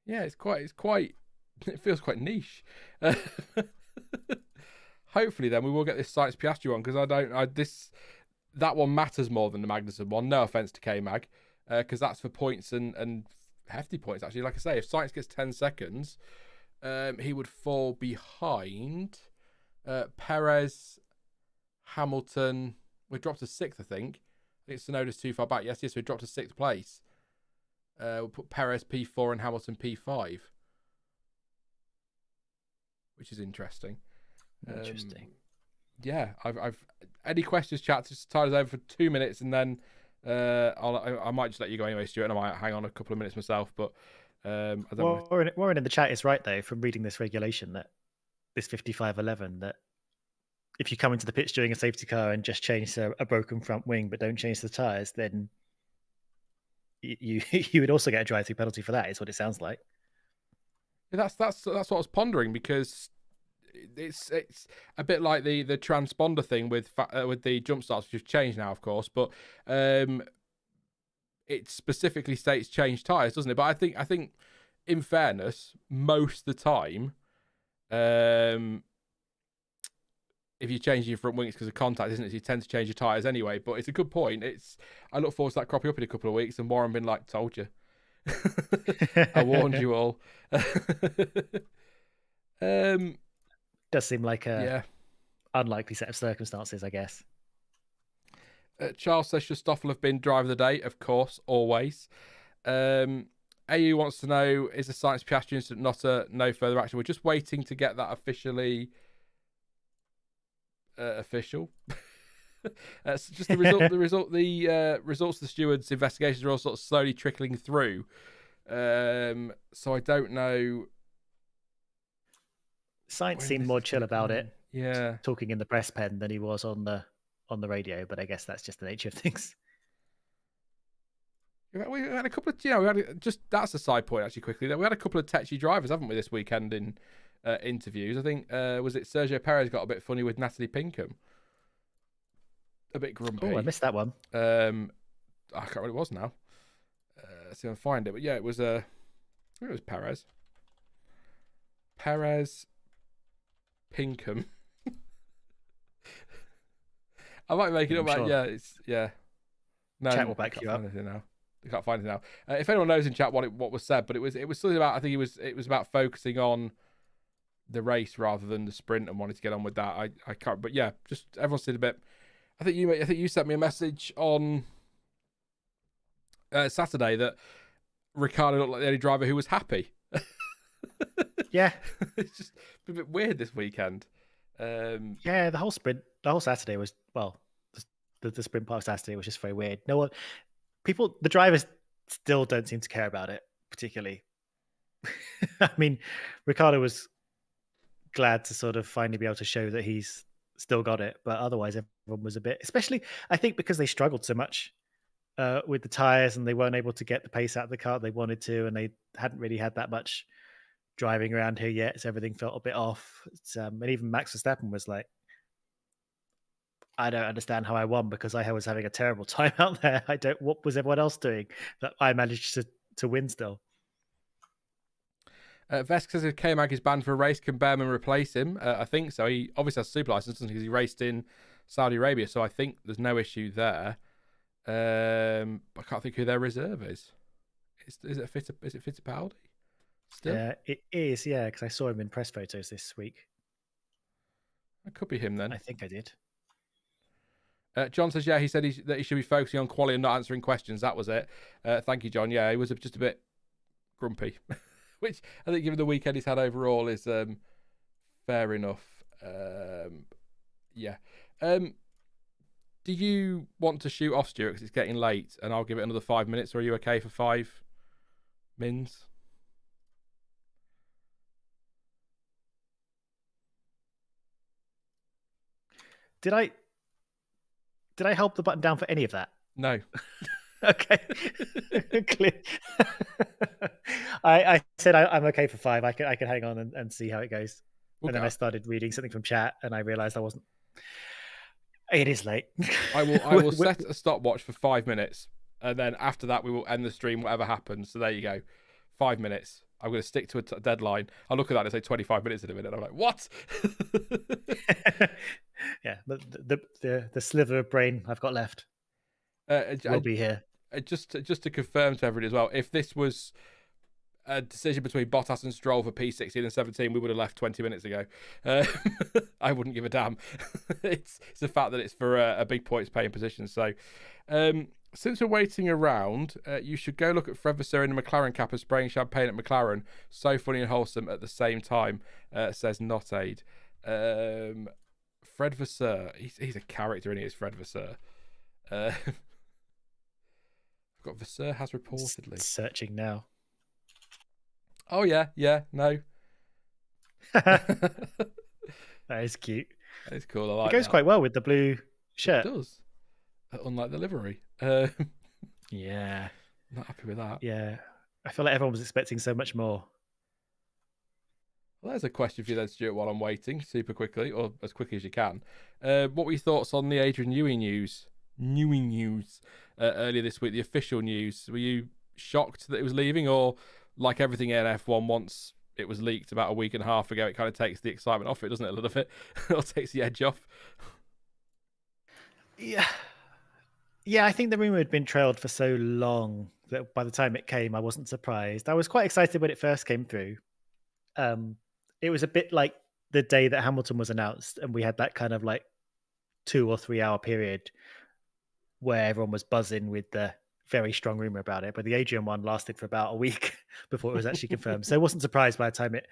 Yeah, it feels quite niche. Hopefully, then we will get this Sainz Piastri one because that one matters more than the Magnussen one. No offense to K-Mag, because that's for points and hefty points actually. Like I say, if Sainz gets 10 seconds, he would fall behind Perez. Hamilton, we dropped to 6th, I think. Tsunoda's too far back. Yes, we dropped to 6th place. We'll put Perez P4 and Hamilton P5, which is interesting. Yeah, I've any questions, chat? Just tide us over for 2 minutes, and then I might just let you go anyway, Stuart, and I might hang on a couple of minutes myself. But I don't know. Warren in the chat is right though from reading this regulation that this 55.11 that. If you come into the pits during a safety car and just change a broken front wing but don't change the tyres, then you would also get a drive-through penalty for that, is what it sounds like. Yeah, that's what I was pondering, because it's a bit like the transponder thing with the jump starts, which has changed now, of course, but it specifically states change tyres, doesn't it? But I think in fairness, most of the time, if you're changing your front wings because of contact, isn't it? You tend to change your tyres anyway. But it's a good point. I look forward to that cropping up in a couple of weeks, and Warren been like, "Told you, I warned you all." Does seem like a unlikely set of circumstances, I guess. Charles says should Stoffel have been driver of the day? Of course, always. AU wants to know, is the Sainz Piastri incident not a no further action? We're just waiting to get that officially official. It's just the results of the stewards' investigations are all sort of slowly trickling through. So I don't know. Sainz seemed more chill about it. Yeah, talking in the press pen than he was on the radio, but I guess that's just the nature of things. We had a couple of, that's a side point actually quickly. We had a couple of tetchy drivers, haven't we, this weekend in interviews? I think, was it Sergio Perez got a bit funny with Natalie Pinkham? A bit grumpy. Oh, I missed that one. I can't remember what it was now. Let's see if I can find it. But yeah, it was Perez. Perez Pinkham. I might make it up. Sure. No, chat will back you up. I can't find it now. If anyone knows in chat what was said, but it was something about, I think it was about focusing on the race rather than the sprint and wanting to get on with that. I can't, but yeah, just everyone's seen a bit. I think you sent me a message on Saturday that Ricciardo looked like the only driver who was happy. Yeah, it's just a bit weird this weekend. Yeah, the whole Saturday was, well, the sprint park Saturday was just very weird. The drivers still don't seem to care about it particularly. I mean, Ricciardo was glad to sort of finally be able to show that he's still got it, but otherwise everyone was a bit, especially I think because they struggled so much with the tires and they weren't able to get the pace out of the car they wanted to, and they hadn't really had that much driving around here yet, so everything felt a bit off. And even Max Verstappen was like, I don't understand how I won because I was having a terrible time out there. What was everyone else doing that I managed to win still? Vesk says if K-Mag is banned for a race, can Behrman replace him? I think so. He obviously has a super license because he raced in Saudi Arabia, so I think there's no issue there. I can't think who their reserve is. Is it Fittipaldi? Still? Yeah, it is. Yeah, because I saw him in press photos this week. It could be him then. I think I did. John says, yeah, he said that he should be focusing on quality and not answering questions. That was it. Thank you, John. Yeah, he was just a bit grumpy, which I think given the weekend he's had overall is fair enough. Yeah. Do you want to shoot off, Stuart, because it's getting late, and I'll give it another 5 minutes, or are you okay for 5 mins? Did I help the button down for any of that? No. Okay. Clear. I said I'm okay for 5. I can hang on and see how it goes. Okay. And then I started reading something from chat, and I realised I wasn't. It is late. I will set a stopwatch for 5 minutes, and then after that we will end the stream, whatever happens. So there you go, 5 minutes. I'm going to stick to a deadline. I look at that and say 25 minutes in a minute. I'm like, what? Yeah, the sliver of brain I've got left will be here. Just to confirm to everybody as well, if this was a decision between Bottas and Stroll for P16 and 17, we would have left 20 minutes ago. I wouldn't give a damn. It's the fact that it's for a big points paying position. So since we're waiting around, you should go look at Fred Vasseur in the McLaren cap and spraying champagne at McLaren. So funny and wholesome at the same time, says Not Aid. Fred Vasseur, he's a character, and he is Fred Vasseur. I've got Vasseur has reportedly. Searching now. Oh, yeah, no. That is cute. That is cool. I like it. Goes quite well with the blue shirt. It does. Unlike the livery. Yeah. Not happy with that. Yeah. I feel like everyone was expecting so much more. Well, there's a question for you then, Stuart, while I'm waiting, super quickly, or as quickly as you can. What were your thoughts on the Adrian Newey news? Earlier this week, the official news. Were you shocked that it was leaving, or like everything in F1, once it was leaked about a week and a half ago, it kind of takes the excitement off it, doesn't it, a little bit? Or takes the edge off? Yeah, I think the rumor had been trailed for so long that by the time it came, I wasn't surprised. I was quite excited when it first came through. It was a bit like the day that Hamilton was announced, and we had that kind of like 2 or 3 hour period where everyone was buzzing with the very strong rumor about it, but the Adrian one lasted for about a week before it was actually confirmed. So I wasn't surprised by the time it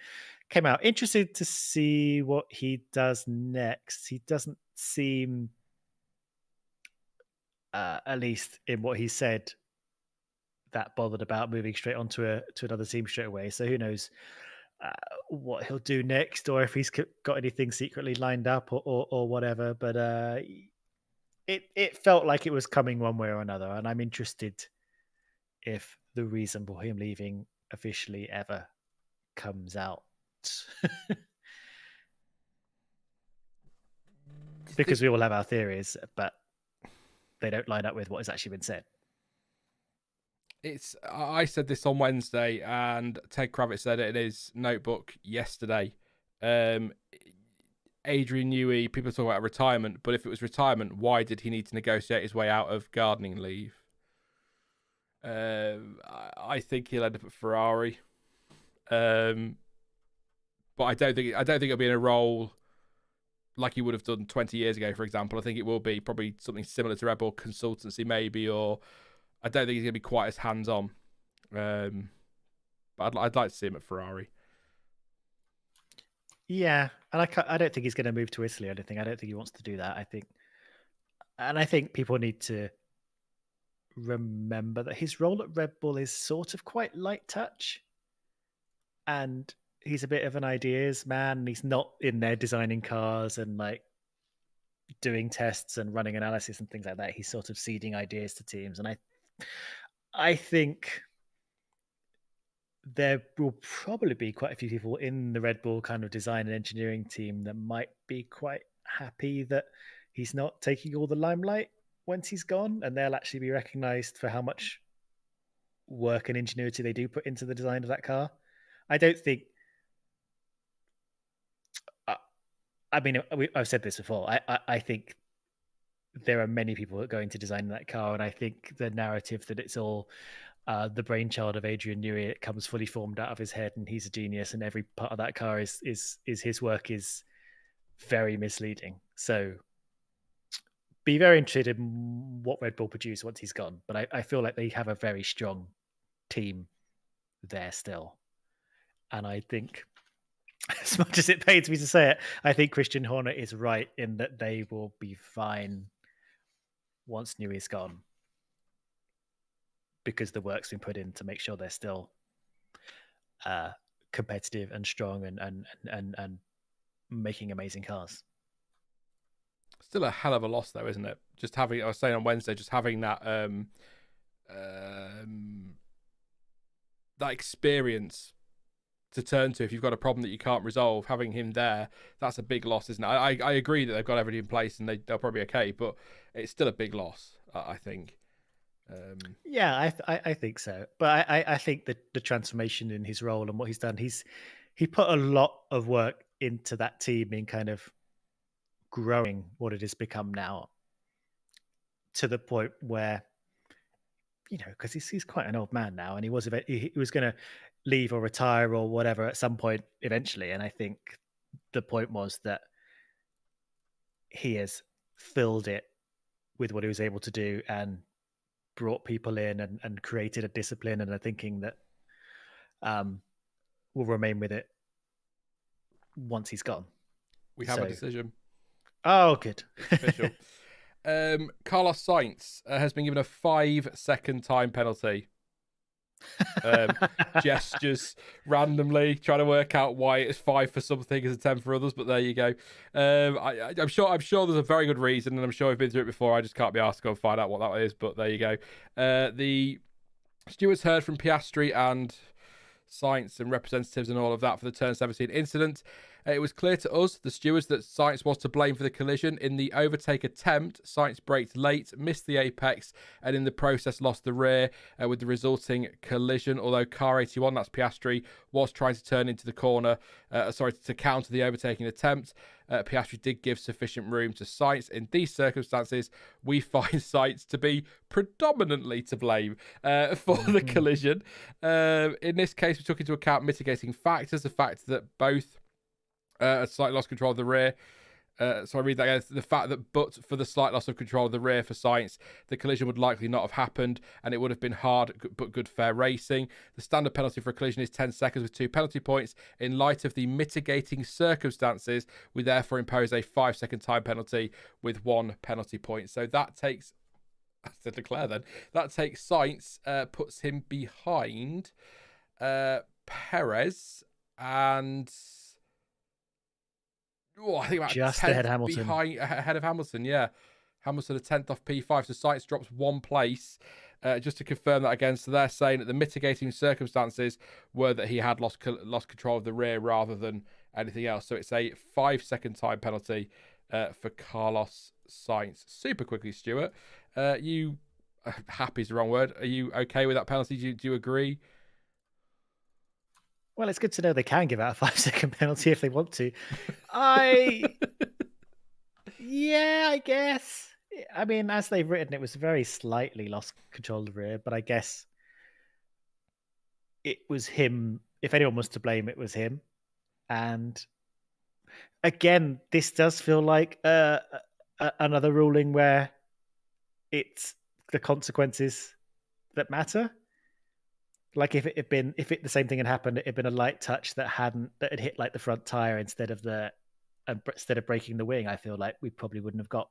came out. Interested to see what he does next. He doesn't seem, at least in what he said, that bothered about moving straight onto to another team straight away. So who knows what he'll do next, or if he's got anything secretly lined up or whatever. But it felt like it was coming one way or another, and I'm interested if the reason for him leaving officially ever comes out. Because we all have our theories, but they don't line up with what has actually been said. I said this on Wednesday, and Ted Kravitz said it in his notebook yesterday. Adrian Newey, people talk about retirement, but if it was retirement, why did he need to negotiate his way out of gardening leave? I think he'll end up at Ferrari, but I don't think it'll be in a role like he would have done 20 years ago, for example. I think it will be probably something similar to Red Bull consultancy, maybe, or I don't think he's going to be quite as hands-on. But I'd like to see him at Ferrari. Yeah, and I don't think he's going to move to Italy or anything. I don't think he wants to do that. I think people need to remember that his role at Red Bull is sort of quite light touch, and he's a bit of an ideas man. And he's not in there designing cars and like doing tests and running analysis and things like that. He's sort of seeding ideas to teams, and I think there will probably be quite a few people in the Red Bull kind of design and engineering team that might be quite happy that he's not taking all the limelight once he's gone, and they'll actually be recognized for how much work and ingenuity they do put into the design of that car. I don't think, I mean, I've said this before, I think there are many people that go into designing that car, and I think the narrative that it's all the brainchild of Adrian Newey, it comes fully formed out of his head and he's a genius and every part of that car is his work, is very misleading. So be very interested in what Red Bull produce once he's gone. But I feel like they have a very strong team there still. And I think, as much as it pains me to say it, I think Christian Horner is right in that they will be fine once Newey's gone, because the work's been put in to make sure they're still competitive and strong and making amazing cars. Still a hell of a loss, though, isn't it? Just having, I was saying on Wednesday, just having that that experience to turn to if you've got a problem that you can't resolve, having him there, that's a big loss, isn't it? I agree that they've got everything in place and they'll probably be okay, but it's still a big loss, I think. Yeah, I think so. But I think that the transformation in his role and what he's done, he put a lot of work into that team in kind of growing what it has become now, to the point where, you know, because he's quite an old man now, and he was going to leave or retire or whatever at some point eventually. And I think the point was that he has filled it with what he was able to do and brought people in and created a discipline and a thinking that will remain with it once he's gone. We have a decision. Oh, good. Official. Carlos Sainz has been given a 5-second time penalty. Gestures randomly, trying to work out why it's 5 for some things and 10 for others, but there you go. I'm sure there's a very good reason, and I'm sure I've been through it before. I just can't be asked to go and find out what that is, but there you go. The stewards heard from Piastri and Sainz and representatives and all of that for the turn 17 incident. It was clear to us, the stewards, that Sainz was to blame for the collision. In the overtake attempt, Sainz braked late, missed the apex, and in the process lost the rear with the resulting collision. Although car 81, that's Piastri, was trying to turn into the corner, to counter the overtaking attempt. Piastri did give sufficient room to Sainz. In these circumstances, we find Sainz to be predominantly to blame for the collision. In this case, we took into account mitigating factors, the fact that both slightly lost control of the rear So I read that again. The fact that, but for the slight loss of control of the rear for Sainz, the collision would likely not have happened, and it would have been hard but good fair racing. The standard penalty for a collision is 10 seconds with 2 penalty points. In light of the mitigating circumstances, we therefore impose a 5-second time penalty with 1 penalty point. So that takes, I said Leclerc then, that takes Sainz, puts him behind Perez and... Oh, I think about just ahead of Hamilton. Ahead of Hamilton, yeah. Hamilton a 10th off P5, so Sainz drops 1 place. Just to confirm that again, so they're saying that the mitigating circumstances were that he had lost control of the rear rather than anything else. So it's a 5-second time penalty for Carlos Sainz. Super quickly, Stuart. You happy is the wrong word. Are you okay with that penalty? Do you agree? Well, it's good to know they can give out a 5-second penalty if they want to. Yeah, I guess. I mean, as they've written, it was very slightly lost control of the rear, but I guess it was him. If anyone was to blame, it was him. And again, this does feel like another ruling where it's the consequences that matter. Like if the same thing had happened, it had been a light touch that had hit like the front tire instead of breaking the wing, I feel like we probably wouldn't have got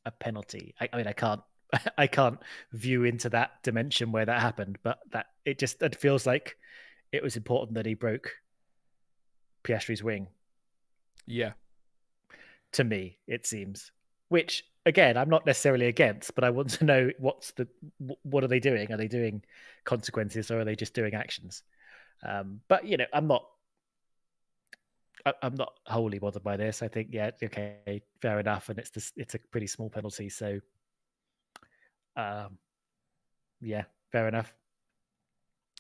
a penalty. I mean, I can't view into that dimension where that happened, but it feels like it was important that he broke Piastri's wing. Yeah. To me, it seems. Which again, I'm not necessarily against, but I want to know what are they doing? Are they doing consequences or are they just doing actions? But I'm not wholly bothered by this. I think, yeah, okay, fair enough, and it's a pretty small penalty, so yeah, fair enough.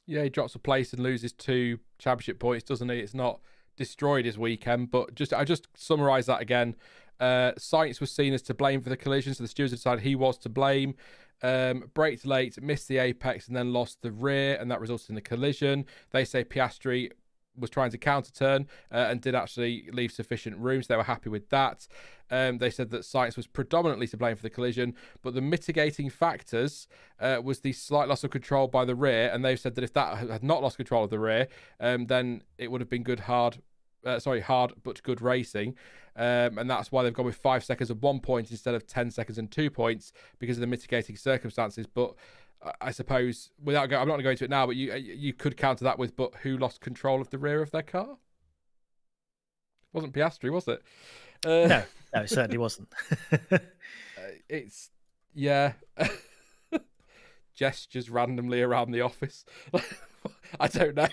Yeah, he drops a place and loses 2 championship points, doesn't he? It's not destroyed his weekend, but I just summarise that again. Sainz was seen as to blame for the collision, so the stewards decided he was to blame. Braked late, missed the apex, and then lost the rear, and that resulted in the collision. They say Piastri was trying to counter turn and did actually leave sufficient room, so they were happy with that. They said that Sainz was predominantly to blame for the collision, but the mitigating factors was the slight loss of control by the rear, and they've said that if that had not lost control of the rear, then it would have been hard but good racing, and that's why they've gone with 5 seconds and 1 point instead of 10 seconds and 2 points because of the mitigating circumstances. But I suppose I'm not going to go into it now, but you could counter that with, but who lost control of the rear of their car? It wasn't Piastri, was it? No, it certainly wasn't. It's gestures randomly around the office. I don't know.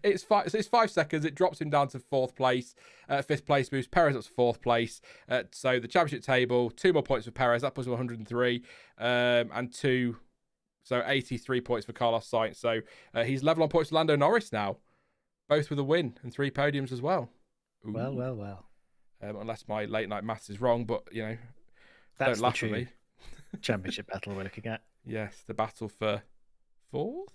It's 5 seconds. It drops him down to 4th place. 5th place moves Perez up to 4th place. So the championship table, 2 more points for Perez. That puts him 103. And 2, so 83 points for Carlos Sainz. So he's level on points with Lando Norris now, both with a win and 3 podiums as well. Ooh. Well. Unless my late night maths is wrong, but that's don't laugh at me. Championship battle we're looking at. Yes, the battle for 4th.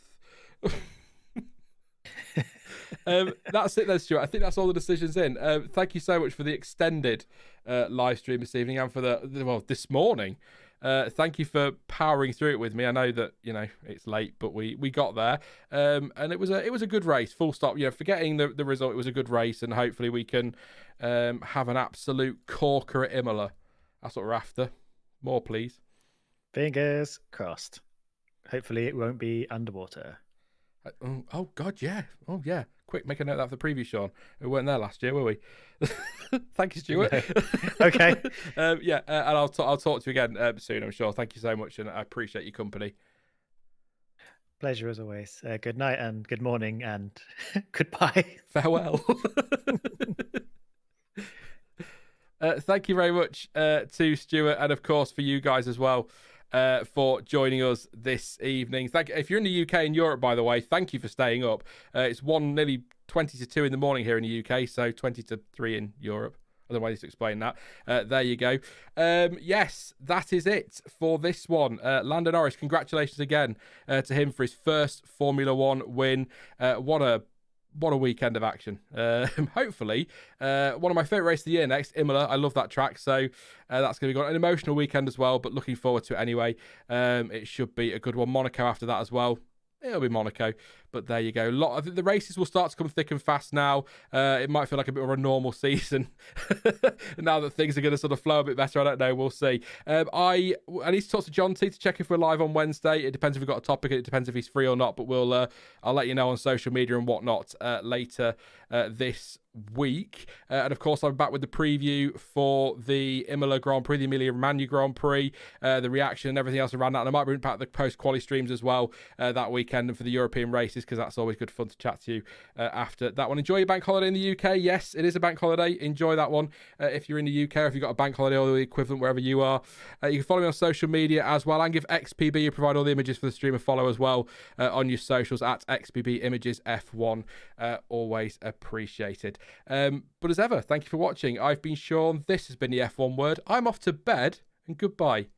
That's it then, Stuart. I think that's all the decisions in. Thank you so much for the extended live stream this evening and for this morning. Thank you for powering through it with me. I know that it's late, but we got there, and it was a good race. Full stop. Forgetting the result, it was a good race, and hopefully we can have an absolute corker at Imola. That's what we're after. More, please. Fingers crossed. Hopefully it won't be underwater. Oh God, yeah. Oh yeah. Quick, make a note of that for the preview, Sean. We weren't there last year, were we? Thank you, Stuart. Okay. And I'll talk to you again soon, I'm sure. Thank you so much, and I appreciate your company. Pleasure as always. Good night and good morning and goodbye. Farewell. Thank you very much to Stuart, and of course for you guys as well. For joining us this evening. Thank you. If you're in the UK and Europe, by the way, thank you for staying up. It's nearly 20 to 2 in the morning here in the UK, so 20 to 3 in Europe. I don't know why to explain that. There you go. Yes, that is it for this one. Lando Norris, congratulations again to him for his first Formula One win. What a what a weekend of action. Hopefully, one of my favourite races of the year next, Imola. I love that track, so that's going to be an emotional weekend as well, but looking forward to it anyway. It should be a good one. Monaco after that as well. It'll be Monaco, but there you go. I think the races will start to come thick and fast now. It might feel like a bit of a normal season now that things are going to sort of flow a bit better. I don't know. We'll see. I need to talk to John T to check if we're live on Wednesday. It depends if we've got a topic. It depends if he's free or not. But I'll let you know on social media and whatnot later this week. And of course, I'm back with the preview for the Imola Grand Prix, the Emilia Romagna Grand Prix, the reaction and everything else around that. And I might bring back the post-quali streams as well that weekend and for the European races, because that's always good fun to chat to you after that one. Enjoy your bank holiday in the UK. Yes, it is a bank holiday. Enjoy that one if you're in the UK, or if you've got a bank holiday or the equivalent wherever you are. You can follow me on social media as well, and give XPB, you provide all the images for the stream, a follow as well on your socials at XPB Images F1. Always appreciated. But as ever, thank you for watching. I've been Sean. This has been the F1 Word. I'm off to bed, and goodbye.